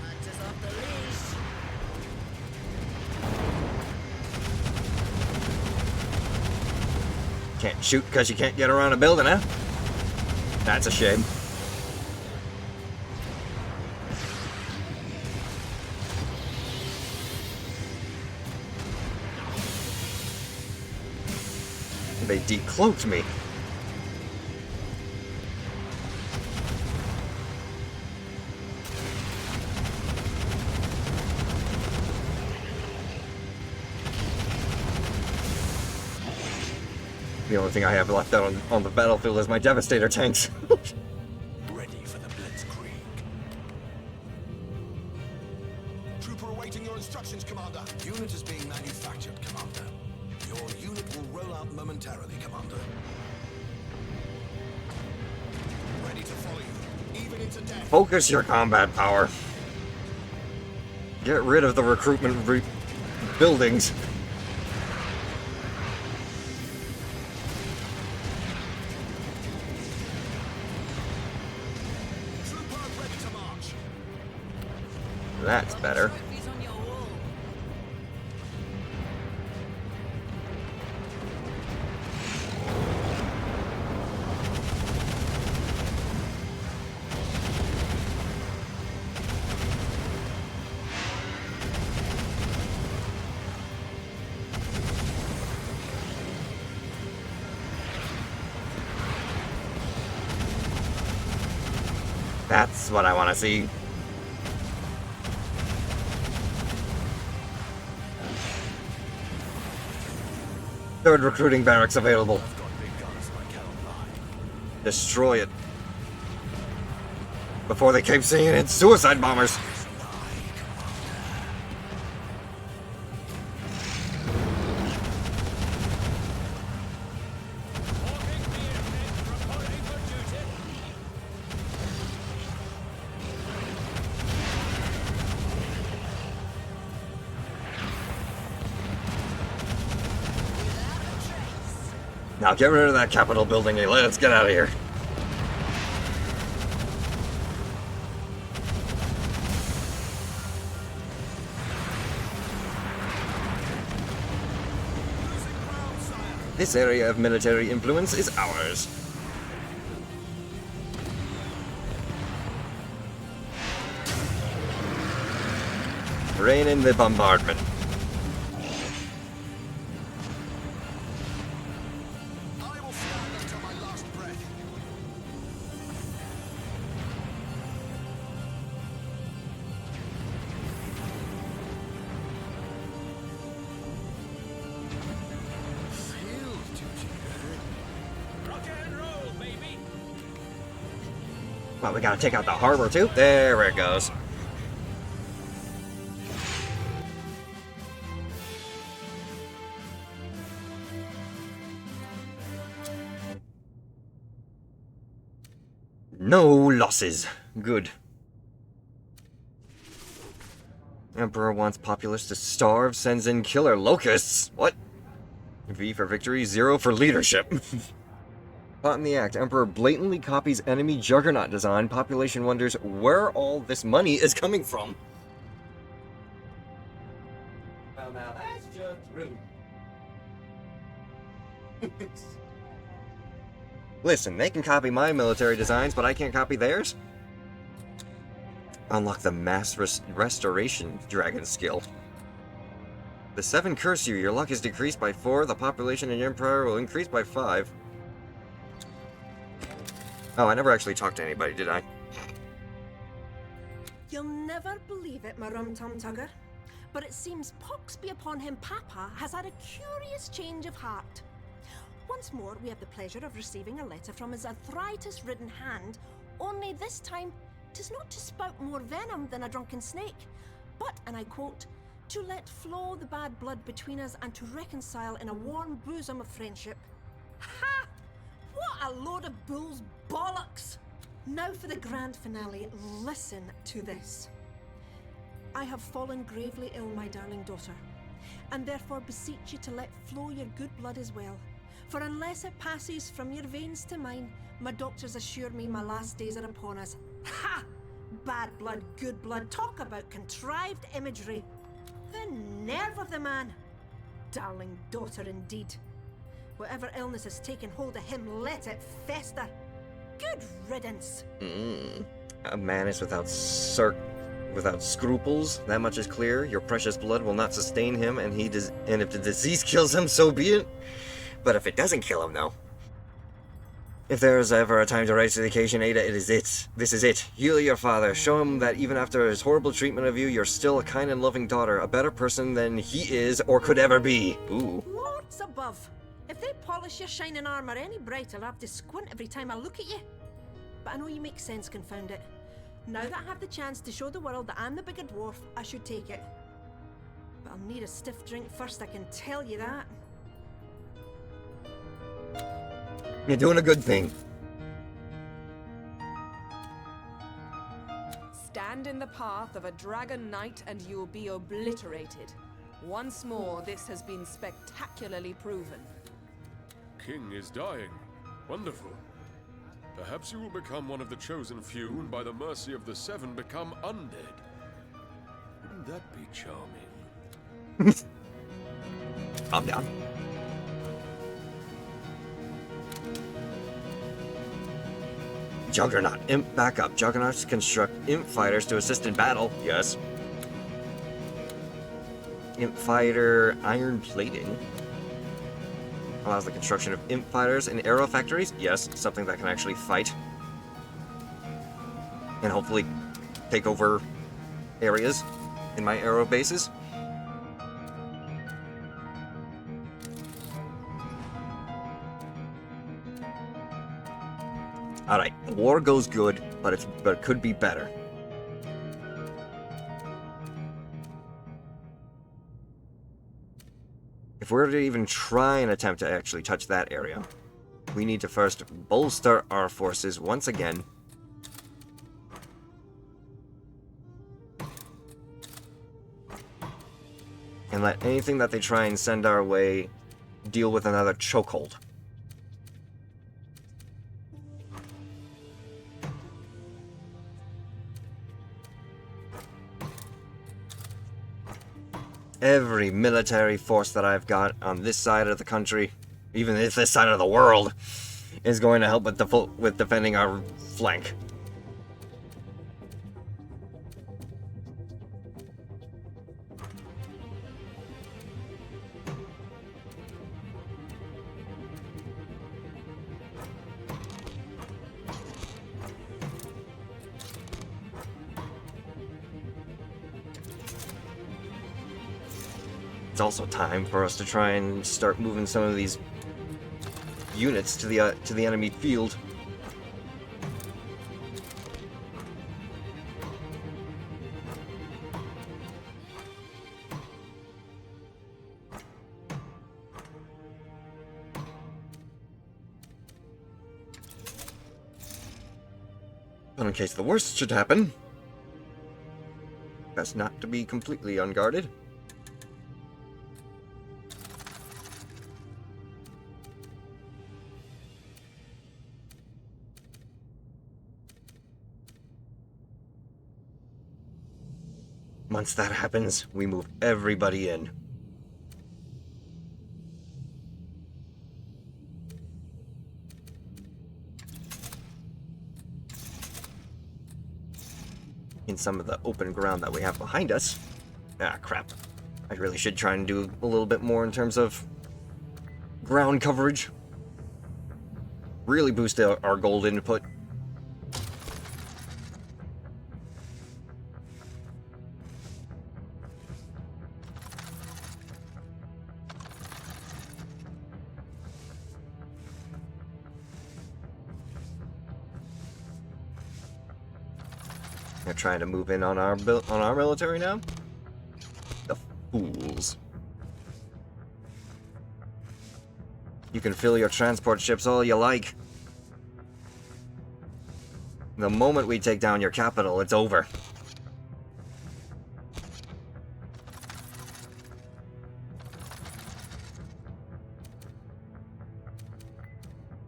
Hunters off the leash. Can't shoot because you can't get around a building, huh? That's a shame. They decloaked me. The only thing I have left out on the battlefield is my Devastator tanks. Ready for the Blitzkrieg. Trooper awaiting your instructions, Commander. Unit is being manufactured, Commander. Your unit will roll out momentarily, Commander. Ready to follow you, even into death. Focus your combat power. Get rid of the recruitment buildings. Trooper ready to march. That's better. Trophies on your wall. That's what I want to see. Third recruiting barracks available. Destroy it. Before they keep singing in suicide bombers. Now get rid of that Capitol building and let's get out of here. This area of military influence is ours. Rain in the bombardment. I will stand until my last breath. Field duty, Rock and roll, baby! Well, we gotta take out the harbor too. There it goes. No losses. Good. Emperor wants populace to starve, sends in killer locusts. What? V for victory, 0 for leadership. Caught in the act, Emperor blatantly copies enemy juggernaut design. Population wonders where all this money is coming from. Well, now that's just rude. Listen, they can copy my military designs, but I can't copy theirs? Unlock the mass restoration dragon skill. The 7 curse you, your luck is decreased by 4, the population in your empire will increase by 5. Oh, I never actually talked to anybody, did I? You'll never believe it, my rum-tum tugger, but it seems pox be upon him Papa has had a curious change of heart. Once more, we have the pleasure of receiving a letter from his arthritis-ridden hand, only this time, 'tis not to spout more venom than a drunken snake, but, and I quote, to let flow the bad blood between us and to reconcile in a warm bosom of friendship. Ha! What a load of bull's bollocks! Now for the grand finale, listen to this. I have fallen gravely ill, my darling daughter, and therefore beseech you to let flow your good blood as well. For unless it passes from your veins to mine, my doctors assure me my last days are upon us. Ha! Bad blood, good blood, talk about contrived imagery. The nerve of the man! Darling daughter indeed. Whatever illness has taken hold of him, let it fester. Good riddance. A man is without scruples. That much is clear. Your precious blood will not sustain him, and if the disease kills him, so be it. But if it doesn't kill him, though. If there is ever a time to rise to the occasion, Ada, it is it. This is it. Heal your father. Show him that even after his horrible treatment of you, you're still a kind and loving daughter, a better person than he is or could ever be. Ooh. Lords above! If they polish your shining armor any brighter, I'll have to squint every time I look at you. But I know you make sense, confound it. Now that I have the chance to show the world that I'm the bigger dwarf, I should take it. But I'll need a stiff drink first, I can tell you that. You're doing a good thing. Stand in the path of a dragon knight and you'll be obliterated. Once more, this has been spectacularly proven. King is dying. Wonderful. Perhaps you will become one of the chosen few, and by the mercy of the Seven, become undead. Wouldn't that be charming? Calm down. Juggernaut. Imp backup. Juggernauts construct imp fighters to assist in battle. Yes. Imp fighter iron plating. Allows the construction of imp fighters in arrow factories. Yes, something that can actually fight. And hopefully take over areas in my arrow bases. Alright, the war goes good, but it could be better. If we're to even try and attempt to actually touch that area, we need to first bolster our forces once again. And let anything that they try and send our way deal with another chokehold. Every military force that I've got on this side of the country, even if this side of the world, is going to help with defending our flank. It's also time for us to try and start moving some of these units to the enemy field. But in case the worst should happen, best not to be completely unguarded. Once that happens, we move everybody in. In some of the open ground that we have behind us. Ah, crap. I really should try and do a little bit more in terms of ground coverage. Really boost our gold input. They're trying to move in on our military now? The fools. You can fill your transport ships all you like. The moment we take down your capital, it's over.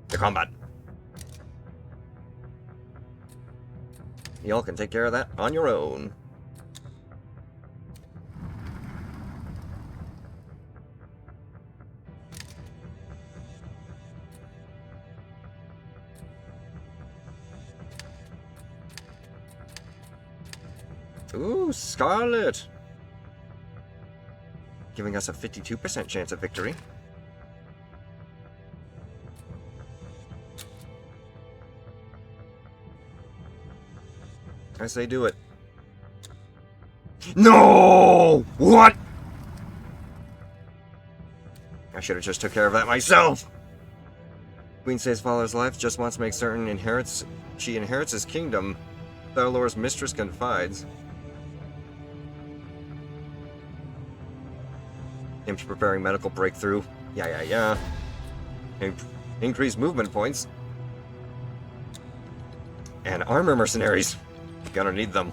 To combat. Y'all can take care of that on your own. Ooh, Scarlet! Giving us a 52% chance of victory. I say do it. No! What? I should have just took care of that myself. Queen saves father's life, just wants to make certain she inherits his kingdom. Thalor's mistress confides. Imps preparing medical breakthrough. Yeah. Increased movement points. And armor mercenaries. Gonna need them.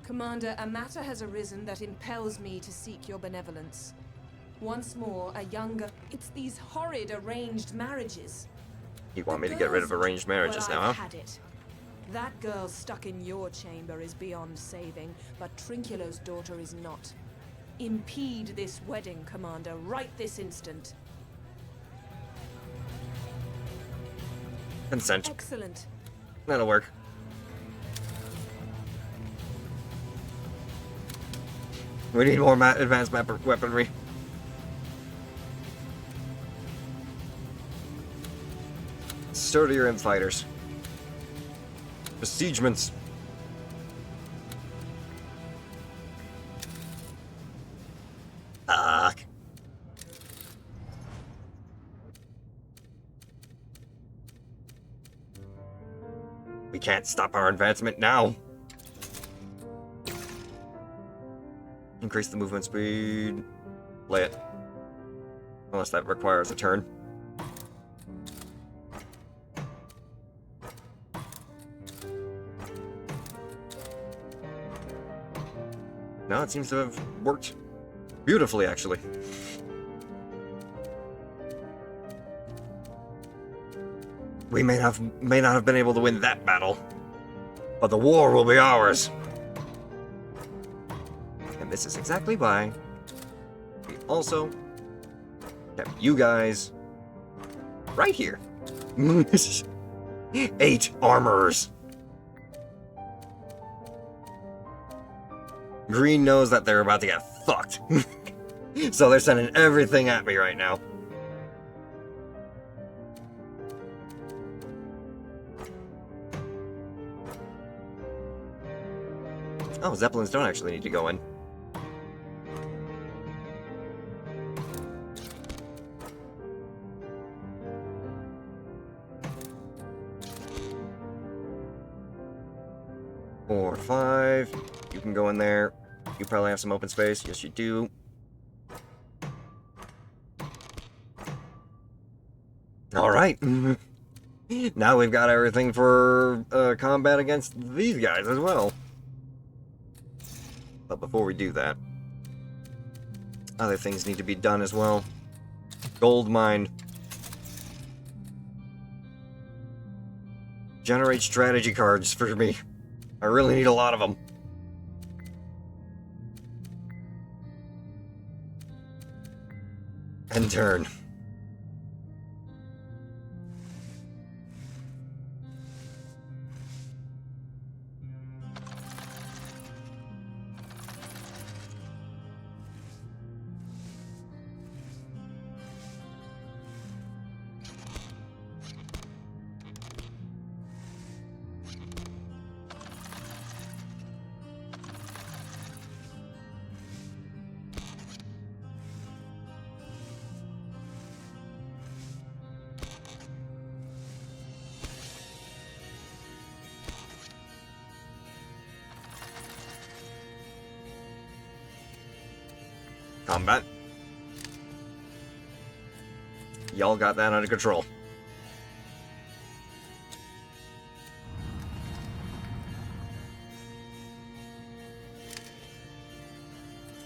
Commander, a matter has arisen that impels me to seek your benevolence. Once more, a younger... It's these horrid arranged marriages. You want me to get rid of arranged marriages now, huh? I've had it. That girl stuck in your chamber is beyond saving, but Trinculo's daughter is not. Impede this wedding, Commander, right this instant. Consent. Excellent. That'll work. We need more advanced weaponry. Sturdier imp fighters. Besiegements. Fuck. We can't stop our advancement now. Increase the movement speed. Play it. Unless that requires a turn. No, it seems to have worked beautifully, actually. We may not have been able to win that battle, but the war will be ours. And this is exactly why we also kept you guys right here. 8 armorers. Green knows that they're about to get fucked. So they're sending everything at me right now. Oh, Zeppelins don't actually need to go in. Four, 5. You can go in there. You probably have some open space. Yes, you do. All right. Now we've got everything for combat against these guys as well. But before we do that, other things need to be done as well. Gold mine. Generate strategy cards for me. I really need a lot of them. And turn. Combat. Y'all got that under control.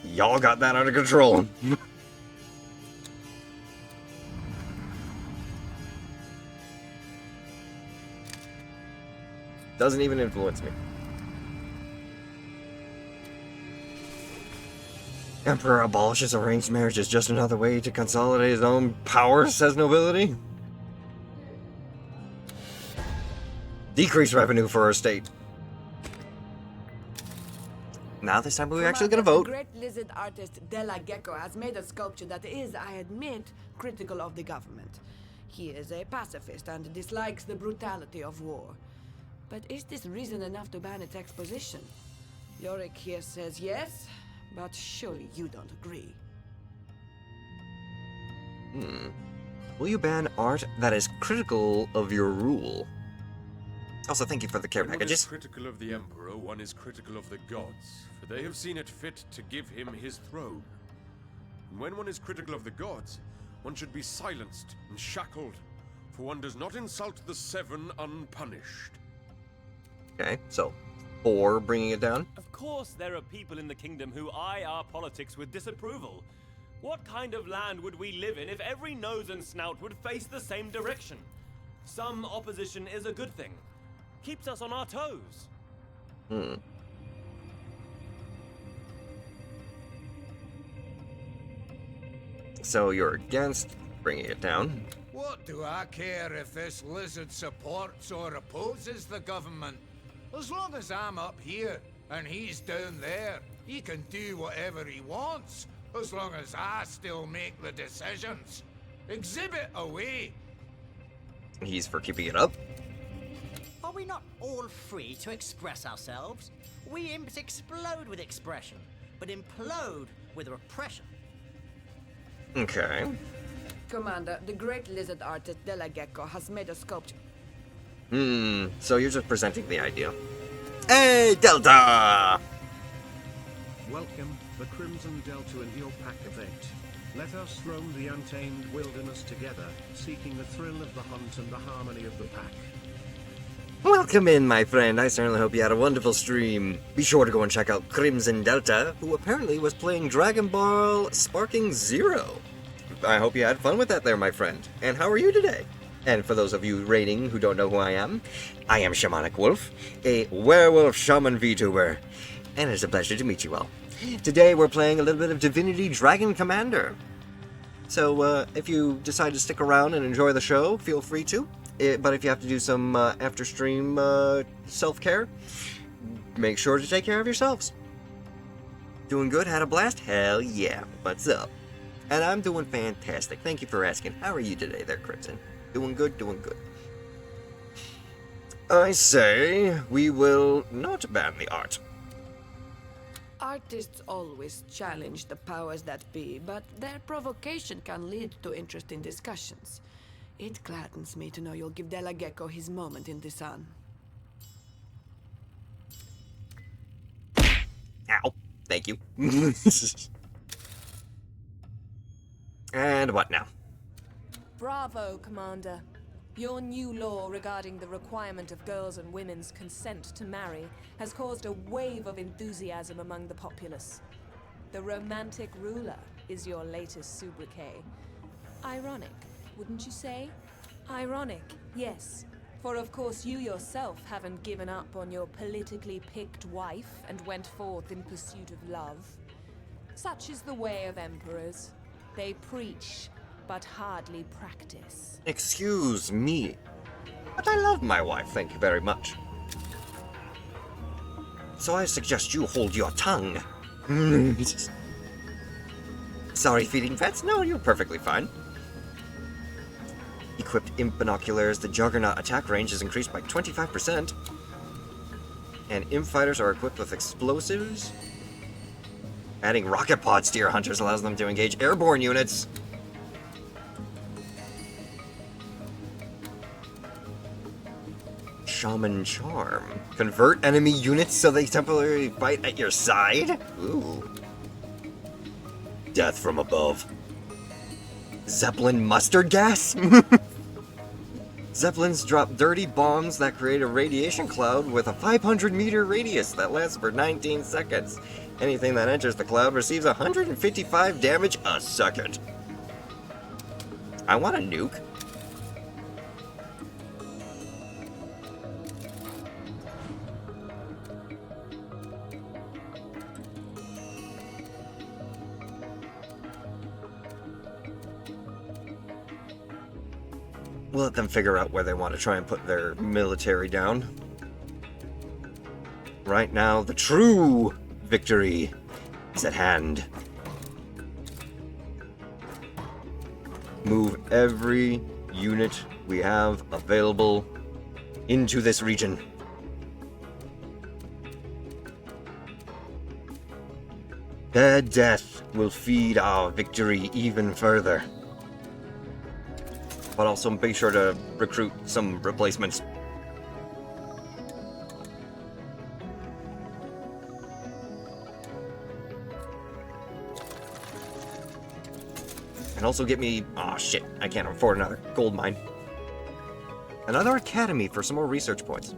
Y'all got that under control. Doesn't even influence me. Emperor abolishes arranged marriage is just another way to consolidate his own power, says nobility. Decrease revenue for our state. Now this time we're actually gonna vote. The great lizard artist Della Gecko has made a sculpture that is, I admit, critical of the government. He is a pacifist and dislikes the brutality of war. But is this reason enough to ban its exposition? Yorick here says yes, but surely you don't agree. Will you ban art that is critical of your rule? Also, thank you for the care When one is packages. critical of the Emperor, one is critical of the gods, for they have seen it fit to give him his throne. And when one is critical of the gods, one should be silenced and shackled, for one does not insult the Seven unpunished. Okay, so 4 bringing it down. Of course, there are people in the kingdom who eye our politics with disapproval. What kind of land would we live in if every nose and snout would face the same direction? Some opposition is a good thing. Keeps us on our toes. So you're against bringing it down. What do I care if this lizard supports or opposes the government? As long as I'm up here and he's down there, he can do whatever he wants, as long as I still make the decisions. Exhibit away. He's for keeping it up. Are we not all free to express ourselves? We imps explode with expression, but implode with repression. Okay. Commander, the great lizard artist Della Gecko has made a sculpture. So you're just presenting the idea. Hey, Delta! Welcome, the Crimson Delta and your pack event. Let us roam the untamed wilderness together, seeking the thrill of the hunt and the harmony of the pack. Welcome in, my friend. I certainly hope you had a wonderful stream. Be sure to go and check out Crimson Delta, who apparently was playing Dragon Ball Sparking Zero. I hope you had fun with that there, my friend. And how are you today? And for those of you raiding who don't know who I am Shamanic Wolf, a werewolf shaman VTuber. And it's a pleasure to meet you all. Today we're playing a little bit of Divinity Dragon Commander. So if you decide to stick around and enjoy the show, feel free to. But if you have to do some after-stream self-care, make sure to take care of yourselves. Doing good? Had a blast? Hell yeah. What's up? And I'm doing fantastic. Thank you for asking. How are you today there, Crimson? Doing good, doing good. I say we will not ban the art. Artists always challenge the powers that be, but their provocation can lead to interesting discussions. It gladdens me to know you'll give Della Gecko his moment in the sun. Ow. Thank you. And what now? Bravo, Commander. Your new law regarding the requirement of girls' and women's consent to marry has caused a wave of enthusiasm among the populace. The romantic ruler is your latest sobriquet. Ironic, wouldn't you say? Ironic, yes. For of course you yourself haven't given up on your politically picked wife and went forth in pursuit of love. Such is the way of emperors. They preach, but hardly practice. Excuse me. But I love my wife, thank you very much. So I suggest you hold your tongue. Sorry, feeding pets? No, you're perfectly fine. Equipped imp binoculars, the Juggernaut attack range is increased by 25%. And imp fighters are equipped with explosives. Adding rocket pods to your hunters allows them to engage airborne units. Shaman Charm. Convert enemy units so they temporarily fight at your side? Ooh. Death from above. Zeppelin mustard gas? Zeppelins drop dirty bombs that create a radiation cloud with a 500-meter radius that lasts for 19 seconds. Anything that enters the cloud receives 155 damage a second. I want a nuke. We'll let them figure out where they want to try and put their military down. Right now, the true victory is at hand. Move every unit we have available into this region. Their death will feed our victory even further. But also be sure to recruit some replacements. And also get me... Aw, shit. I can't afford another gold mine. Another academy for some more research points.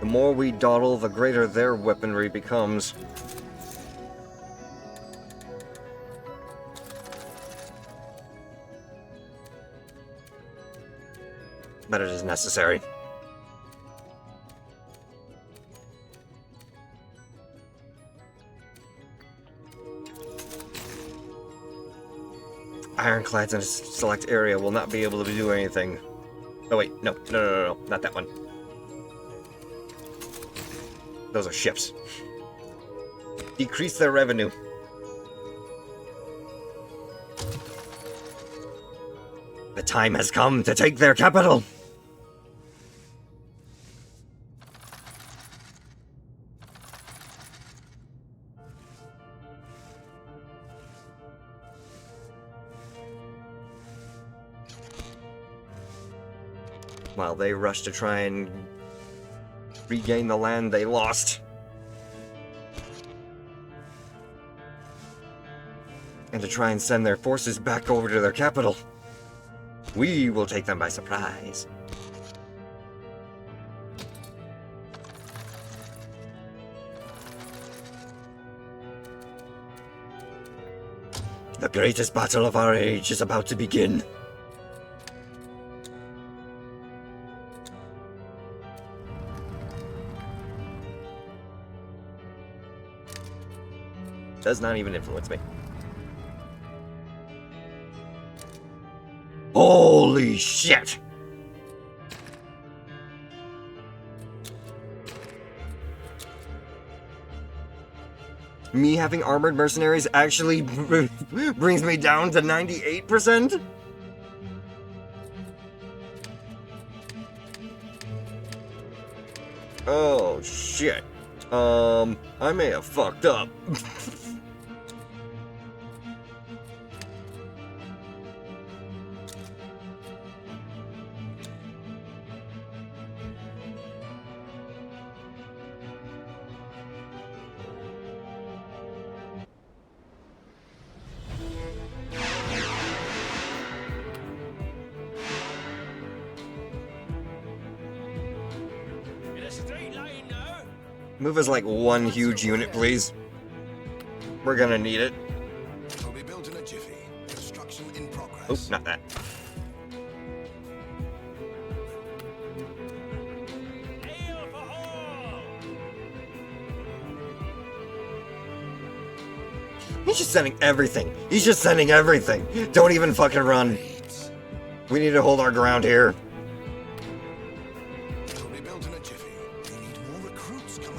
The more we dawdle, the greater their weaponry becomes. But it is necessary. Ironclads in a select area will not be able to do anything. Oh wait, no, not that one. Those are ships. Decrease their revenue. The time has come to take their capital! While they rush to try and regain the land they lost. And to try and send their forces back over to their capital. We will take them by surprise. The greatest battle of our age is about to begin. Does not even influence me. Holy shit! Me having armored mercenaries actually brings me down to 98%? Oh shit. I may have fucked up. Move us like one huge unit, please. We're gonna need it. Will be built in a jiffy. Construction in progress. Oops, not that. He's just sending everything. He's just sending everything. Don't even fucking run. We need to hold our ground here. Will be built in a jiffy. We need more recruits, Commander.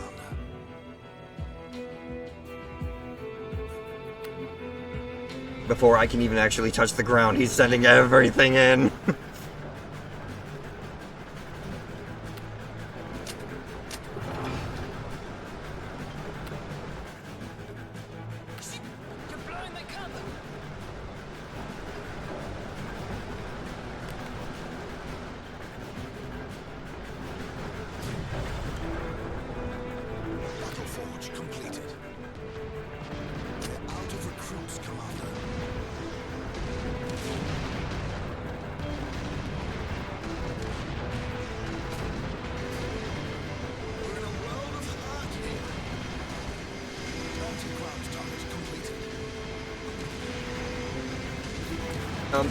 Before I can even actually touch the ground, he's sending everything in. Battle forge completed. We're out of recruits, Commander. We're in a world of hurt here. Anti-ground target completed.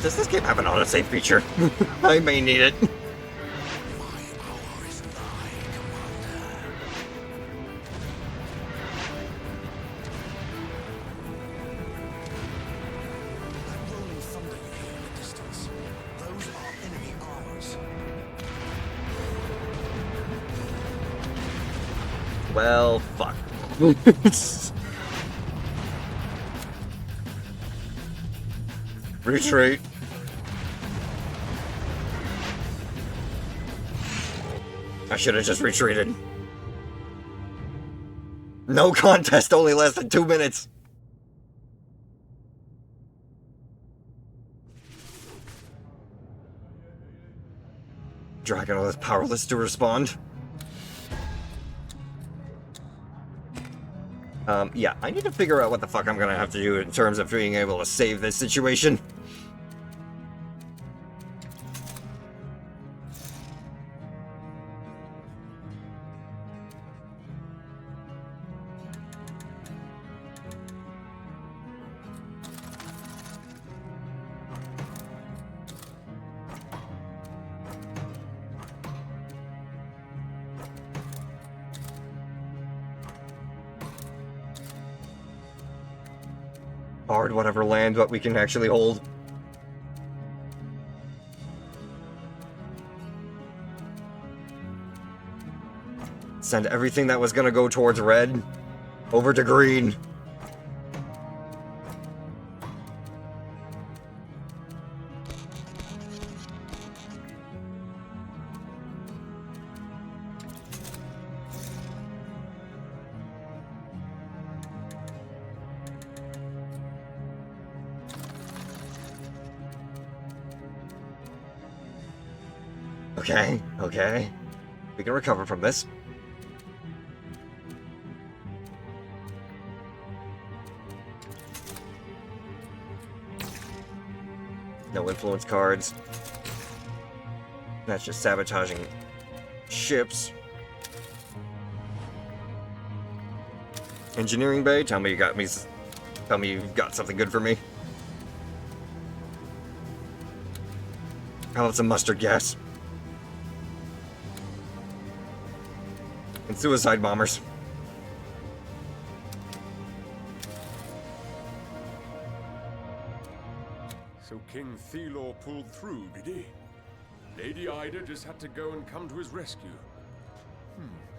Does this game have an autosave feature? I may need it. That rolling thunder you hear in the distance, those are enemy armors. Well, fuck. Retreat. I should have just retreated. No contest only lasted 2 minutes. Dragon is powerless to respond. Yeah, I need to figure out what the fuck I'm gonna have to do in terms of being able to save this situation. Hard whatever land what we can actually hold. Send everything that was gonna go towards red over to green. Okay, okay. We can recover from this. No influence cards. That's just sabotaging ships. Engineering bay, tell me you got me. Tell me you've got something good for me. How about some mustard gas? And suicide bombers. So King Thelor pulled through, did he? Lady Ida just had to go and come to his rescue.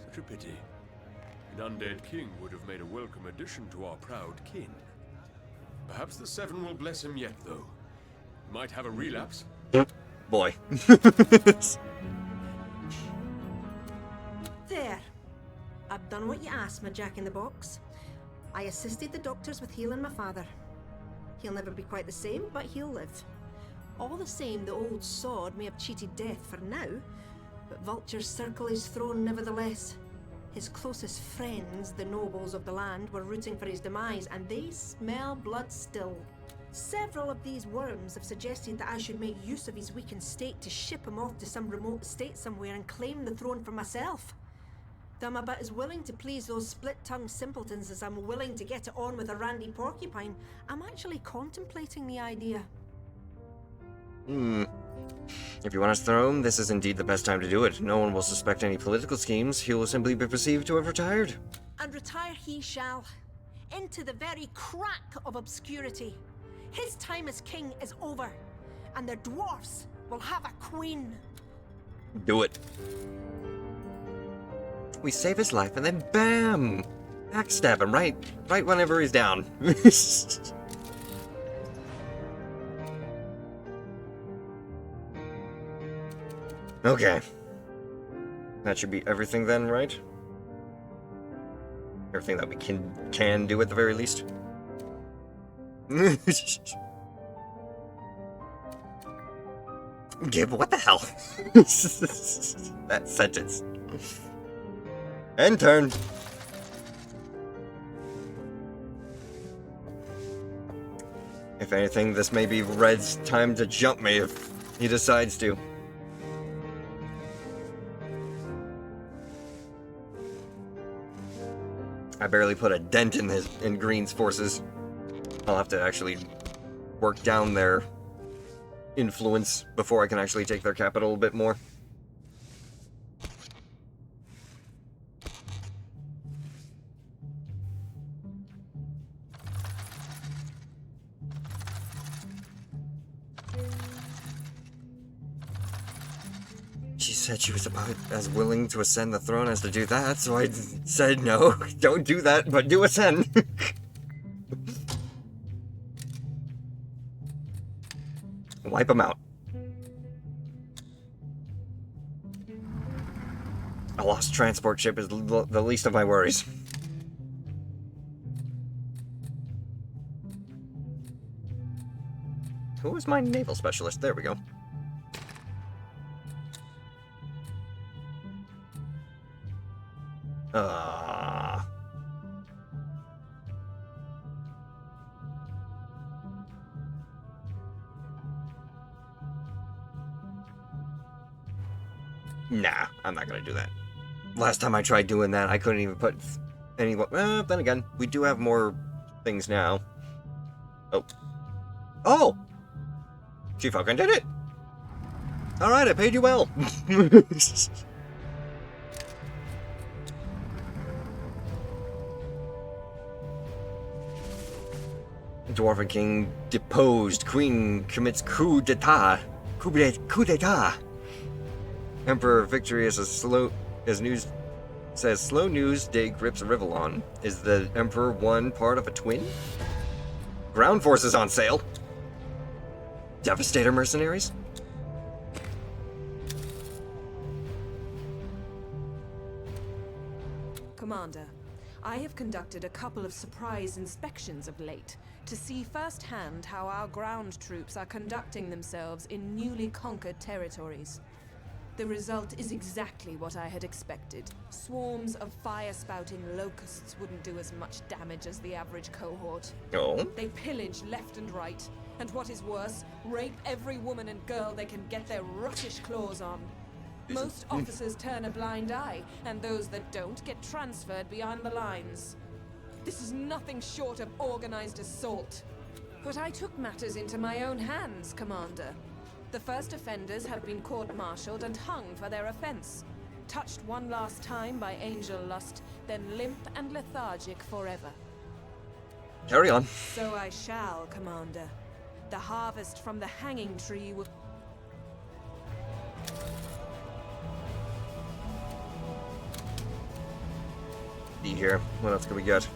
Such a pity. An undead king would have made a welcome addition to our proud kin. Perhaps the Seven will bless him yet, though. He might have a relapse. Boy. There. I've done what you asked, my Jack-in-the-Box. I assisted the doctors with healing my father. He'll never be quite the same, but he'll live. All the same, the old sod may have cheated death for now, but Vulture's circle his throne nevertheless. His closest friends, the nobles of the land, were rooting for his demise, and they smell blood still. Several of these worms have suggested that I should make use of his weakened state to ship him off to some remote estate somewhere and claim the throne for myself. Though I'm about as willing to please those split-tongued simpletons as I'm willing to get it on with a randy porcupine, I'm actually contemplating the idea. If you want his throne, this is indeed the best time to do it. No one will suspect any political schemes. He will simply be perceived to have retired. And retire he shall, into the very crack of obscurity. His time as king is over, and the dwarfs will have a queen. Do it. We save his life and then bam! Backstab him right whenever he's down. Okay. That should be everything then, right? Everything that we can do at the very least. Gib, what the hell? That sentence. End turn. If anything, this may be Red's time to jump me if he decides to. I barely put a dent in Green's forces. I'll have to actually work down their influence before I can actually take their capital a bit more. She said she was about as willing to ascend the throne as to do that, so I said no, don't do that, but do ascend. Wipe them out. A lost transport ship is the least of my worries. Who is my naval specialist? There we go. Nah, I'm not gonna do that. Last time I tried doing that, I couldn't even put any... then again, we do have more things now. Oh. Oh! Chief Falcon did it! Alright, I paid you well! Dwarven King deposed. Queen commits coup d'etat. Coup d'etat. Emperor victory is news says slow news day grips Rivellon. Is the Emperor one part of a twin? Ground forces on sale. Devastator mercenaries? Commander, I have conducted a couple of surprise inspections of late to see firsthand how our ground troops are conducting themselves in newly conquered territories. The result is exactly what I had expected. Swarms of fire-spouting locusts wouldn't do as much damage as the average cohort. Oh? They pillage left and right, and what is worse, rape every woman and girl they can get their rottish claws on. Most officers turn a blind eye, and those that don't get transferred beyond the lines. This is nothing short of organized assault. But I took matters into my own hands, Commander. The first offenders have been court-martialed and hung for their offense. Touched one last time by angel lust, then limp and lethargic forever. Carry on. So I shall, Commander. The harvest from the hanging tree will... See here. What else can we get?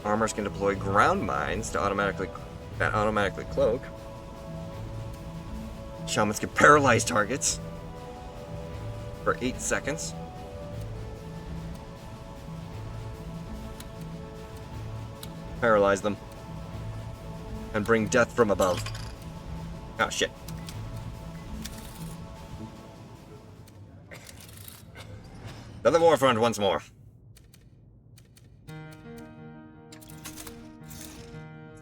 Armors can deploy ground mines to automatically cloak. Shamans can paralyze targets for 8 seconds. Paralyze them. And bring death from above. Oh, shit. Another warfront once more.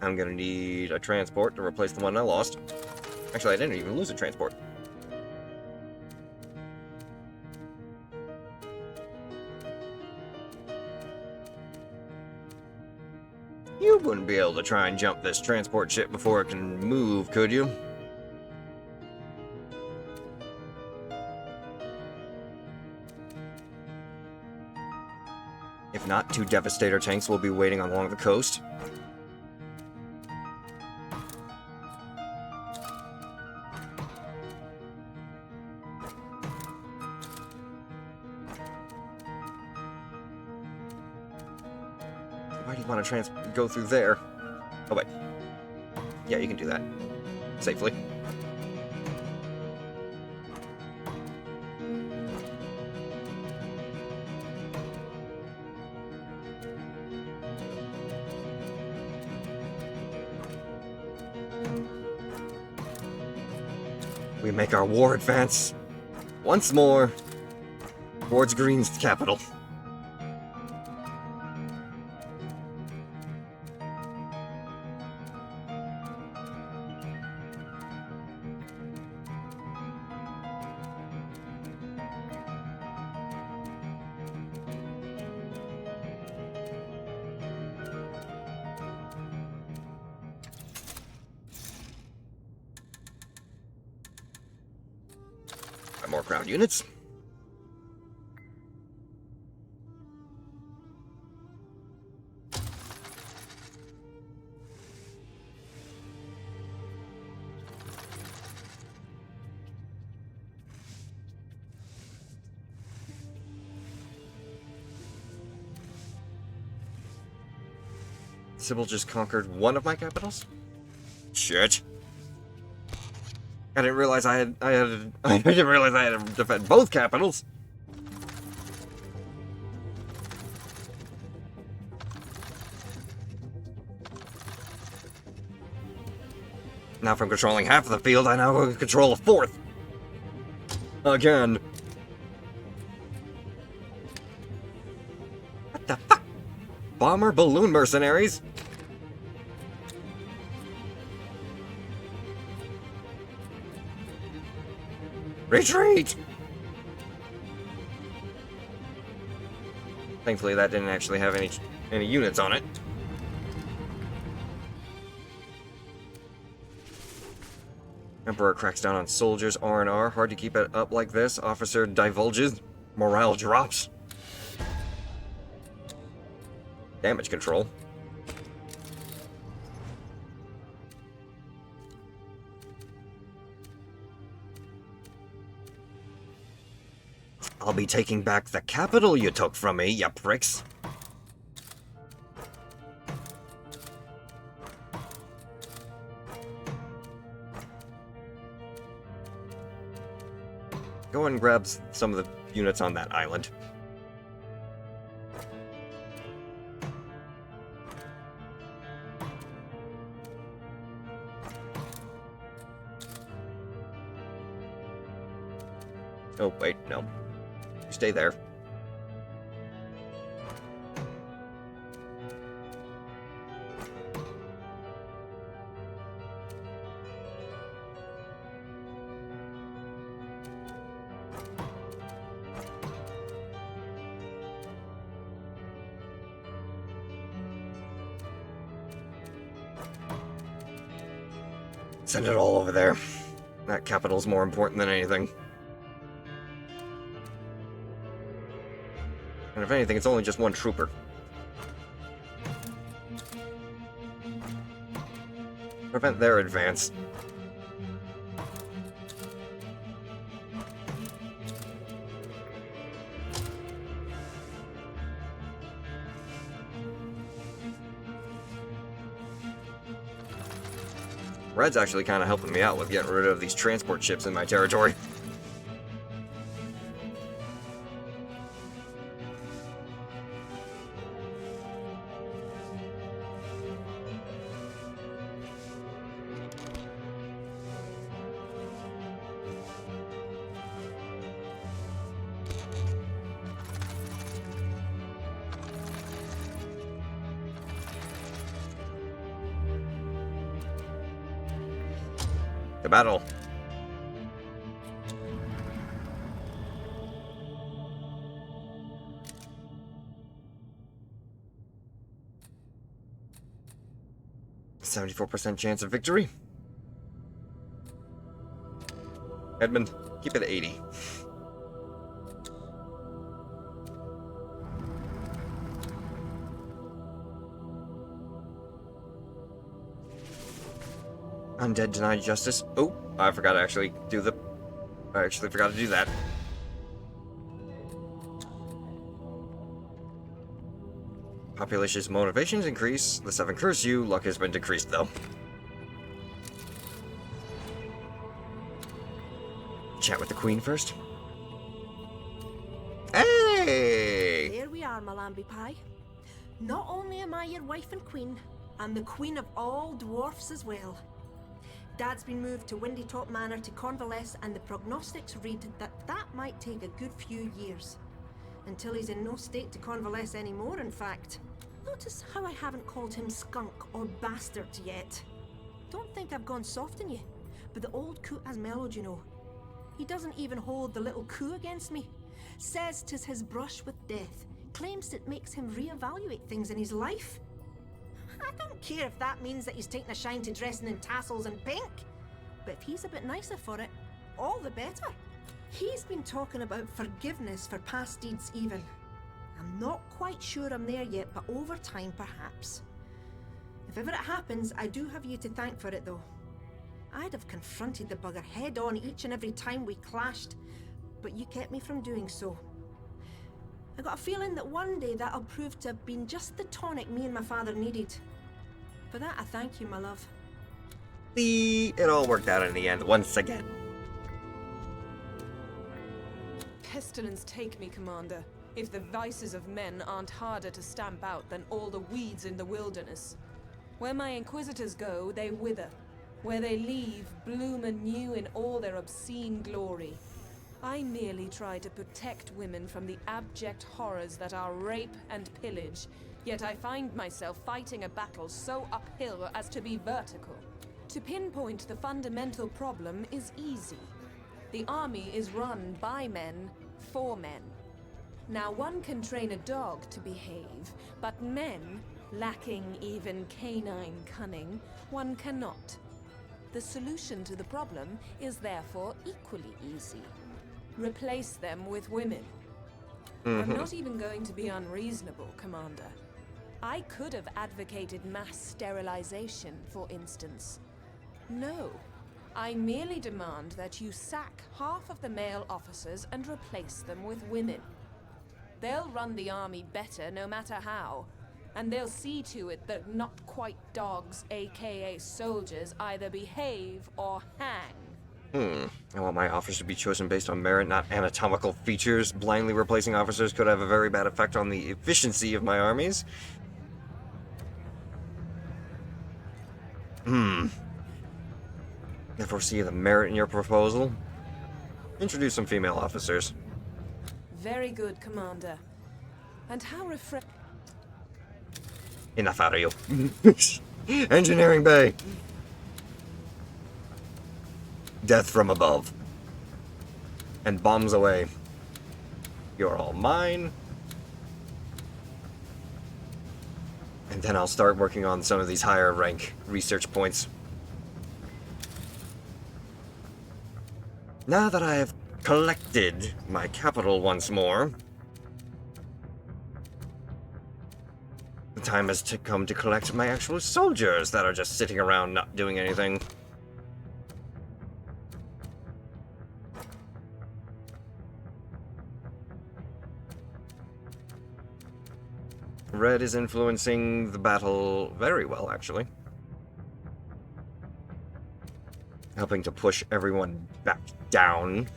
I'm gonna need a transport to replace the one I lost. Actually, I didn't even lose a transport. You wouldn't be able to try and jump this transport ship before it can move, could you? If not, 2 Devastator tanks will be waiting along the coast. Why do you want to go through there? Oh, wait. Yeah, you can do that. Safely. We make our war advance once more towards Green's capital. More ground units. Sybil just conquered one of my capitals? Shit. I didn't realize I didn't realize I had to defend both capitals. Now from controlling half of the field, I now control a fourth. Again. What the fuck? Bomber balloon mercenaries? Retreat! Thankfully that didn't actually have any units on it. Emperor cracks down on soldiers, R&R. Hard to keep it up like this. Officer divulges. Morale drops. Damage control. I'll be taking back the capital you took from me, you pricks. Go and grab some of the units on that island. Oh, wait, no. You stay there. Send it all over there. That capital's more important than anything. And if anything, it's only just one trooper. Prevent their advance. Red's actually kind of helping me out with getting rid of these transport ships in my territory. To battle. %74% chance of victory. Edmund, keep it 80. Undead denied justice. Oh, I forgot to actually do the... I actually forgot to do that. Population's motivations increase. The 7 curse you. Luck has been decreased, though. Chat with the queen first. Hey! There we are, my lamby pie. Not only am I your wife and queen, I'm the queen of all dwarfs as well. Dad's been moved to Windy Top Manor to convalesce, and the prognostics read that might take a good few years. Until he's in no state to convalesce anymore, in fact. Notice how I haven't called him skunk or bastard yet. Don't think I've gone soft on you, but the old coot has mellowed, you know. He doesn't even hold the little coup against me. Says 'tis his brush with death. Claims it makes him reevaluate things in his life. I don't care if that means that he's taking a shine to dressing in tassels and pink. But if he's a bit nicer for it, all the better. He's been talking about forgiveness for past deeds even. I'm not quite sure I'm there yet, but over time perhaps. If ever it happens, I do have you to thank for it though. I'd have confronted the bugger head on each and every time we clashed, but you kept me from doing so. I got a feeling that one day that'll prove to have been just the tonic me and my father needed. For that I thank you, my love. See, it all worked out in the end once again. Pestilence take me, Commander, if the vices of men aren't harder to stamp out than all the weeds in the wilderness. Where my Inquisitors go, they wither. Where they leave, bloom anew in all their obscene glory. I merely try to protect women from the abject horrors that are rape and pillage, yet I find myself fighting a battle so uphill as to be vertical. To pinpoint the fundamental problem is easy. The army is run by men, for men. Now one can train a dog to behave, but men, lacking even canine cunning, one cannot. The solution to the problem is therefore equally easy. Replace them with women. I'm not even going to be unreasonable, Commander. I could have advocated mass sterilization, for instance. No. I merely demand that you sack half of the male officers and replace them with women. They'll run the army better no matter how, and they'll see to it that not quite dogs, aka soldiers, either behave or hang. I want my officers to be chosen based on merit, not anatomical features. Blindly replacing officers could have a very bad effect on the efficiency of my armies. I foresee the merit in your proposal. Introduce some female officers. Very good, Commander. And how refreshing. Enough out of you. Engineering bay. Death from above. And bombs away. You're all mine. And then I'll start working on some of these higher rank research points. Now that I have collected my capital once more, the time has come to collect my actual soldiers that are just sitting around not doing anything. Red is influencing the battle very well, actually. Helping to push everyone back down.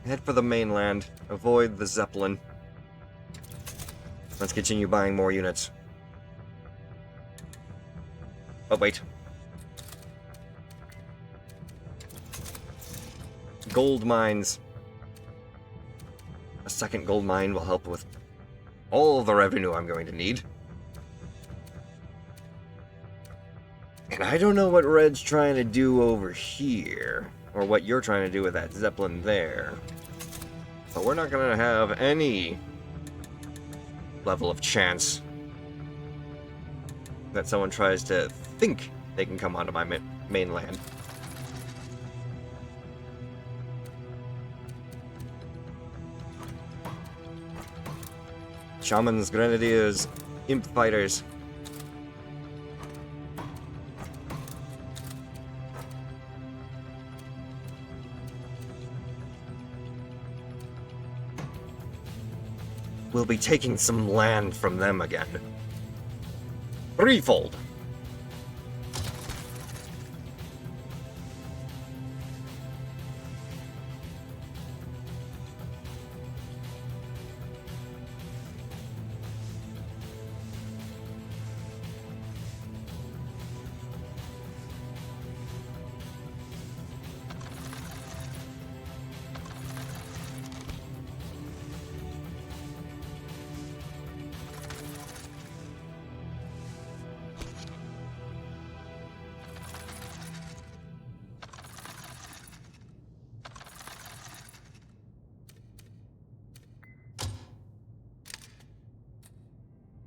Head for the mainland. Avoid the Zeppelin. Let's continue buying more units. Oh, wait. Gold mines. A second gold mine will help with all the revenue I'm going to need. And I don't know what Red's trying to do over here, or what you're trying to do with that Zeppelin there. But we're not going to have any level of chance that someone tries to think they can come onto my mainland. Shamans, Grenadiers, Imp Fighters. We'll be taking some land from them again. Threefold.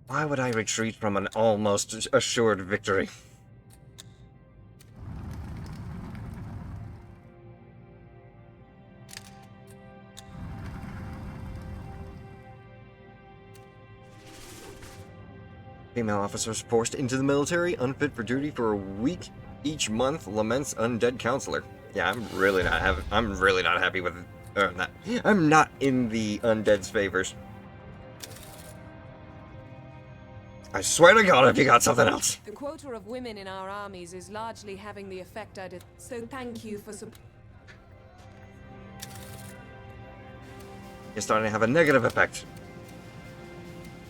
Why would I retreat from an almost assured victory? Female officers forced into the military, unfit for duty for a week each month, laments undead counselor. Yeah, I'm really not happy with that. I'm not in the undead's favors. I swear to God if you got something else. The quota of women in our armies is largely having the effect I did. So thank you for support. You're starting to have a negative effect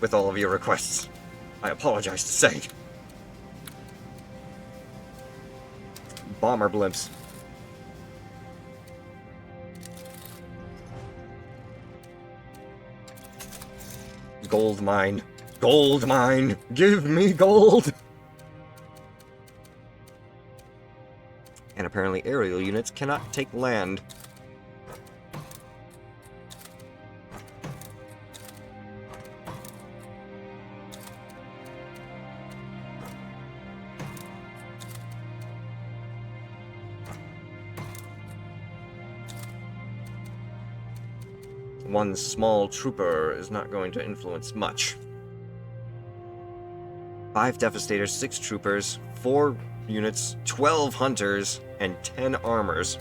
with all of your requests. I apologize to say. Bomber blimps. Gold mine. Gold mine! Give me gold! And apparently aerial units cannot take land. One small trooper is not going to influence much. 5 Devastators, 6 Troopers, 4 units, 12 Hunters, and 10 Armors.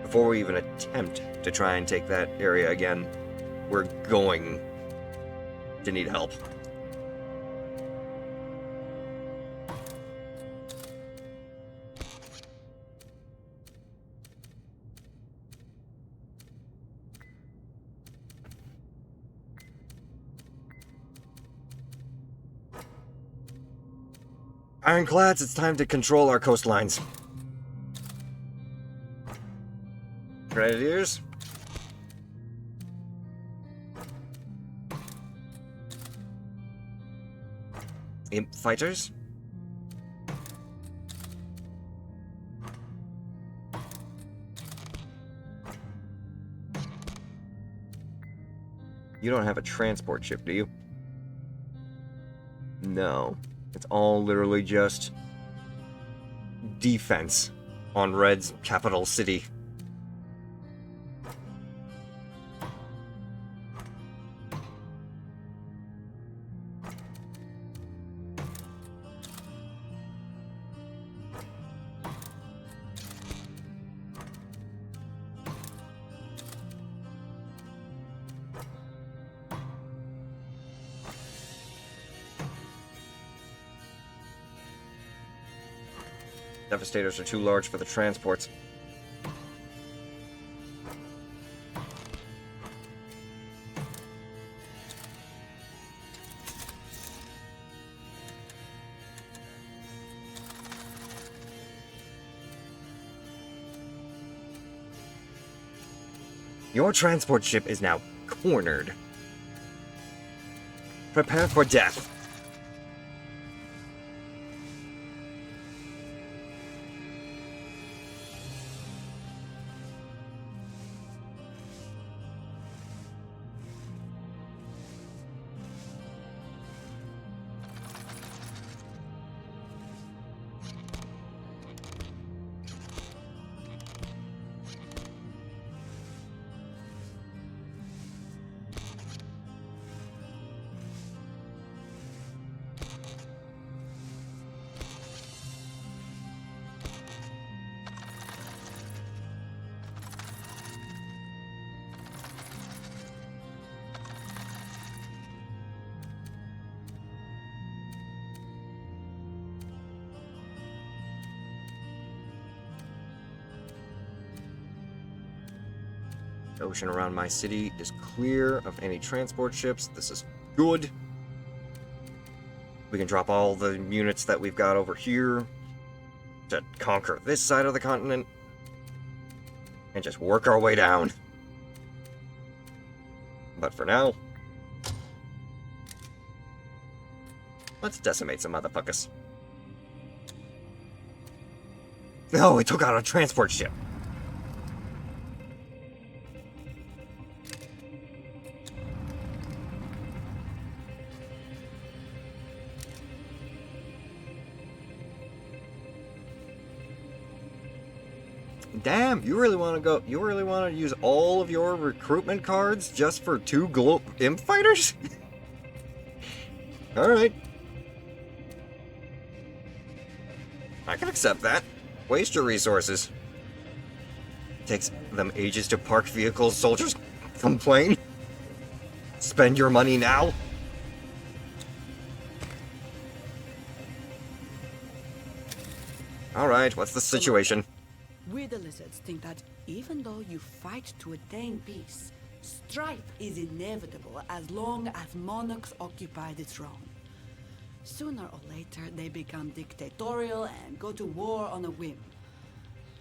Before we even attempt to try and take that area again, we're going to need help. Ironclads, it's time to control our coastlines. Grenadiers. Imp fighters. You don't have a transport ship, do you? No. It's all literally just defense on Red's capital city. Devastators are too large for the transports. Your transport ship is now cornered. Prepare for death. The ocean around my city is clear of any transport ships. This is good. We can drop all the units that we've got over here to conquer this side of the continent and just work our way down. But for now, let's decimate some motherfuckers. No, we took out a transport ship. Damn, you really want to go? You really want to use all of your recruitment cards just for 2 imp fighters? All right, I can accept that. Waste your resources. Takes them ages to park vehicles. Soldiers complain. Spend your money now. Alright, what's the situation? We the lizards think that even though you fight to attain peace, strife is inevitable as long as monarchs occupy the throne. Sooner or later, they become dictatorial and go to war on a whim.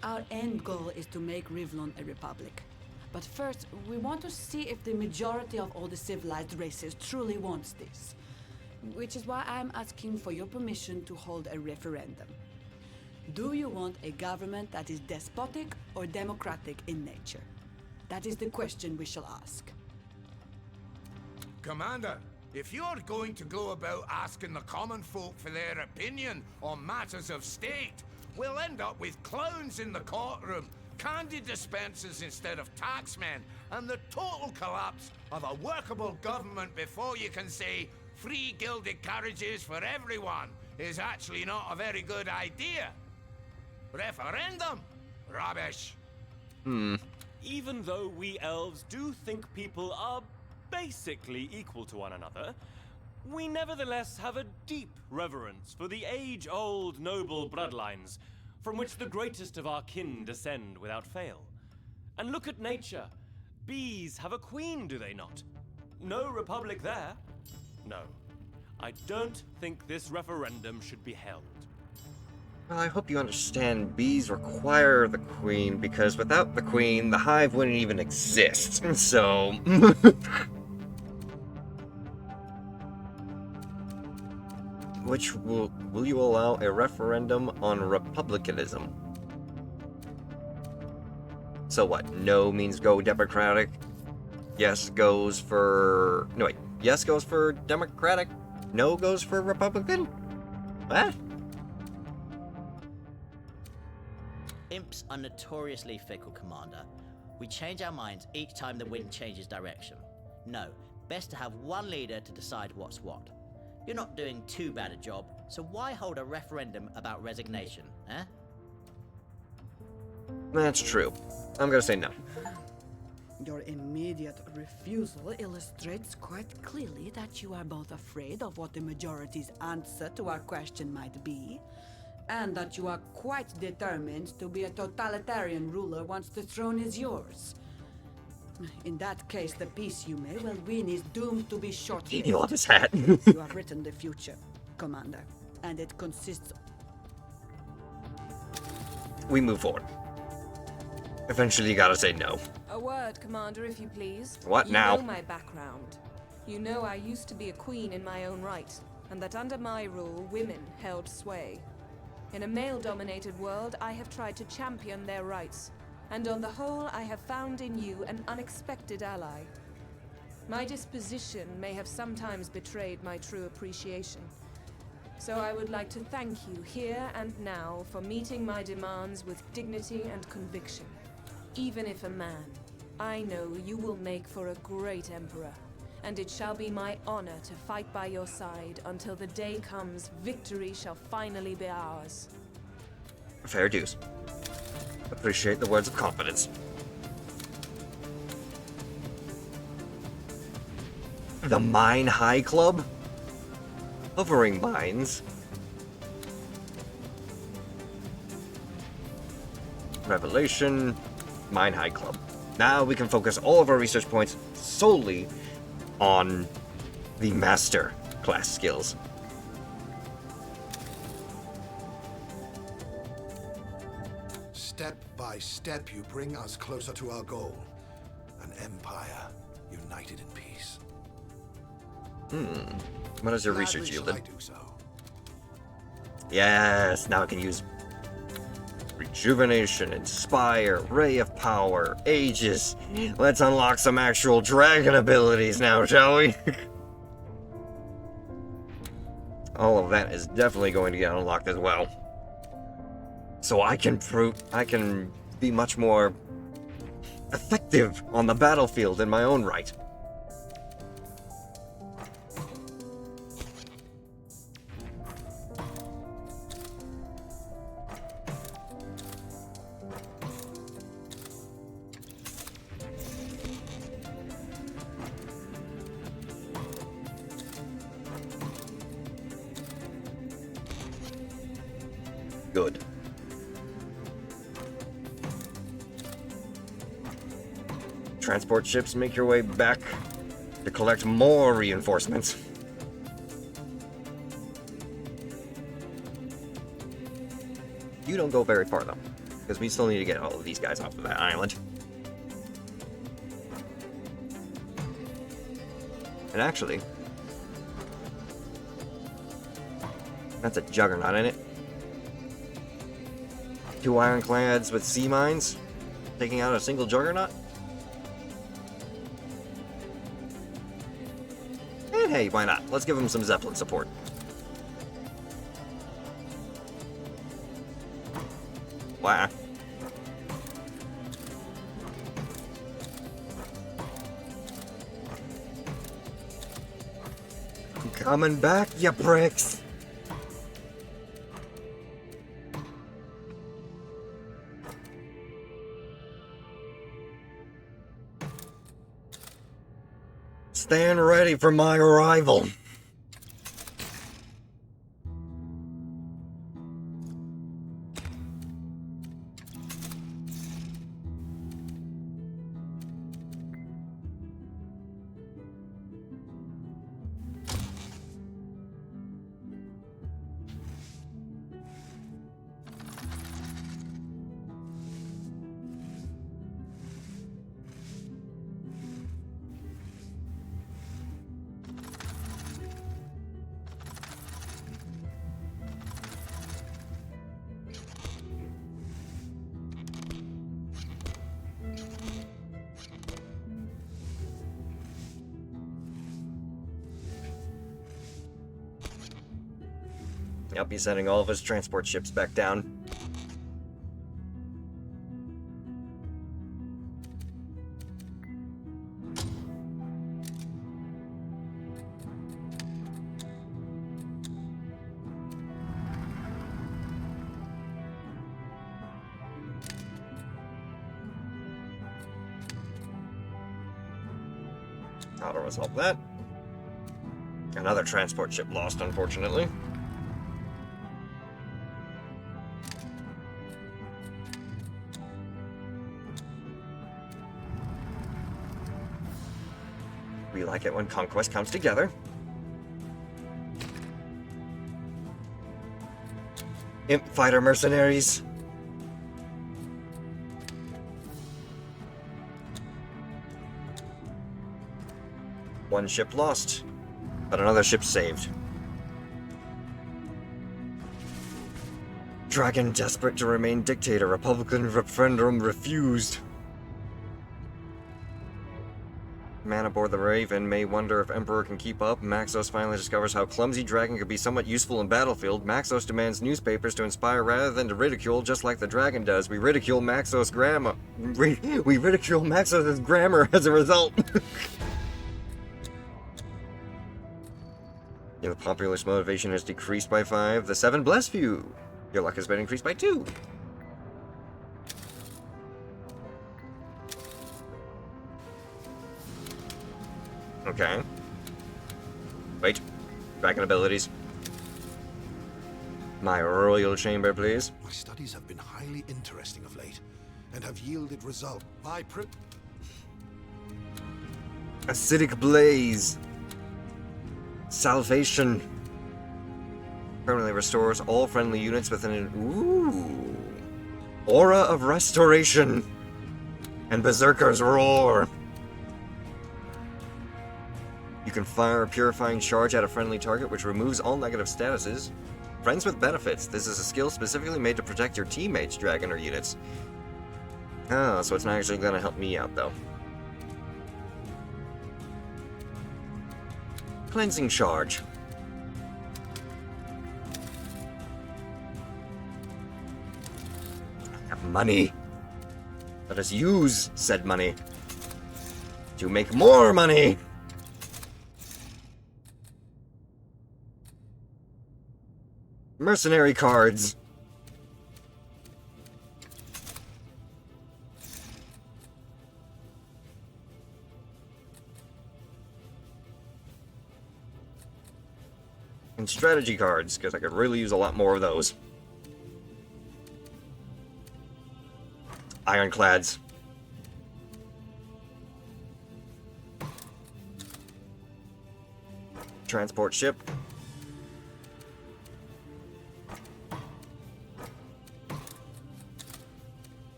Our end goal is to make Rivlon a republic. But first, we want to see if the majority of all the civilized races truly wants this. Which is why I'm asking for your permission to hold a referendum. Do you want a government that is despotic or democratic in nature? That is the question we shall ask. Commander, if you're going to go about asking the common folk for their opinion on matters of state, we'll end up with clowns in the courtroom, candy dispensers instead of taxmen, and the total collapse of a workable government before you can say free gilded carriages for everyone is actually not a very good idea. Referendum? Rubbish. Even though we elves do think people are basically equal to one another, we nevertheless have a deep reverence for the age-old noble bloodlines from which the greatest of our kin descend without fail. And look at nature. Bees have a queen, do they not? No republic there. No. I don't think this referendum should be held. Well, I hope you understand bees require the queen, because without the queen, the hive wouldn't even exist. So... Will you allow a referendum on republicanism? So what? No means go democratic? Yes goes for... No, wait. Yes goes for democratic? No goes for republican? What? Imps are notoriously fickle, Commander. We change our minds each time the wind changes direction. No, best to have one leader to decide what's what. You're not doing too bad a job, so why hold a referendum about resignation, eh? That's true. I'm gonna say no. Your immediate refusal illustrates quite clearly that you are both afraid of what the majority's answer to our question might be, and that you are quite determined to be a totalitarian ruler once the throne is yours. In that case, the peace you may well win is doomed to be short-lived. He loves his hat. You have written the future, Commander, and it consists... We move forward. Eventually you gotta say no. A word, Commander, if you please. What now? You know my background. You know I used to be a queen in my own right, and that under my rule, women held sway. In a male-dominated world, I have tried to champion their rights, and on the whole, I have found in you an unexpected ally. My disposition may have sometimes betrayed my true appreciation, so I would like to thank you here and now for meeting my demands with dignity and conviction. Even if a man, I know you will make for a great emperor, and it shall be my honor to fight by your side until the day comes victory shall finally be ours. Fair dues. Appreciate the words of confidence. The Mine High Club? Hovering mines. Revelation. Mine High Club. Now we can focus all of our research points solely on the master class skills. Step by step, you bring us closer to our goal. An empire united in peace. What has your Gladly research shall yielded? I do so. Yes, now I can use Rejuvenation, Inspire, Ray of Power, Aegis. Let's unlock some actual dragon abilities now, shall we? All of that is definitely going to get unlocked as well. So I can be much more effective on the battlefield in my own right. Good. Transport ships, make your way back to collect more reinforcements. You don't go very far, though, because we still need to get all of these guys off of that island. And actually, that's a juggernaut in it. 2 ironclads with sea mines, taking out a single juggernaut. And hey, why not? Let's give them some Zeppelin support. Wow. Coming back, ya pricks! Stand ready for my arrival. Yep, he's sending all of his transport ships back down. Auto resolve that. Another transport ship lost, unfortunately. We like it when conquest comes together. Imp fighter mercenaries. One ship lost, but another ship saved. Dragon desperate to remain dictator. Republican referendum refused. Man aboard the Raven may wonder if Emperor can keep up. Maxos finally discovers how clumsy Dragon could be somewhat useful in battlefield. Maxos demands newspapers to inspire rather than to ridicule, just like the Dragon does. We ridicule Maxos' grammar. We ridicule Maxos' grammar as a result. The populace motivation has decreased by 5. The 7 bless you. Your luck has been increased by 2. Okay. Wait. Dragon abilities. My royal chamber, please. My studies have been highly interesting of late, and have yielded result. Acidic blaze. Salvation. Permanently restores all friendly units within an... Ooh. Aura of restoration. And Berserker's roar. You can fire a purifying charge at a friendly target, which removes all negative statuses. Friends with benefits. This is a skill specifically made to protect your teammates, dragon or units. Oh, so it's not actually going to help me out, though. Cleansing charge. I have money. Let us use said money to make more money. Mercenary cards. And strategy cards, because I could really use a lot more of those. Ironclads. transport ship.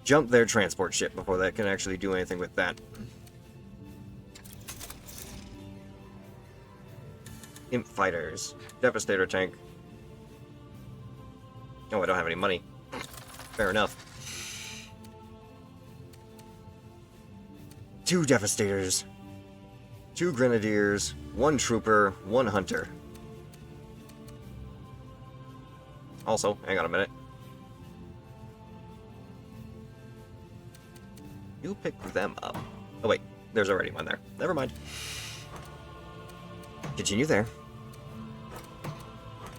Jump their transport ship before that can actually do anything with that. Imp fighters. Devastator tank. Oh, I don't have any money. Fair enough. 2 Devastators. 2 Grenadiers. 1 Trooper. 1 Hunter. Also, hang on a minute. You pick them up. Oh wait, there's already one there. Never mind. Continue there.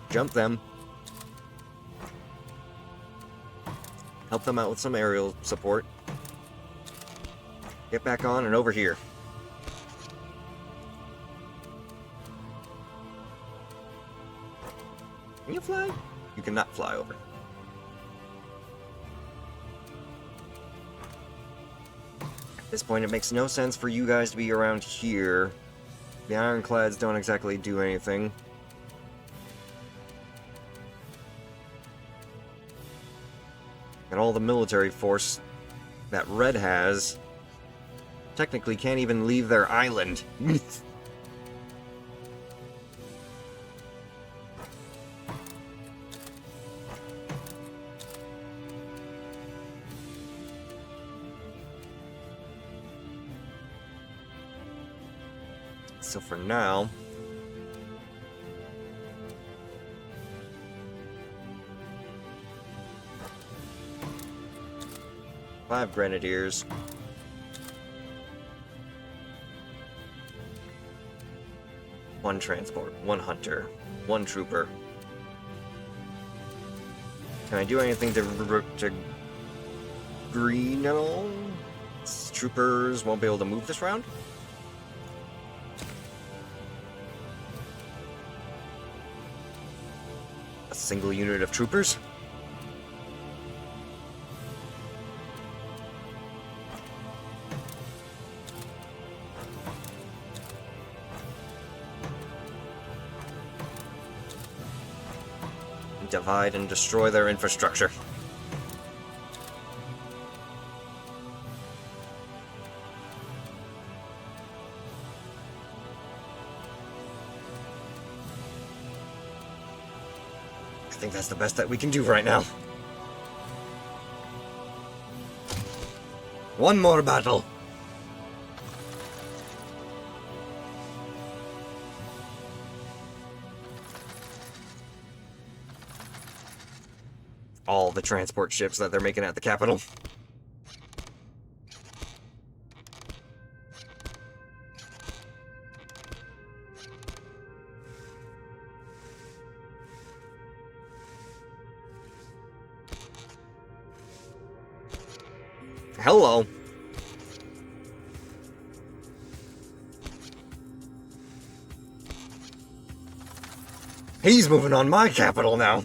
Jump them. Help them out with some aerial support. Get back on and over here. Can you fly? You cannot fly over. At this point, it makes no sense for you guys to be around here. The ironclads don't exactly do anything. And all the military force that Red has technically can't even leave their island. So for now, five Grenadiers. One transport, one hunter, one trooper. Can I do anything to green at all? Troopers won't be able to move this round? A single unit of troopers? Divide and destroy their infrastructure. I think that's the best that we can do right now. One more battle. All the transport ships that they're making at the capital. Hello. He's moving on my capital now.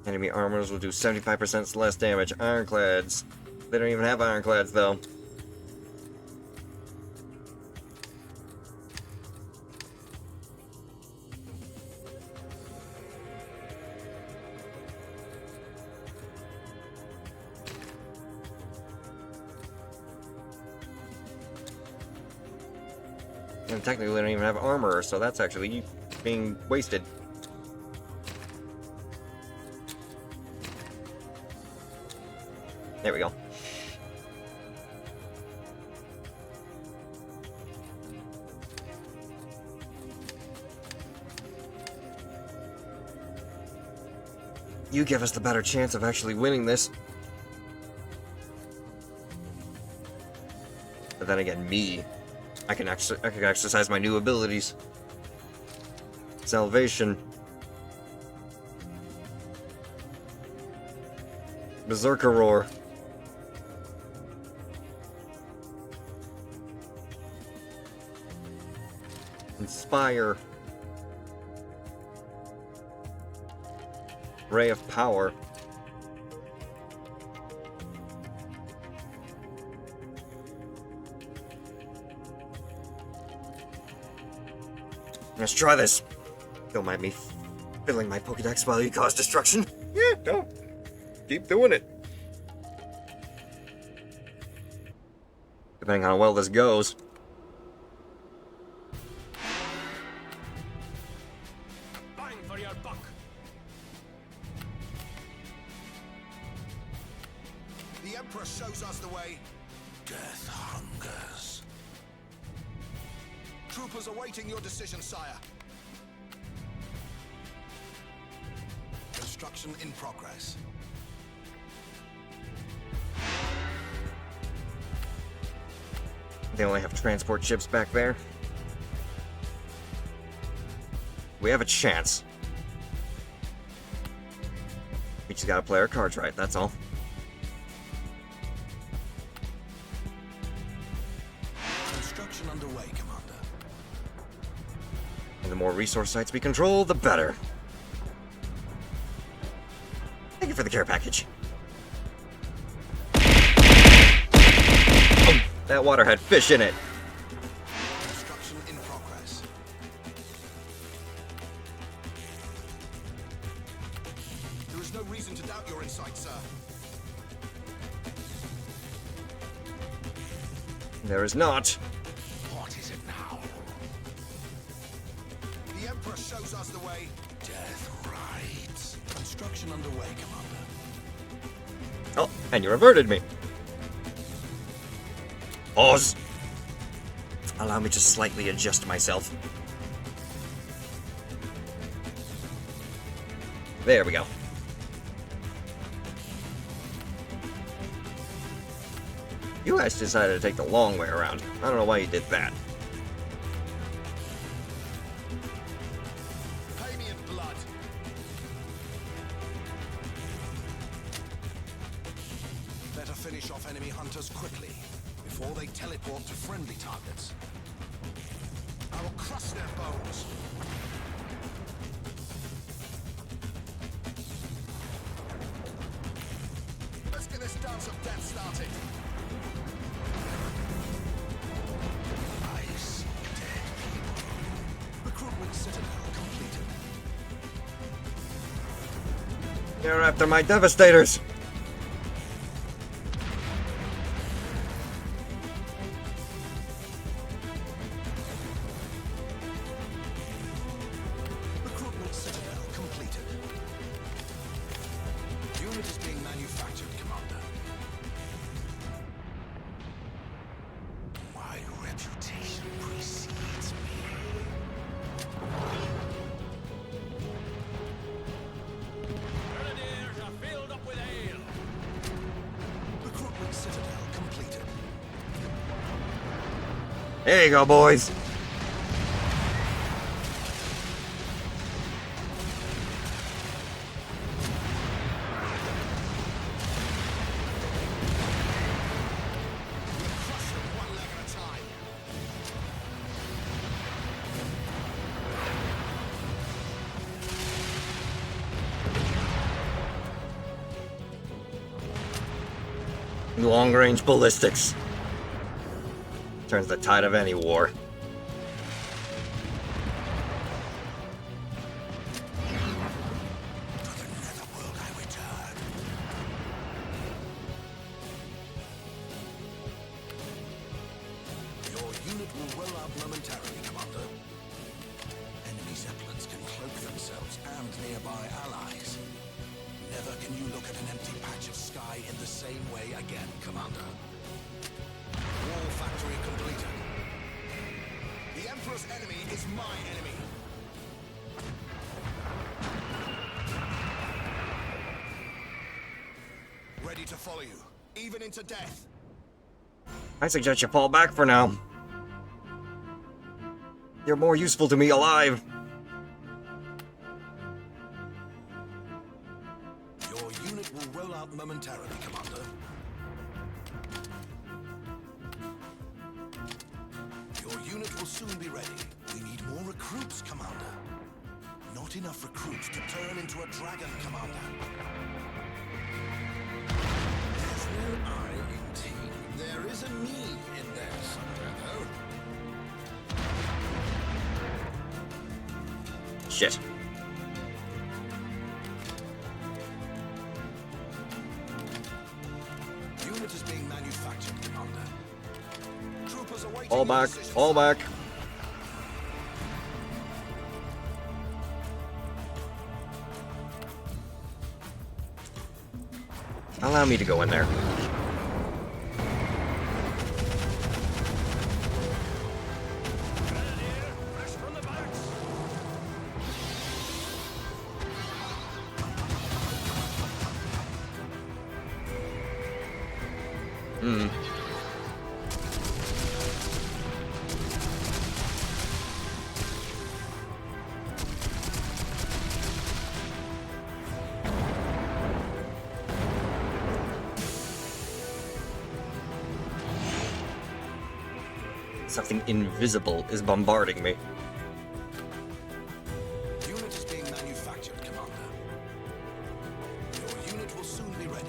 Enemy armors will do 75% less damage. Ironclads. They don't even have ironclads, though. And technically they don't even have armor, so that's actually being wasted. There we go. You give us the better chance of actually winning this. But then again, me. I can exercise my new abilities. Salvation. Berserker Roar. Inspire. ray of power. Let's try this. Don't mind me filling my Pokedex while you cause destruction. Yeah, don't. Keep doing it. Depending on how well this goes. Bang for your buck. The Emperor shows us the way. Death hungers. Troopers awaiting your decision, sire. Construction in progress. They only have transport ships back there. We have a chance. We just gotta play our cards right, that's all. Construction underway, Commander. And the more resource sites we control, the better. Thank you for the care package. Oh, that water had fish in it. Construction in progress. There is no reason to doubt your insight, sir. There is not. What is it now? The Emperor shows us the way. Death rides. Construction underway, Commander. Oh, and you reverted me. Pause. Allow me to slightly adjust myself. There we go. You guys decided to take the long way around. I don't know why you did that. Pay me in blood. Better finish off enemy hunters quickly, before they teleport to friendly targets. I will crush their bones. Let's get this dance of death started. I see dead people. Recruitment citadel completed. You're after my devastators. Recruitment citadel completed. Unit is being manufactured, Commander. My reputation precedes me. Grenadiers are filled up with ale. Recruitment citadel completed. There you go, boys. Crush them one leg at a time. Long-range ballistics. Turns the tide of any war. To the netherworld I return. Your unit will roll out momentarily, Commander. Enemy Zeppelins can cloak themselves and nearby allies. Never can you look at an empty patch of sky in the same way again, Commander. War factory completed. The Emperor's enemy is my enemy. Ready to follow you, even into death. I suggest you fall back for now. You're more useful to me alive. Your unit will roll out momentarily, Commander. Your unit will soon be ready. We need more recruits, Commander. Not enough recruits to turn into a dragon, Commander. There's no I in team. There is a me in there somewhere, though. Shit. Unit is being manufactured, Commander. Troopers awaiting Fall back. Fall back. Allow me to go in there. Hmm. Something invisible is bombarding me. Unit is being manufactured, Commander. Your unit will soon be ready.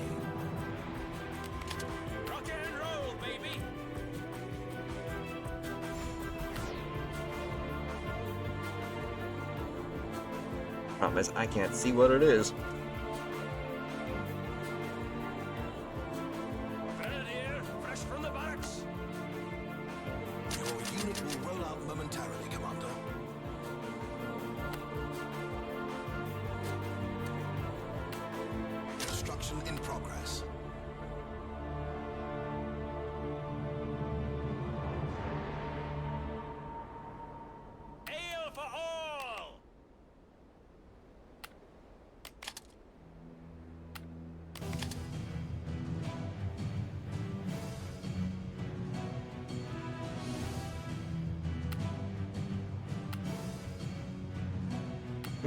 Rock and roll, baby! Problem is, I can't see what it is. Grenadier, fresh from the barracks! Your unit will roll out momentarily, Commander. Construction in progress. Ale for all!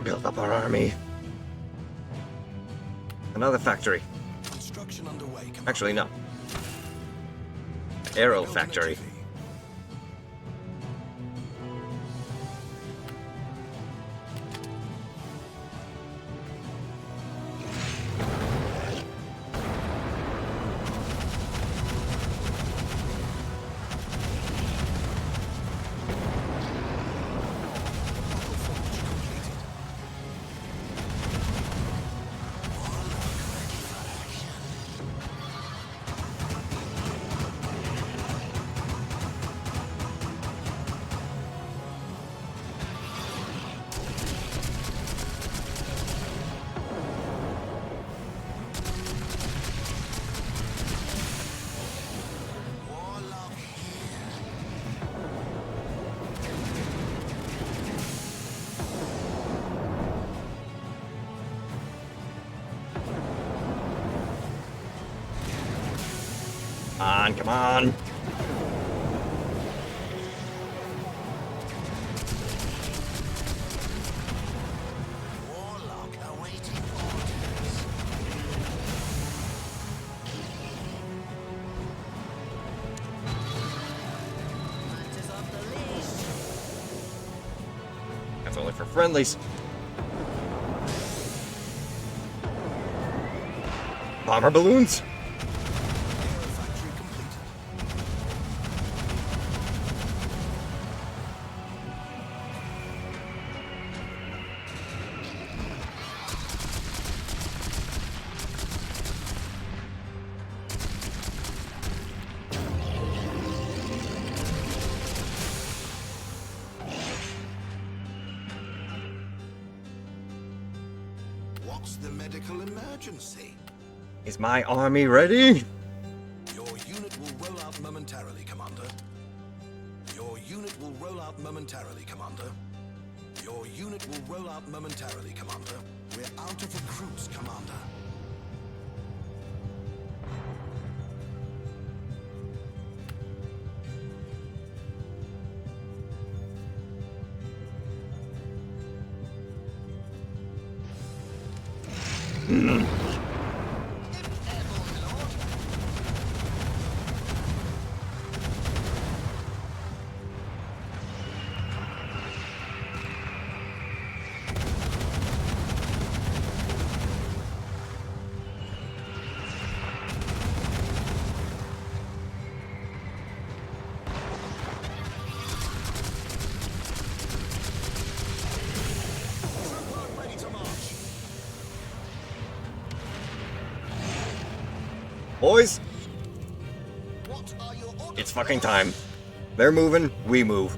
Build up our army. Another factory. Construction underway, Commander. Actually, no. Arrow factory. Come on, come on. Warlock awaiting orders. Hunters off the leash. That's only for friendlies. Bomber balloons. Factory completed. What's the medical emergency? Is my army ready? Your unit will roll out momentarily, Commander. Your unit will roll out momentarily, Commander. Your unit will roll out momentarily, Commander. We're out of recruits, Commander. boys. It's fucking time. They're moving, we move.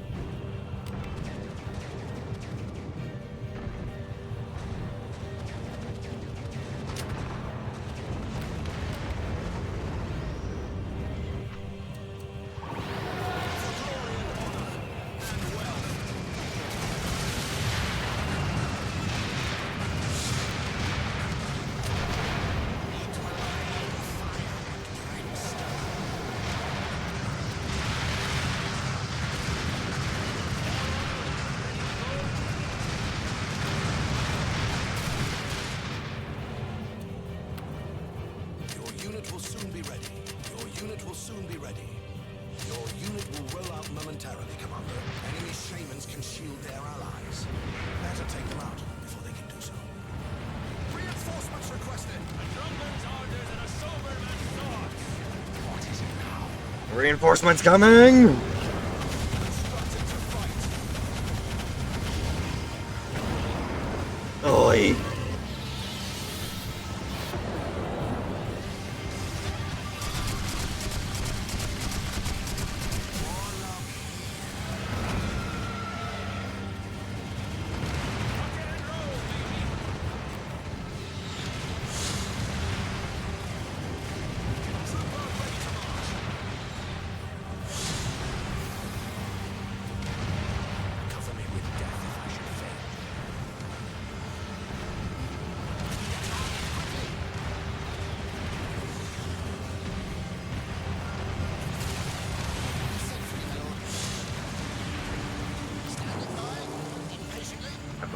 Will soon be ready. Your unit will soon be ready. Your unit will roll out momentarily, Commander. Enemy shamans can shield their allies. Better take them out before they can do so. Reinforcements requested. A drumman's orders and a soberman's thoughts. What is it now? Reinforcements coming! Oi!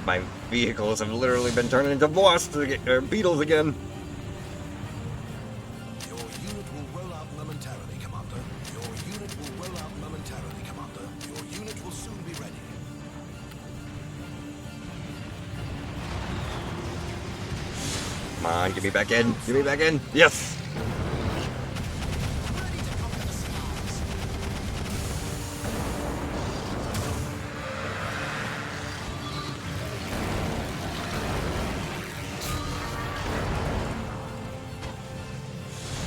My vehicles have literally been turned into wasps or beetles again. Your unit will roll out momentarily, Commander. Your unit will roll out momentarily, Commander. Your unit will soon be ready. Come on, get me back in. Get me back in. Yes!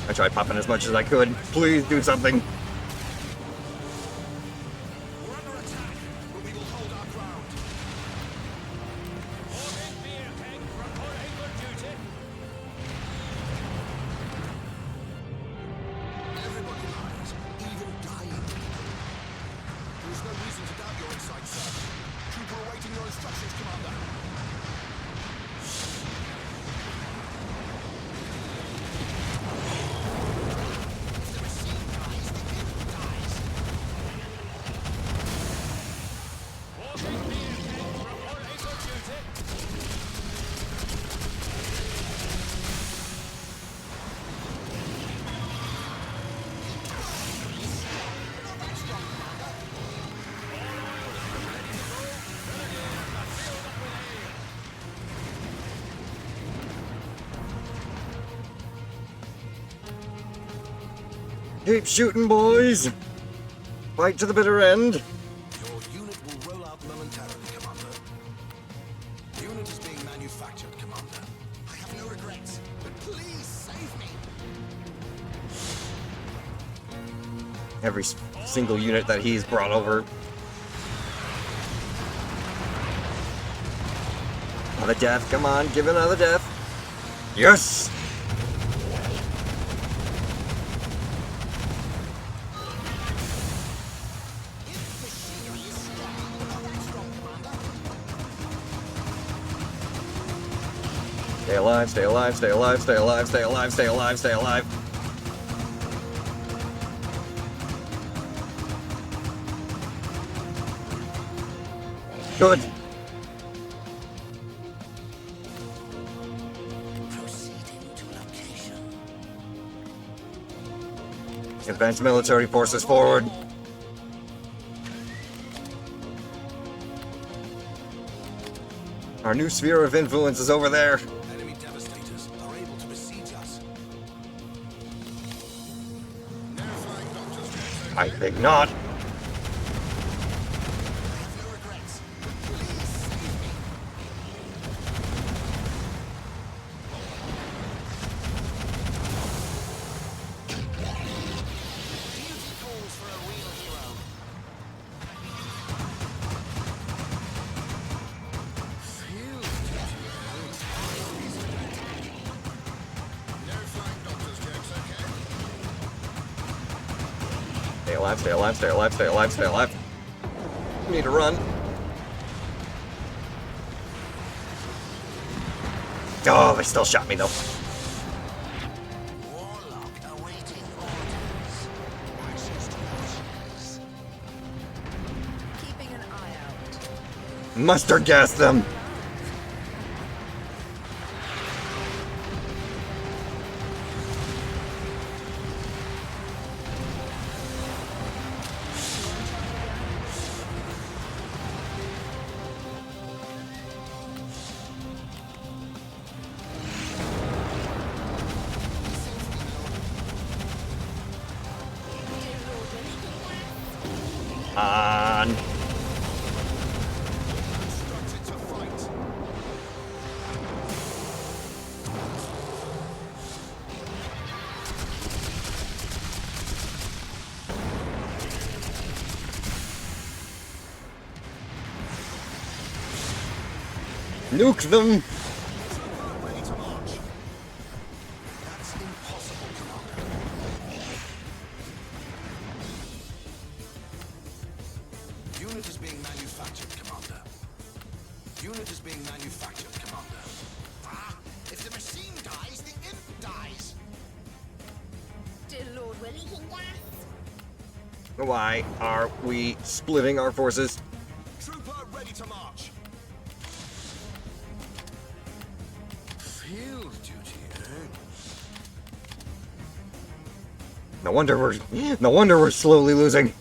I tried popping as much as I could. Please do something. We're under attack, but we will hold our ground. Everybody lies, even dying. There's no reason to doubt your insight, sir. Trooper awaiting your instructions, Commander. Keep shooting, boys! Fight to the bitter end! Your unit will roll out momentarily, Commander. Unit is being manufactured, Commander. I have no regrets, but please save me. Every single unit that he's brought over. Another death, come on, give it another death. Yes! Stay alive, stay alive, stay alive, stay alive, stay alive, stay alive, stay alive. Good. Advanced military forces forward. Our new sphere of influence is over there. Enemy devastators are able to besiege us. I think not. Stay alive, stay alive, stay alive, stay alive, stay alive. Need to run. Oh, they still shot me though. Warlock awaiting orders. Access to watches. Keeping an eye out. Mustard gas them. On. Instructed to fight. Nuke them. Ready to march. That's impossible, Commander. Unit is being manufactured, Commander. Unit is being manufactured, Commander. Ah, if the machine dies, the imp dies. Dear Lord Willie, Why are we splitting our forces? Trooper ready to march. Field duty, eh? No wonder we're slowly losing.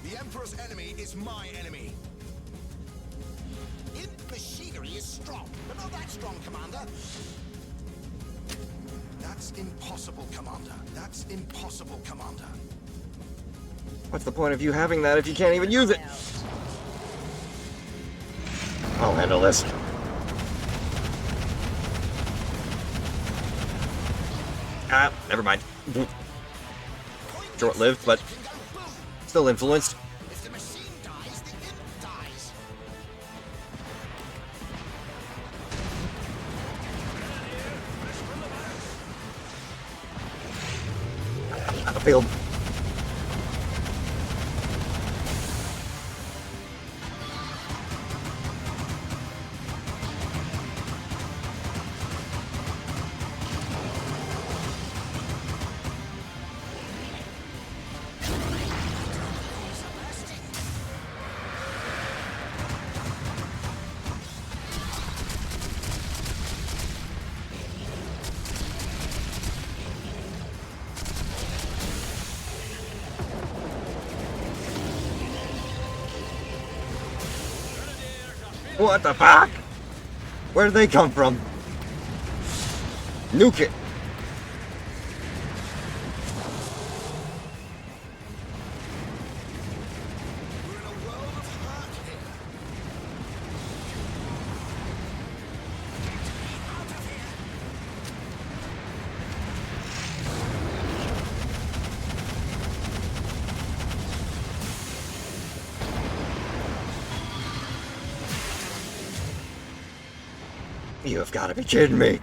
The Emperor's enemy is my enemy. Imp machinery is strong, but not that strong, Commander. That's impossible, Commander. That's impossible, Commander. What's the point of you having that if you can't even use it? I'll handle this. Ah, never mind. Short-lived, but still influenced. If the machine dies, the imp dies. Out of field. What the fuck? Where did they come from? Nuke it. We're in a world of hurt here. Out of here. You have got to be kidding me.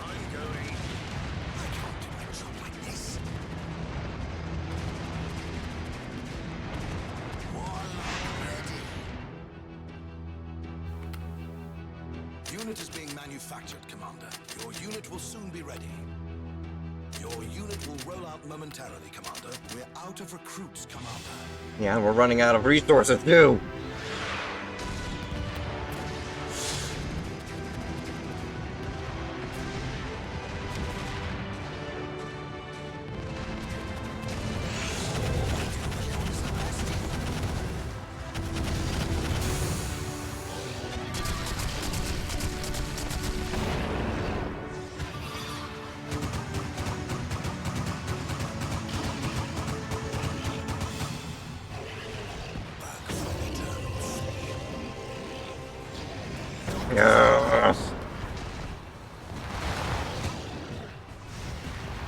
I'm going. I can't do my job like this. Warlock ready. Unit is being manufactured, Commander. Your unit will soon be ready. Your unit will roll out momentarily, Commander. We're out of recruits, Commander. Yeah, we're running out of resources too.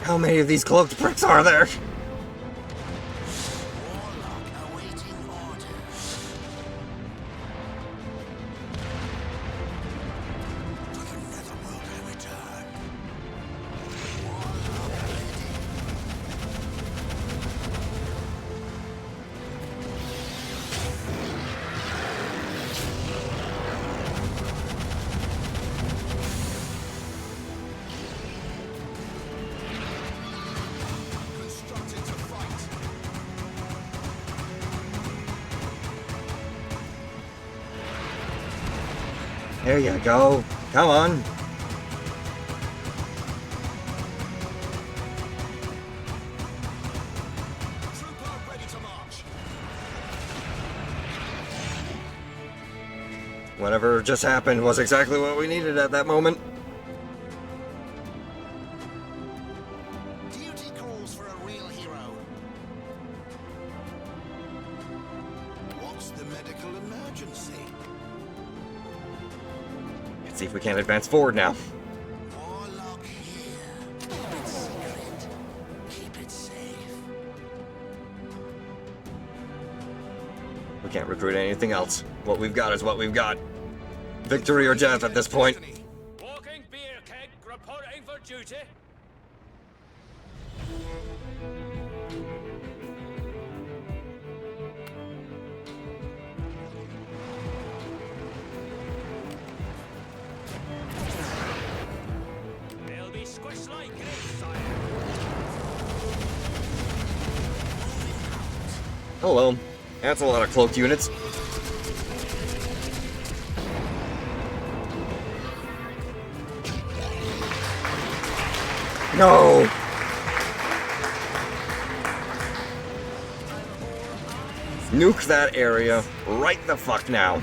How many of these cloaked pricks are there? Warlock awaiting orders. To the netherworld I return. Warlock ready. There you go. Come on. Trooper ready to march. Whatever just happened was exactly what we needed at that moment. Duty calls for a real hero. What's the medical emergency? Let's see if we can't advance forward now. Warlock here. Keep it secret. Keep it safe. We can't recruit anything else. What we've got is what we've got. Victory or death at this point. Walking beer keg, reporting for duty. They'll be squished like grapes, sire. Hello. That's a lot of cloaked units. No! Nuke that area right the fuck now.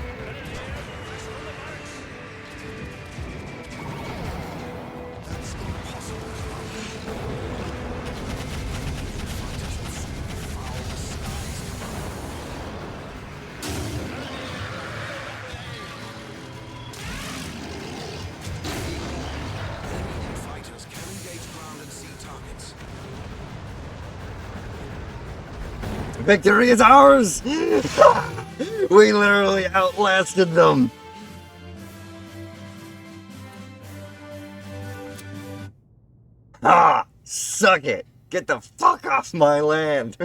Fighters can engage ground and sea targets. Victory is ours! We literally outlasted them. Ah! Suck it! Get the fuck off my land!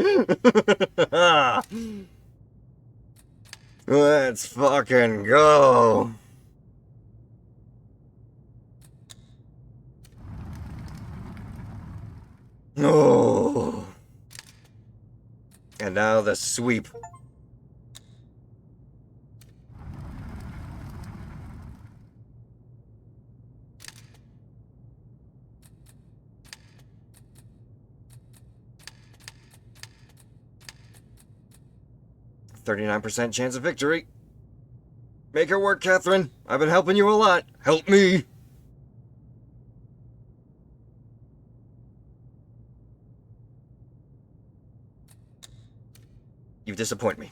Let's fucking go! Oh! And now the sweep. %39% chance of victory. Make it work, Catherine. I've been helping you a lot. Help me. You disappoint me.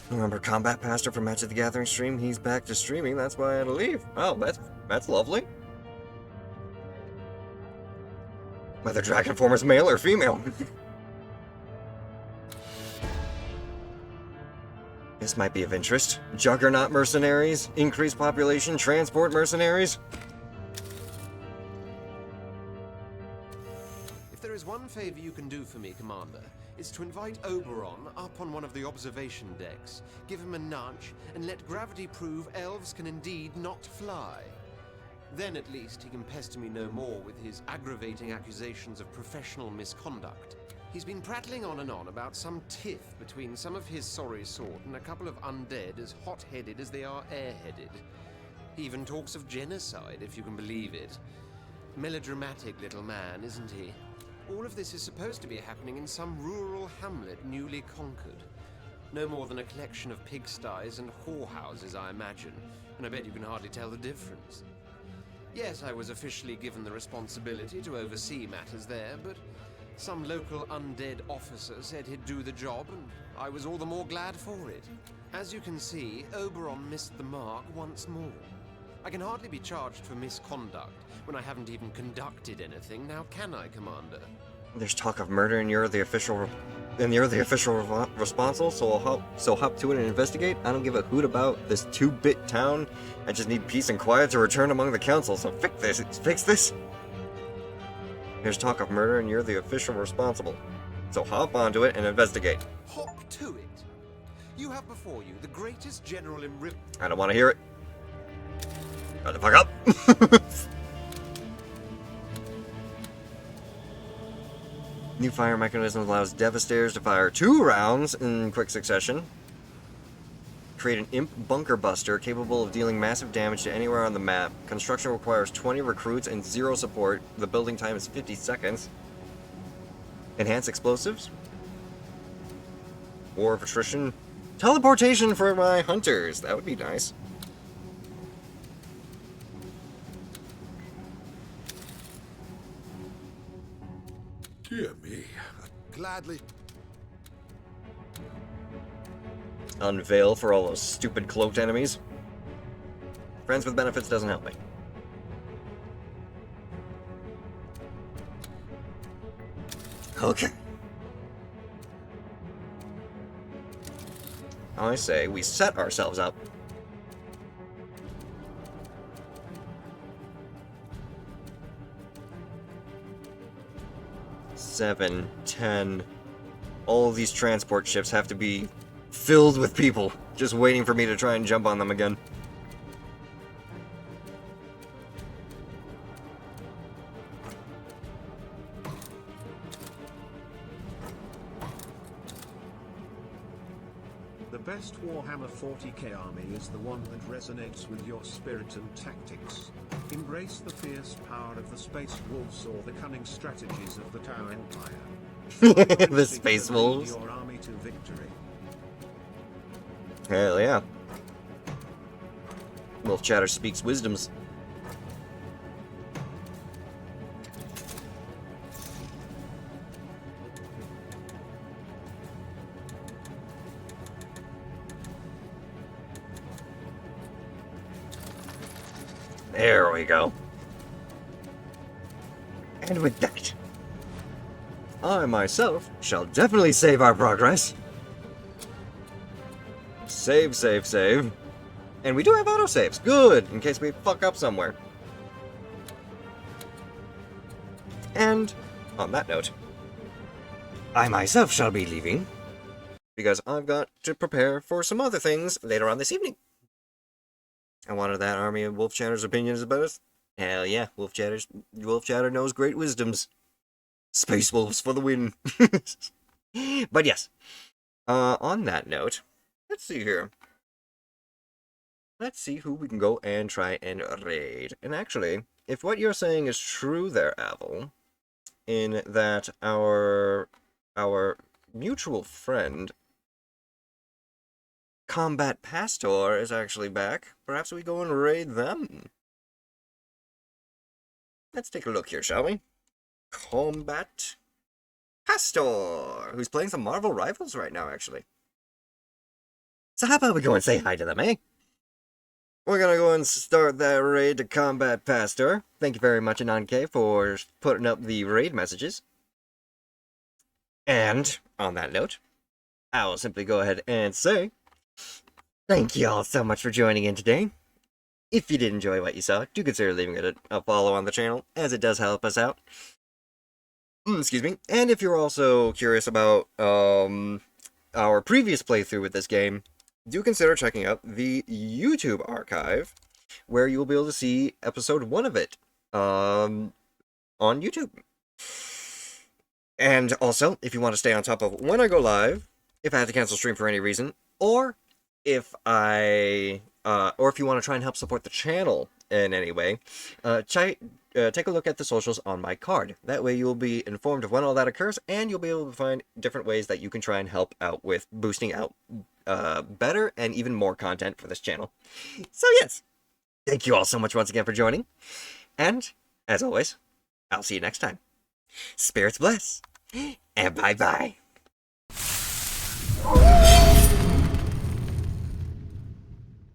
Remember Combat Pastor from Match of the Gathering stream? He's back to streaming, that's why I had to leave. Oh, that's lovely. Whether Dragon Form is male or female. This might be of interest. Juggernaut mercenaries, increased population, transport mercenaries. If there is one favor you can do for me, Commander, it's to invite Oberon up on one of the observation decks, give him a nudge, and let gravity prove elves can indeed not fly. Then at least he can pester me no more with his aggravating accusations of professional misconduct. He's been prattling on and on about some tiff between some of his sorry sort and a couple of undead as hot-headed as they are airheaded. He even talks of genocide, if you can believe it. Melodramatic little man, isn't he? All of this is supposed to be happening in some rural hamlet newly conquered. No more than a collection of pigsties and whorehouses, I imagine, and I bet you can hardly tell the difference. Yes, I was officially given the responsibility to oversee matters there, but some local undead officer said he'd do the job, and I was all the more glad for it. As you can see, Oberon missed the mark once more. I can hardly be charged for misconduct when I haven't even conducted anything, now can I, Commander? There's talk of murder, and you're the official responsible. So hop to it and investigate. I don't give a hoot about this 2-bit town. I just need peace and quiet to return among the council. So fix this. There's talk of murder, and you're the official responsible. So hop onto it and investigate. Hop to it. You have before you the greatest general in I don't want to hear it. Shut the fuck up. New fire mechanism allows Devastators to fire 2 rounds in quick succession. Create an imp bunker buster capable of dealing massive damage to anywhere on the map. Construction requires 20 recruits and 0 support. The building time is 50 seconds. Enhance explosives. War of attrition. Teleportation for my hunters. That would be nice. Dear me. Gladly. Unveil for all those stupid cloaked enemies. Friends with benefits doesn't help me. Okay. I say we set ourselves up. Seven, 10. All these transport ships have to be filled with people, just waiting for me to try and jump on them again. The best Warhammer 40k army is the one that resonates with your spirit and tactics. Embrace the fierce power of the Space Wolves or the cunning strategies of the Tau Empire. The Space Wolves. Your army to victory. Hell yeah. Wolf Chatter speaks wisdoms. There we go. And with that, I myself shall definitely save our progress. Save, save, save. And we do have autosaves. Good, in case we fuck up somewhere. And, on that note, I myself shall be leaving, because I've got to prepare for some other things later on this evening. I wanted that army of Wolf Chatter's opinions about us. Hell yeah, Wolf Chatter knows great wisdoms. Space Wolves for the win. But yes, on that note, let's see here. Let's see who we can go and try and raid. And actually, if what you're saying is true there, Avel, in that our mutual friend Combat Pastor is actually back, perhaps we go and raid them. Let's take a look here, shall we? Combat Pastor, who's playing some Marvel Rivals right now, actually. So how about we go and say hi to them, eh? We're gonna go and start that raid to Combat Pastor. Thank you very much, Anon-K, for putting up the raid messages. And, on that note, I will simply go ahead and say, thank you all so much for joining in today. If you did enjoy what you saw, do consider leaving it a follow on the channel, as it does help us out. Excuse me. And if you're also curious about our previous playthrough with this game, do consider checking out the YouTube archive, where you will be able to see episode 1 of it on YouTube. And also, if you want to stay on top of when I go live, if I have to cancel stream for any reason, or if you want to try and help support the channel in any way, take a look at the socials on my card. That way you'll be informed of when all that occurs, and you'll be able to find different ways that you can try and help out with boosting out better and even more content for this channel. So yes, thank you all so much once again for joining, and as always, I'll see you next time. Spirits bless, and bye-bye.